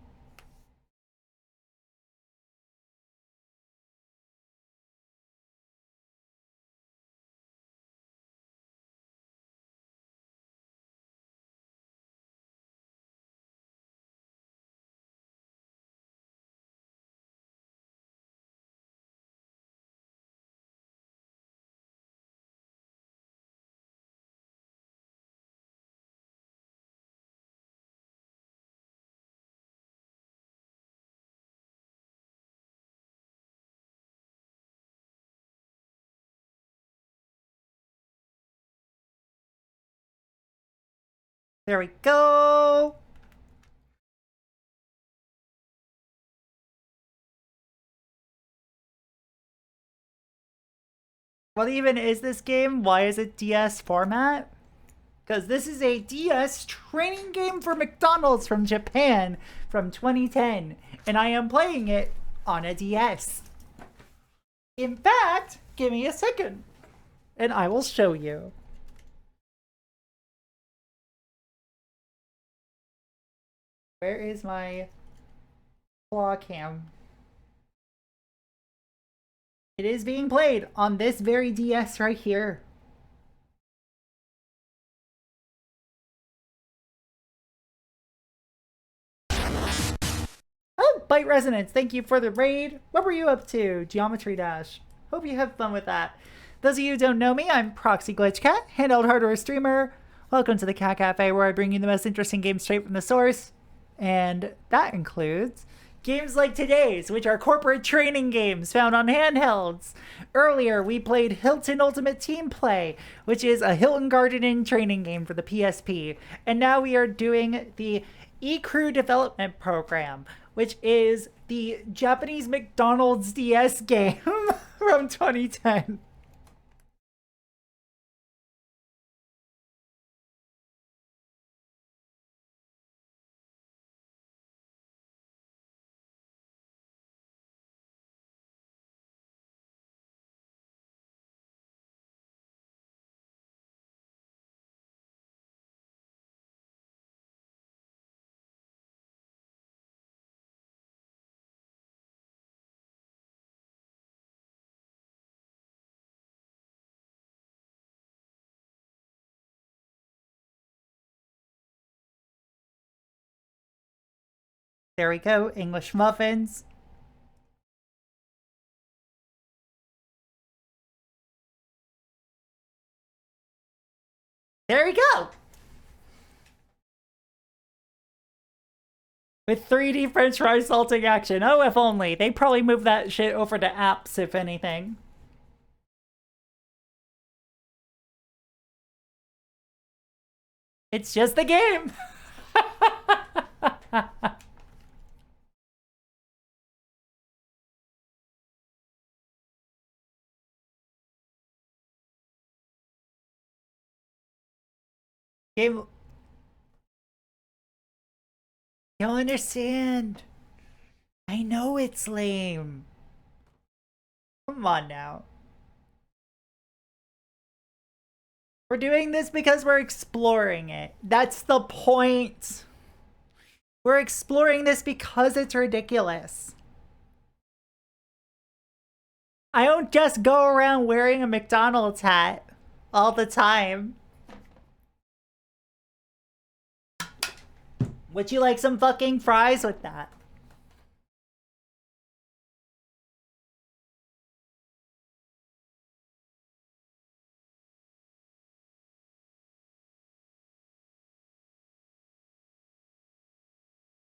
There we go. What even is this game? Why is it DS format? Because this is a DS training game for McDonald's from Japan from 2010. And I am playing it on a DS. In fact, give me a second. And I will show you. Where is my claw cam? It is being played on this very DS right here. Oh, Bite Resonance, thank you for the raid. What were you up to? Geometry Dash. Hope you have fun with that. Those of you who don't know me, I'm Proxy Glitch Cat, handheld hardware streamer. Welcome to the Cat Cafe, where I bring you the most interesting games straight from the source. And that includes games like today's, which are corporate training games found on handhelds. Earlier, we played Hilton Ultimate Team Play, which is a Hilton Garden Inn training game for the PSP. And now we are doing the eCrew development program, which is the Japanese McDonald's DS game from 2010. There we go, English muffins. There we go! With 3D French fries salting action. Oh, if only. They probably move that shit over to apps, if anything. It's just the game! Game... You'll understand. I know it's lame. Come on now. We're doing this because we're exploring it. That's the point. We're exploring this because it's ridiculous. I don't just go around wearing a McDonald's hat all the time. Would you like some fucking fries with that?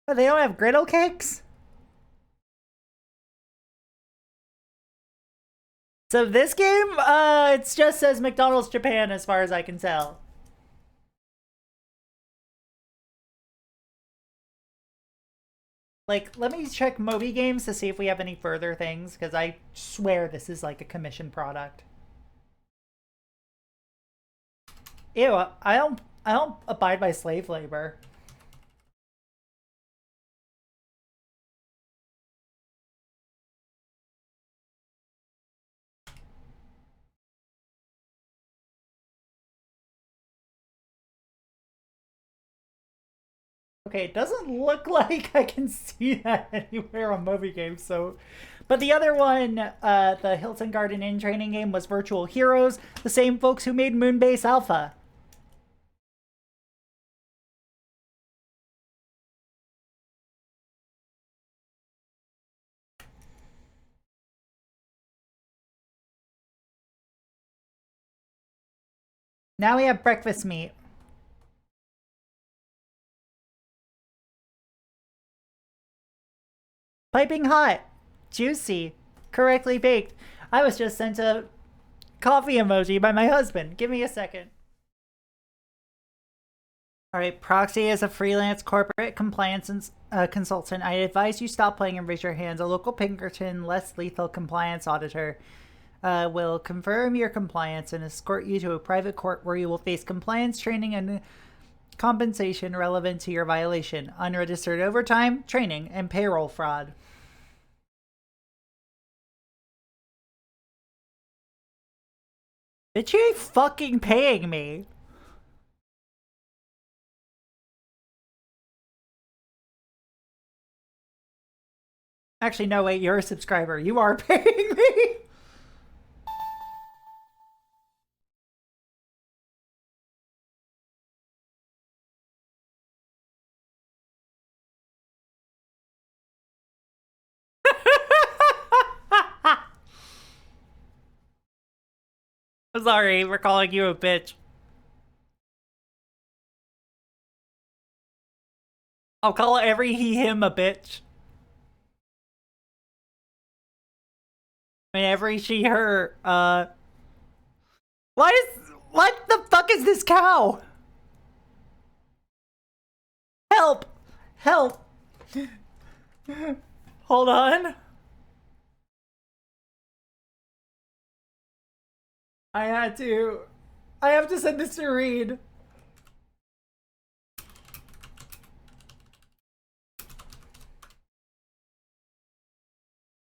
Oh, they don't have griddle cakes? So this game, it just says McDonald's Japan as far as I can tell. Like, let me check Moby Games to see if we have any further things, because I swear this is like a commission product. Ew, I don't abide by slave labor. Okay, it doesn't look like I can see that anywhere on Moby Games, so... But the other one, the Hilton Garden Inn training game, was Virtual Heroes, the same folks who made Moonbase Alpha. Now we have breakfast meat. Piping hot. Juicy. Correctly baked. I was just sent a coffee emoji by my husband. Give me a second. Alright, Proxy is a freelance corporate compliance consultant. I advise you stop playing and raise your hands. A local Pinkerton, less lethal compliance auditor will confirm your compliance and escort you to a private court where you will face compliance training and compensation relevant to your violation, unregistered overtime, training, and payroll fraud. Bitch, you ain't fucking paying me. Actually, no, wait, you're a subscriber. You are paying me. I'm sorry for calling you a bitch. I'll call every he, him a bitch. I mean, every she, her, what the fuck is this cow? Help! Help! Hold on. I have to send this to Reed.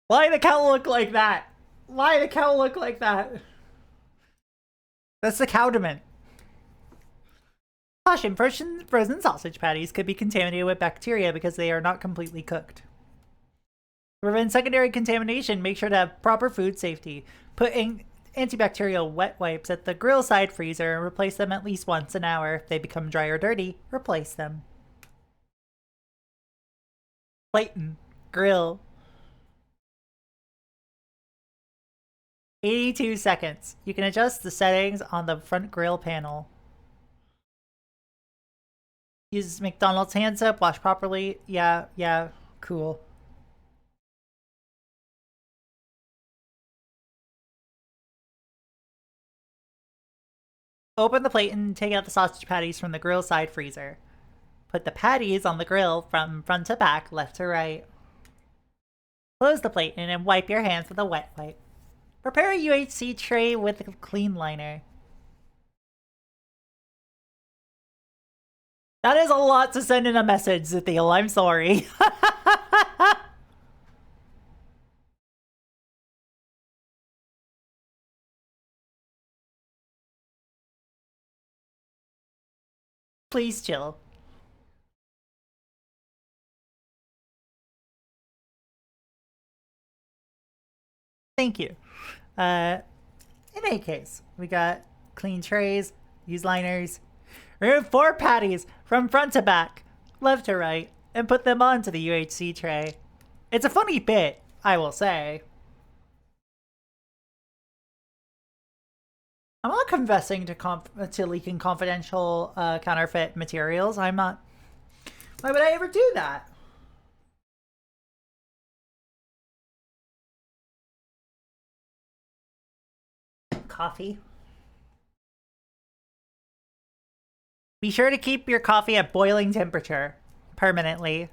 Why the cow look like that? Why the cow look like that? That's the cowdiment. Caution, frozen sausage patties could be contaminated with bacteria because they are not completely cooked. To prevent secondary contamination, make sure to have proper food safety. Put in antibacterial wet wipes at the grill side freezer and replace them at least once an hour. If they become dry or dirty, replace them. Clayton, grill. 82 seconds. You can adjust the settings on the front grill panel. Use McDonald's hand soap, wash properly. Yeah, cool. Open the plate and take out the sausage patties from the grill side freezer. Put the patties on the grill from front to back, left to right. Close the plate and then wipe your hands with a wet wipe. Prepare a UHC tray with a clean liner. That is a lot to send in a message, Zethiel. I'm sorry. Please chill. Thank you. In any case, we got clean trays, use liners. Remove 4 patties from front to back, left to right, and put them onto the UHC tray. It's a funny bit, I will say. I'm not confessing to leaking confidential counterfeit materials. I'm not. Why would I ever do that? coffee. Be sure to keep your coffee at boiling temperature permanently.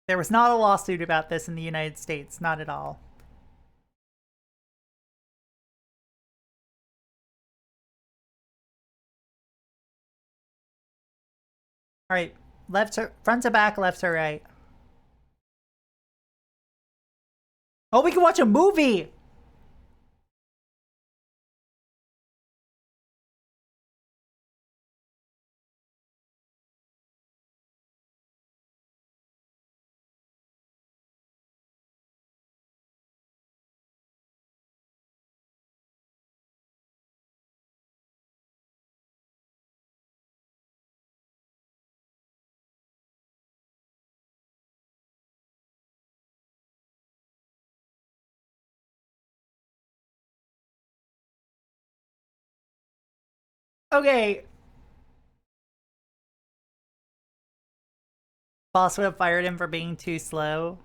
There was not a lawsuit about this in the United States, not at all. All right, front to back, left to right. Oh, we can watch a movie. Okay. Boss would have fired him for being too slow.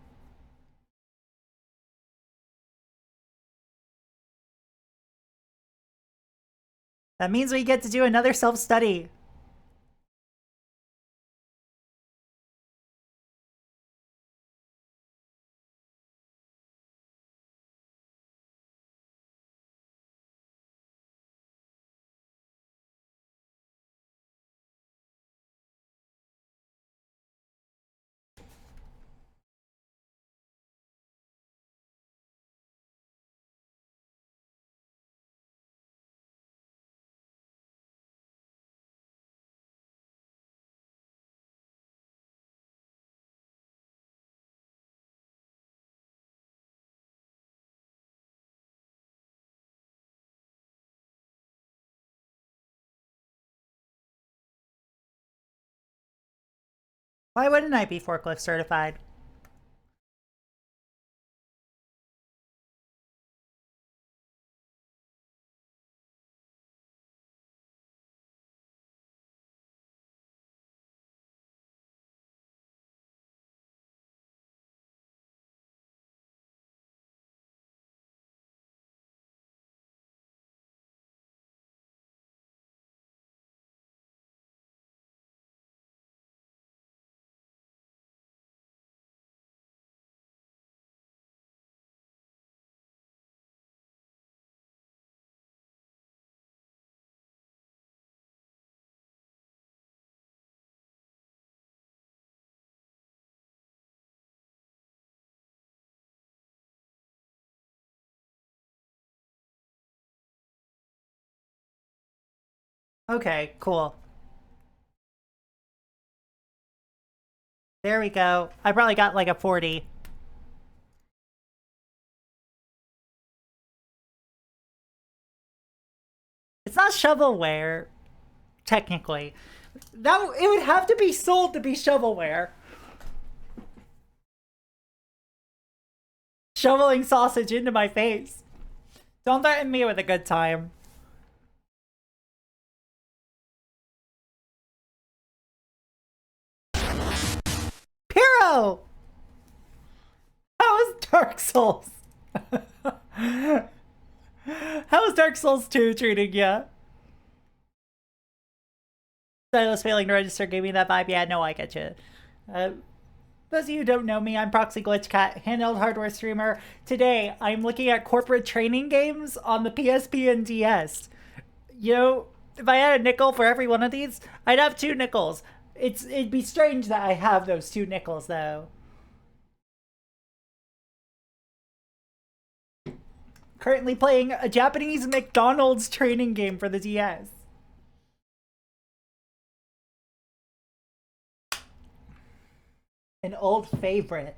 That means we get to do another self-study. Why wouldn't I be forklift certified? Okay, cool. There we go. I probably got like a 40. It's not shovelware, technically. That it would have to be sold to be shovelware. Shoveling sausage into my face. Don't threaten me with a good time. Piro! How is Dark Souls? How is Dark Souls 2 treating ya? Stylus failing to register gave me that vibe. Yeah, no, I get you. Those of you who don't know me, I'm Proxy Glitch Cat, handheld hardware streamer. Today, I'm looking at corporate training games on the PSP and DS. You know, if I had a nickel for every one of these, I'd have 2 nickels. It'd be strange that I have those 2 nickels, though. Currently playing a Japanese McDonald's training game for the DS. An old favorite.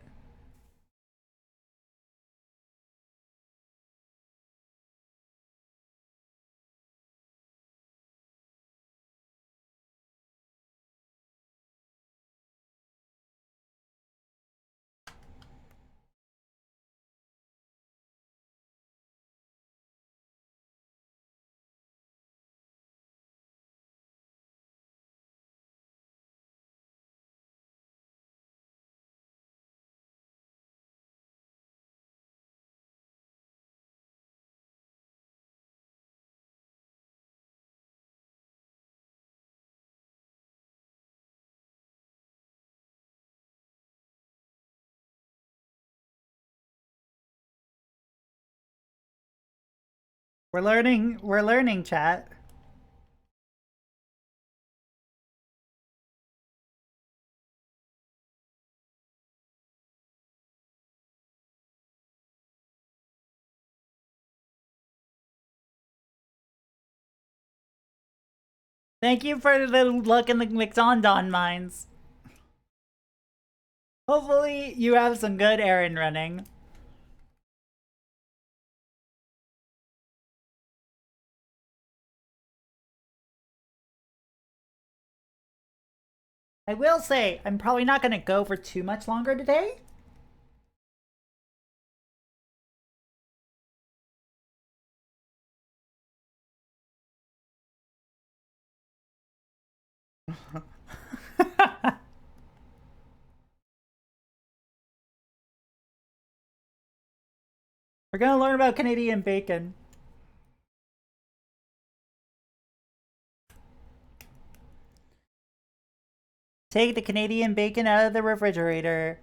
We're learning, chat. Thank you for the luck in the McDonald mines. Hopefully you have some good errand running. I will say, I'm probably not going to go for too much longer today. We're going to learn about Canadian bacon. Take the Canadian bacon out of the refrigerator.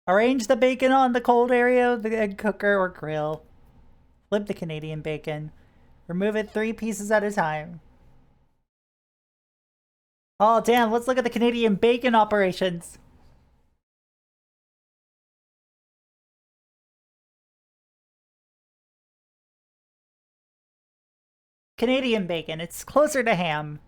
Arrange the bacon on the cold area of the egg cooker or grill. Flip the Canadian bacon. Remove it 3 pieces at a time. Oh, damn, let's look at the Canadian bacon operations. Canadian bacon, it's closer to ham.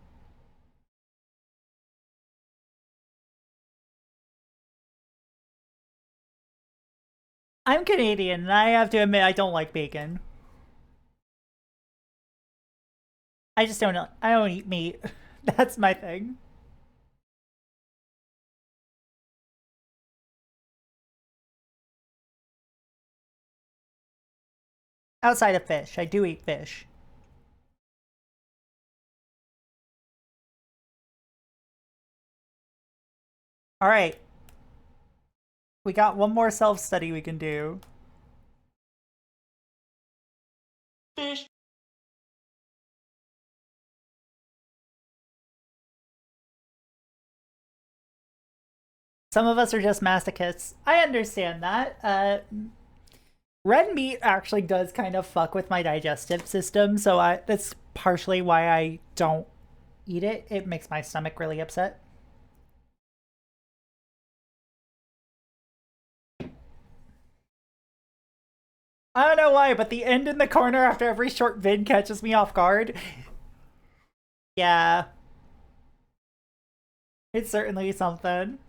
I'm Canadian, and I have to admit I don't like bacon. I don't eat meat. That's my thing. Outside of fish, I do eat fish. Alright. We got one more self-study we can do. Fish. Some of us are just masochists. I understand that. Red meat actually does kind of fuck with my digestive system, so that's partially why I don't eat it. It makes my stomach really upset. I don't know why, but the end in the corner after every short vid catches me off guard. Yeah. It's certainly something.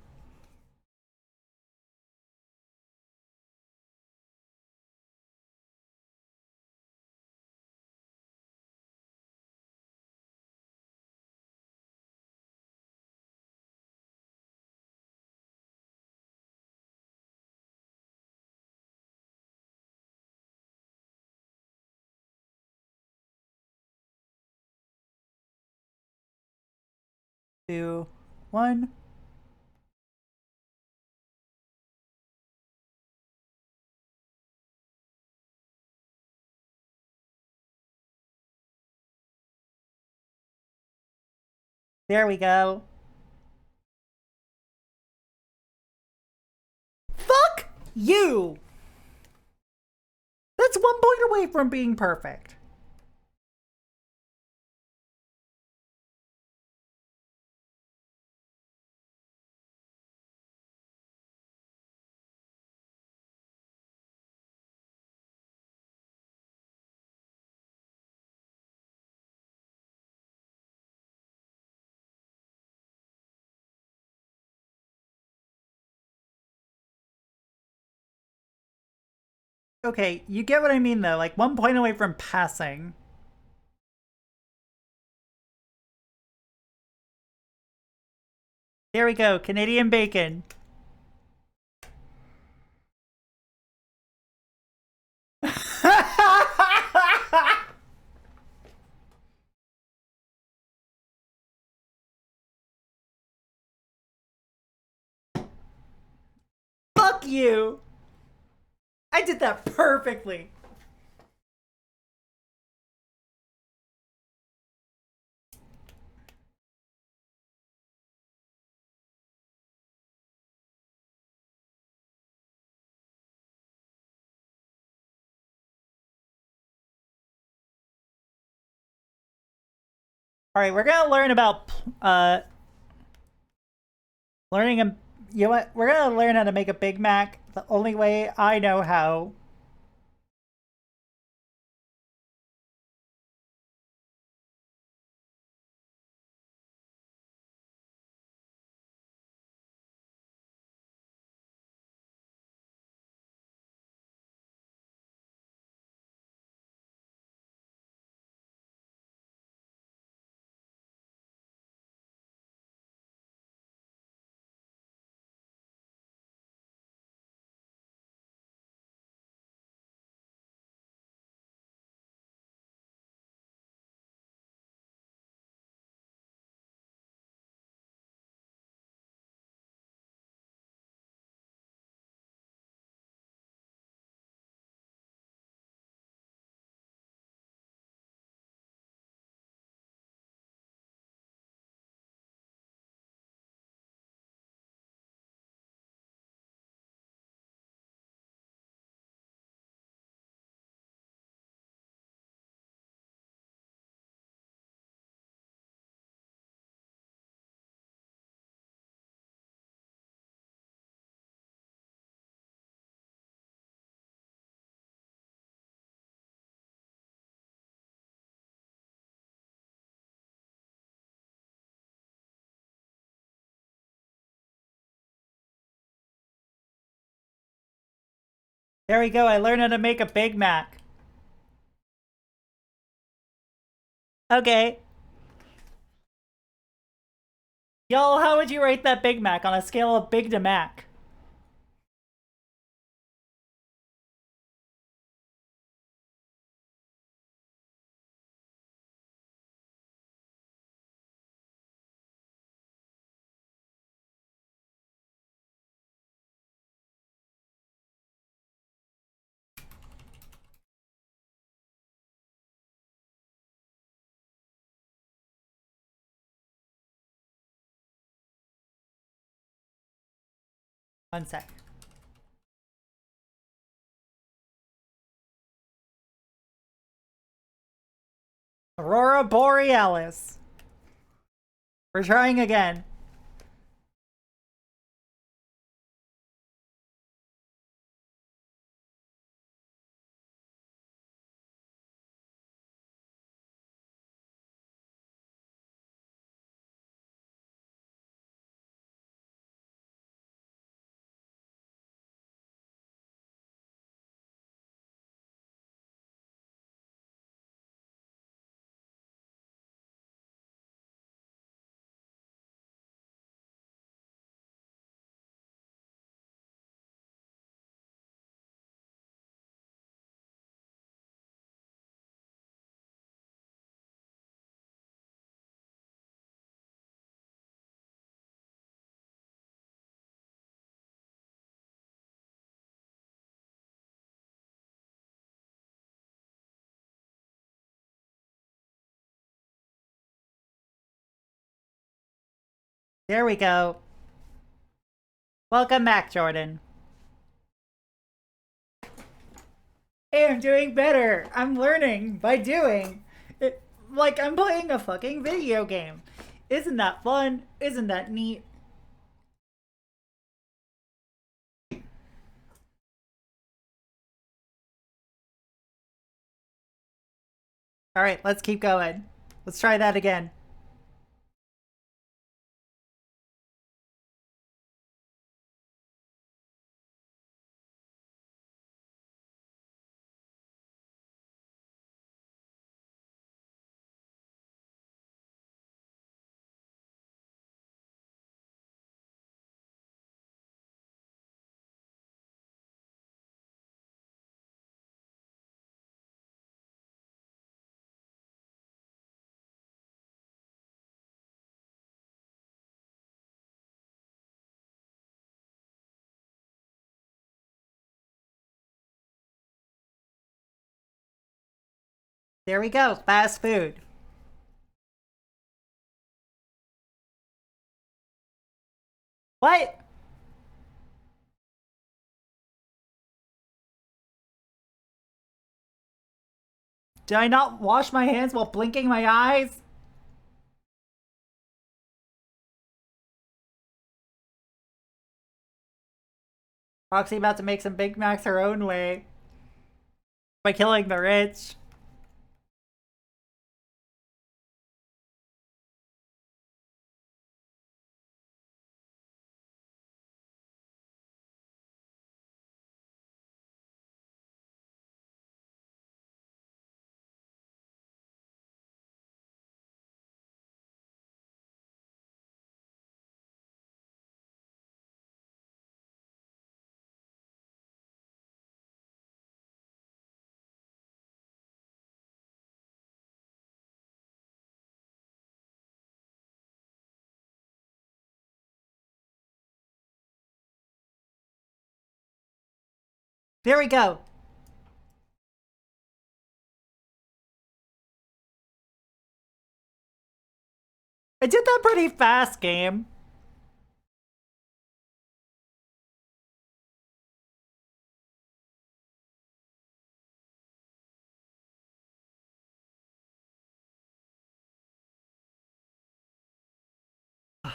Two, one. There we go. Fuck you! That's 1 point away from being perfect. Okay, you get what I mean though. Like 1 point away from passing. There we go, Canadian bacon. Fuck you! I did that perfectly. Alright, we're gonna learn about, learning a, you know what? We're gonna learn how to make a Big Mac the only way I know how. There we go, I learned how to make a Big Mac. Okay. Y'all, how would you rate that Big Mac on a scale of Big to Mac? One sec. Aurora Borealis. We're trying again. There we go. Welcome back, Jordan. Hey, I'm doing better. I'm learning by doing. Like I'm playing a fucking video game. Isn't that fun? Isn't that neat? Alright, let's keep going. Let's try that again. There we go. Fast food. What? Did I not wash my hands while blinking my eyes? Roxy about to make some Big Macs her own way by killing the rich. There we go. I did that pretty fast, game.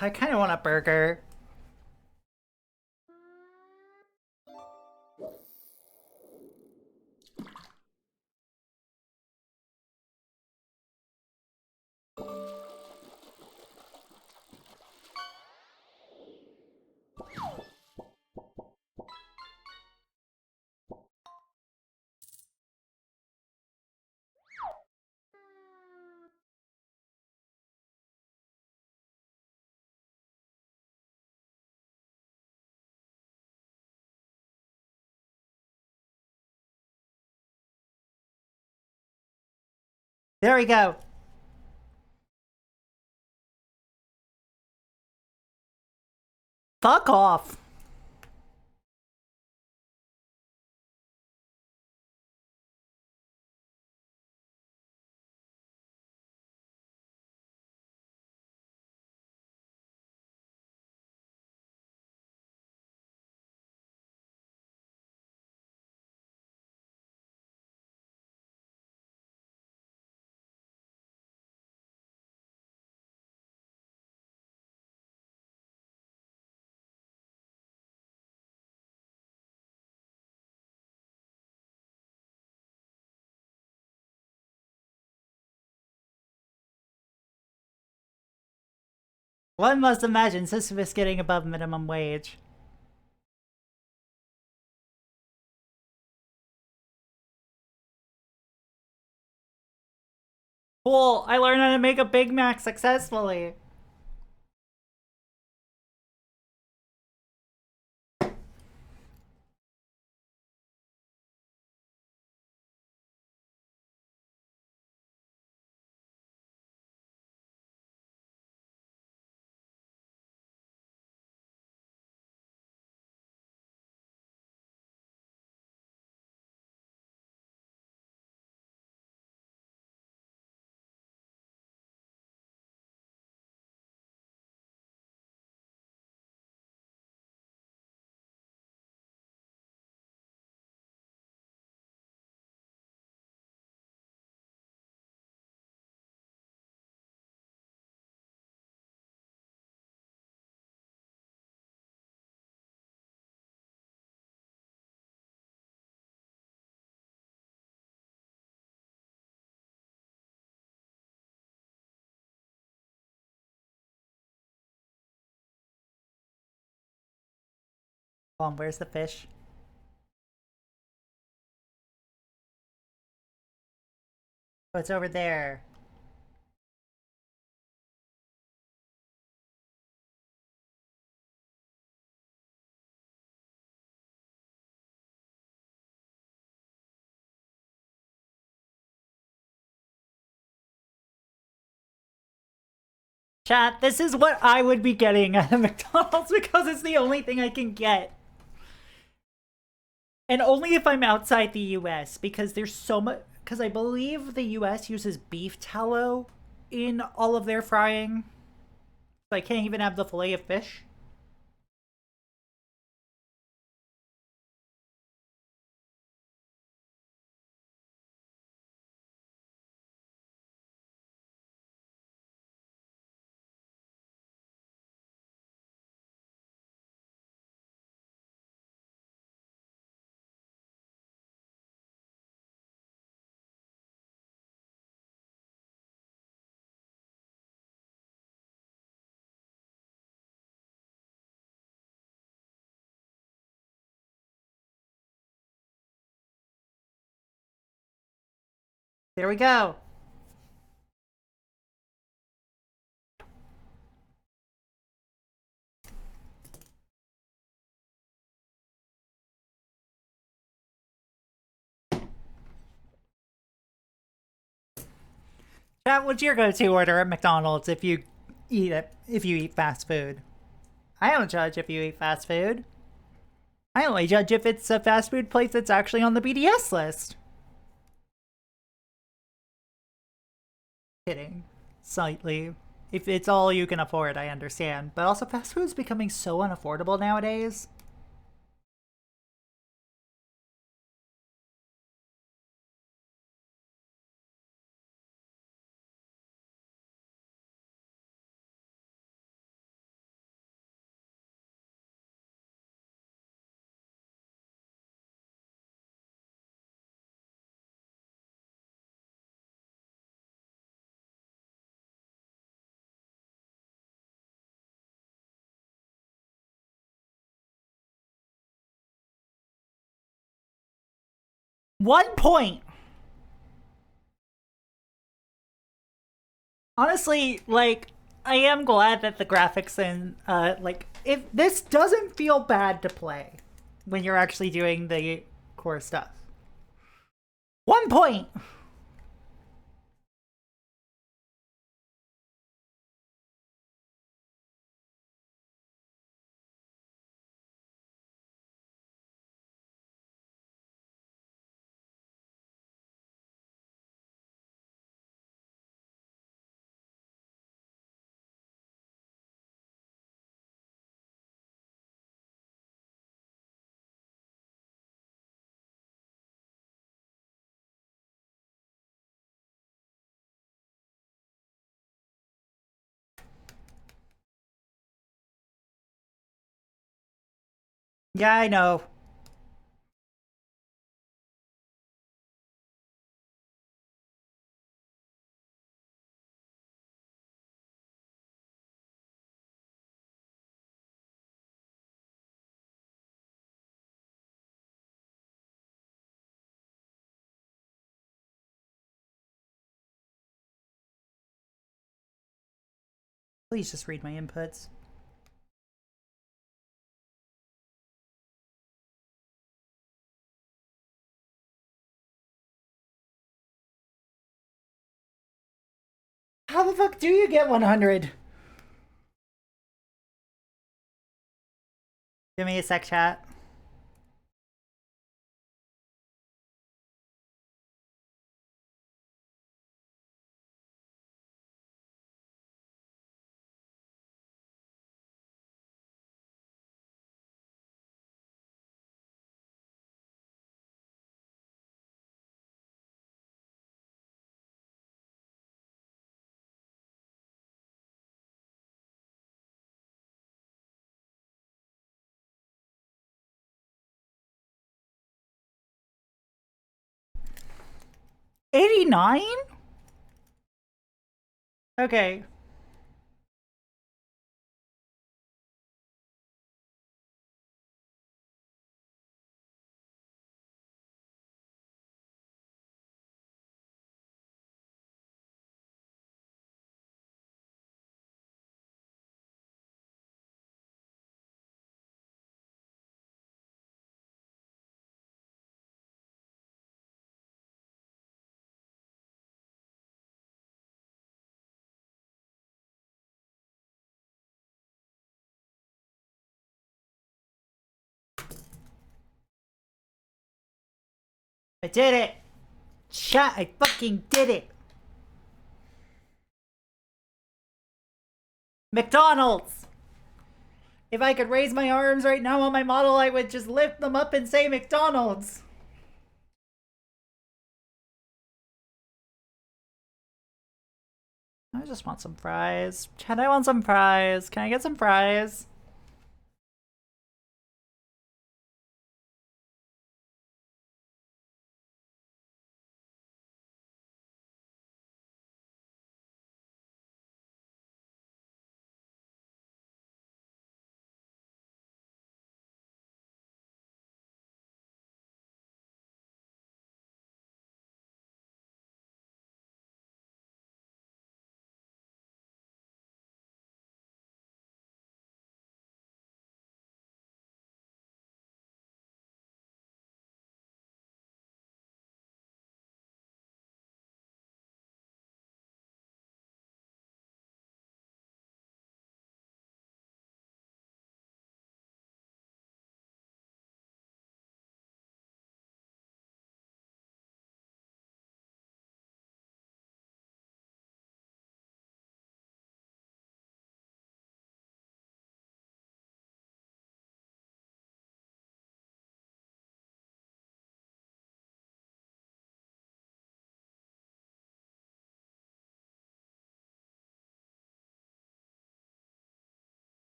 I kind of want a burger. There we go. Fuck off. One must imagine Sisyphus getting above minimum wage. Cool, I learned how to make a Big Mac successfully. Hold on, where's the fish? Oh, it's over there. Chat, this is what I would be getting at McDonald's because it's the only thing I can get. And only if I'm outside the US, because there's so much. Because I believe the US uses beef tallow in all of their frying. So I can't even have the fillet of fish. There we go. Chat, what's your go-to order at McDonald's if you eat fast food? I don't judge if you eat fast food. I only judge if it's a fast food place that's actually on the BDS list. Kidding. Slightly. If it's all you can afford, I understand. But also, fast food is becoming so unaffordable nowadays. One point! Honestly, like, I am glad that the graphics and, like, if this doesn't feel bad to play when you're actually doing the core stuff. 1 point! Yeah, I know. Please just read my inputs. How the fuck do you get 100? Give me a sec, chat. $89? Okay. I did it! Chat, I fucking did it! McDonald's! If I could raise my arms right now on my model, I would just lift them up and say McDonald's. I just want some fries. Chat, I want some fries. Can I get some fries?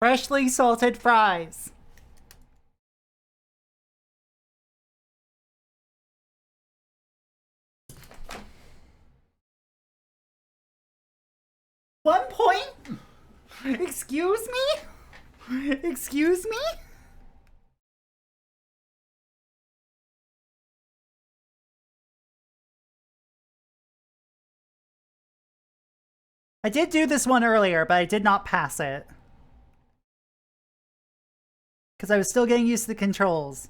Freshly salted fries. One point? Excuse me? Excuse me? I did do this one earlier, but I did not pass it. Because I was still getting used to the controls.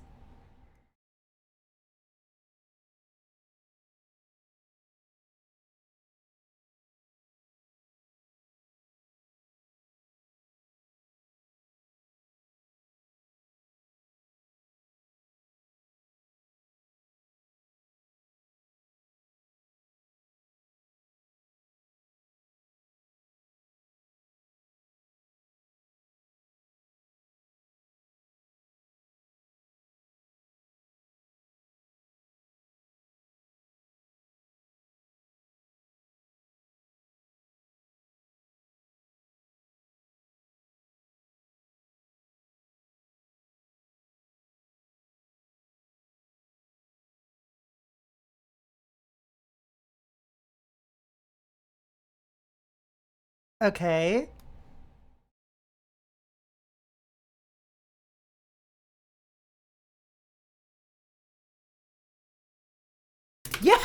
Okay. Yeah!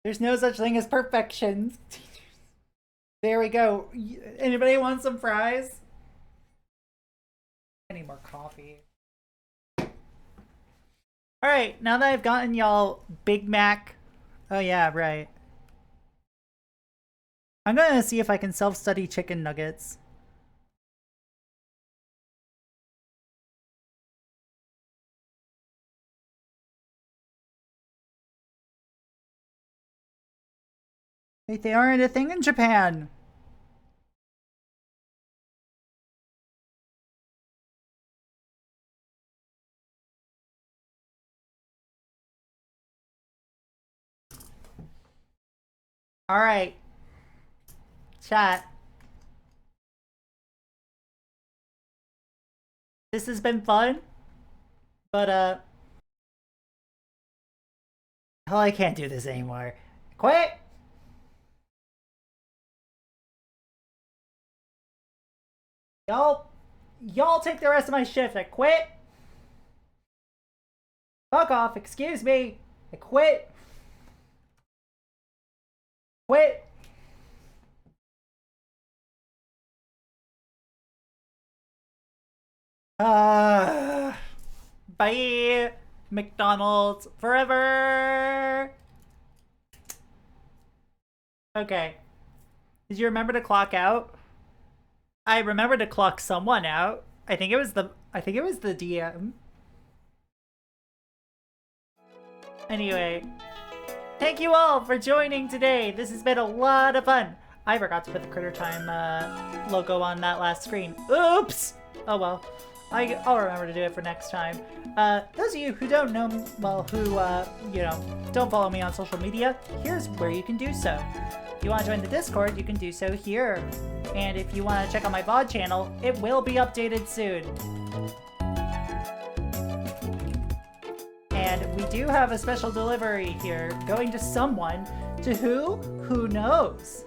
There's no such thing as perfection. There we go. Anybody want some fries? I need more coffee. Alright, now that I've gotten y'all Big Mac. Oh yeah, right. I'm gonna see if I can self-study chicken nuggets. Wait, they aren't a thing in Japan. Alright. Chat. This has been fun. But, hell, I can't do this anymore. Quit! Y'all take the rest of my shift. I quit. Fuck off. Excuse me. I quit. Quit. Bye. McDonald's forever. Okay. Did you remember to clock out? I remember to clock someone out. I think it was the DM. Anyway, thank you all for joining today. This has been a lot of fun. I forgot to put the Critter Time logo on that last screen. Oops! Oh well. I'll remember to do it for next time. Those of you who don't know, well, who, you know, don't follow me on social media, here's where you can do so. If you want to join the Discord, you can do so here. And if you want to check out my VOD channel, it will be updated soon. And we do have a special delivery here, going to someone, to who knows?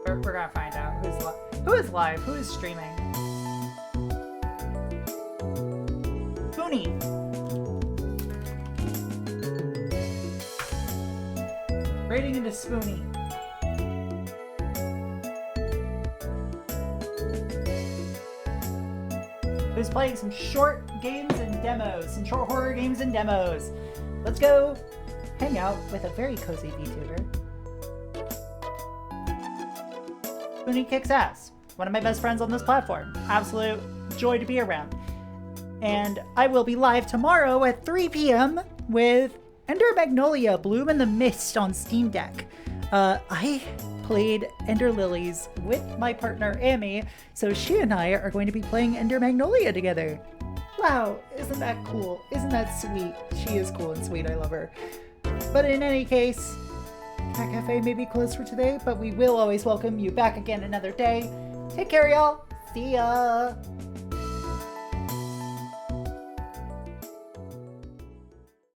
We're gonna find out who is live, who is streaming. Spoonie! Raiding into Spoonie. Who's playing some short games and demos, some short horror games and demos. Let's go hang out with a very cozy VTuber. Spoonie kicks ass. One of my best friends on this platform. Absolute joy to be around. And I will be live tomorrow at 3 p.m. with Ender Magnolia Bloom in the Mist on Steam Deck. I played Ender Lilies with my partner Amy, so she and I are going to be playing Ender Magnolia together. Wow, isn't that cool? Isn't that sweet? She is cool and sweet. I love her. But in any case, Cat Cafe may be closed for today, but we will always welcome you back again another day. Take care, y'all. See ya.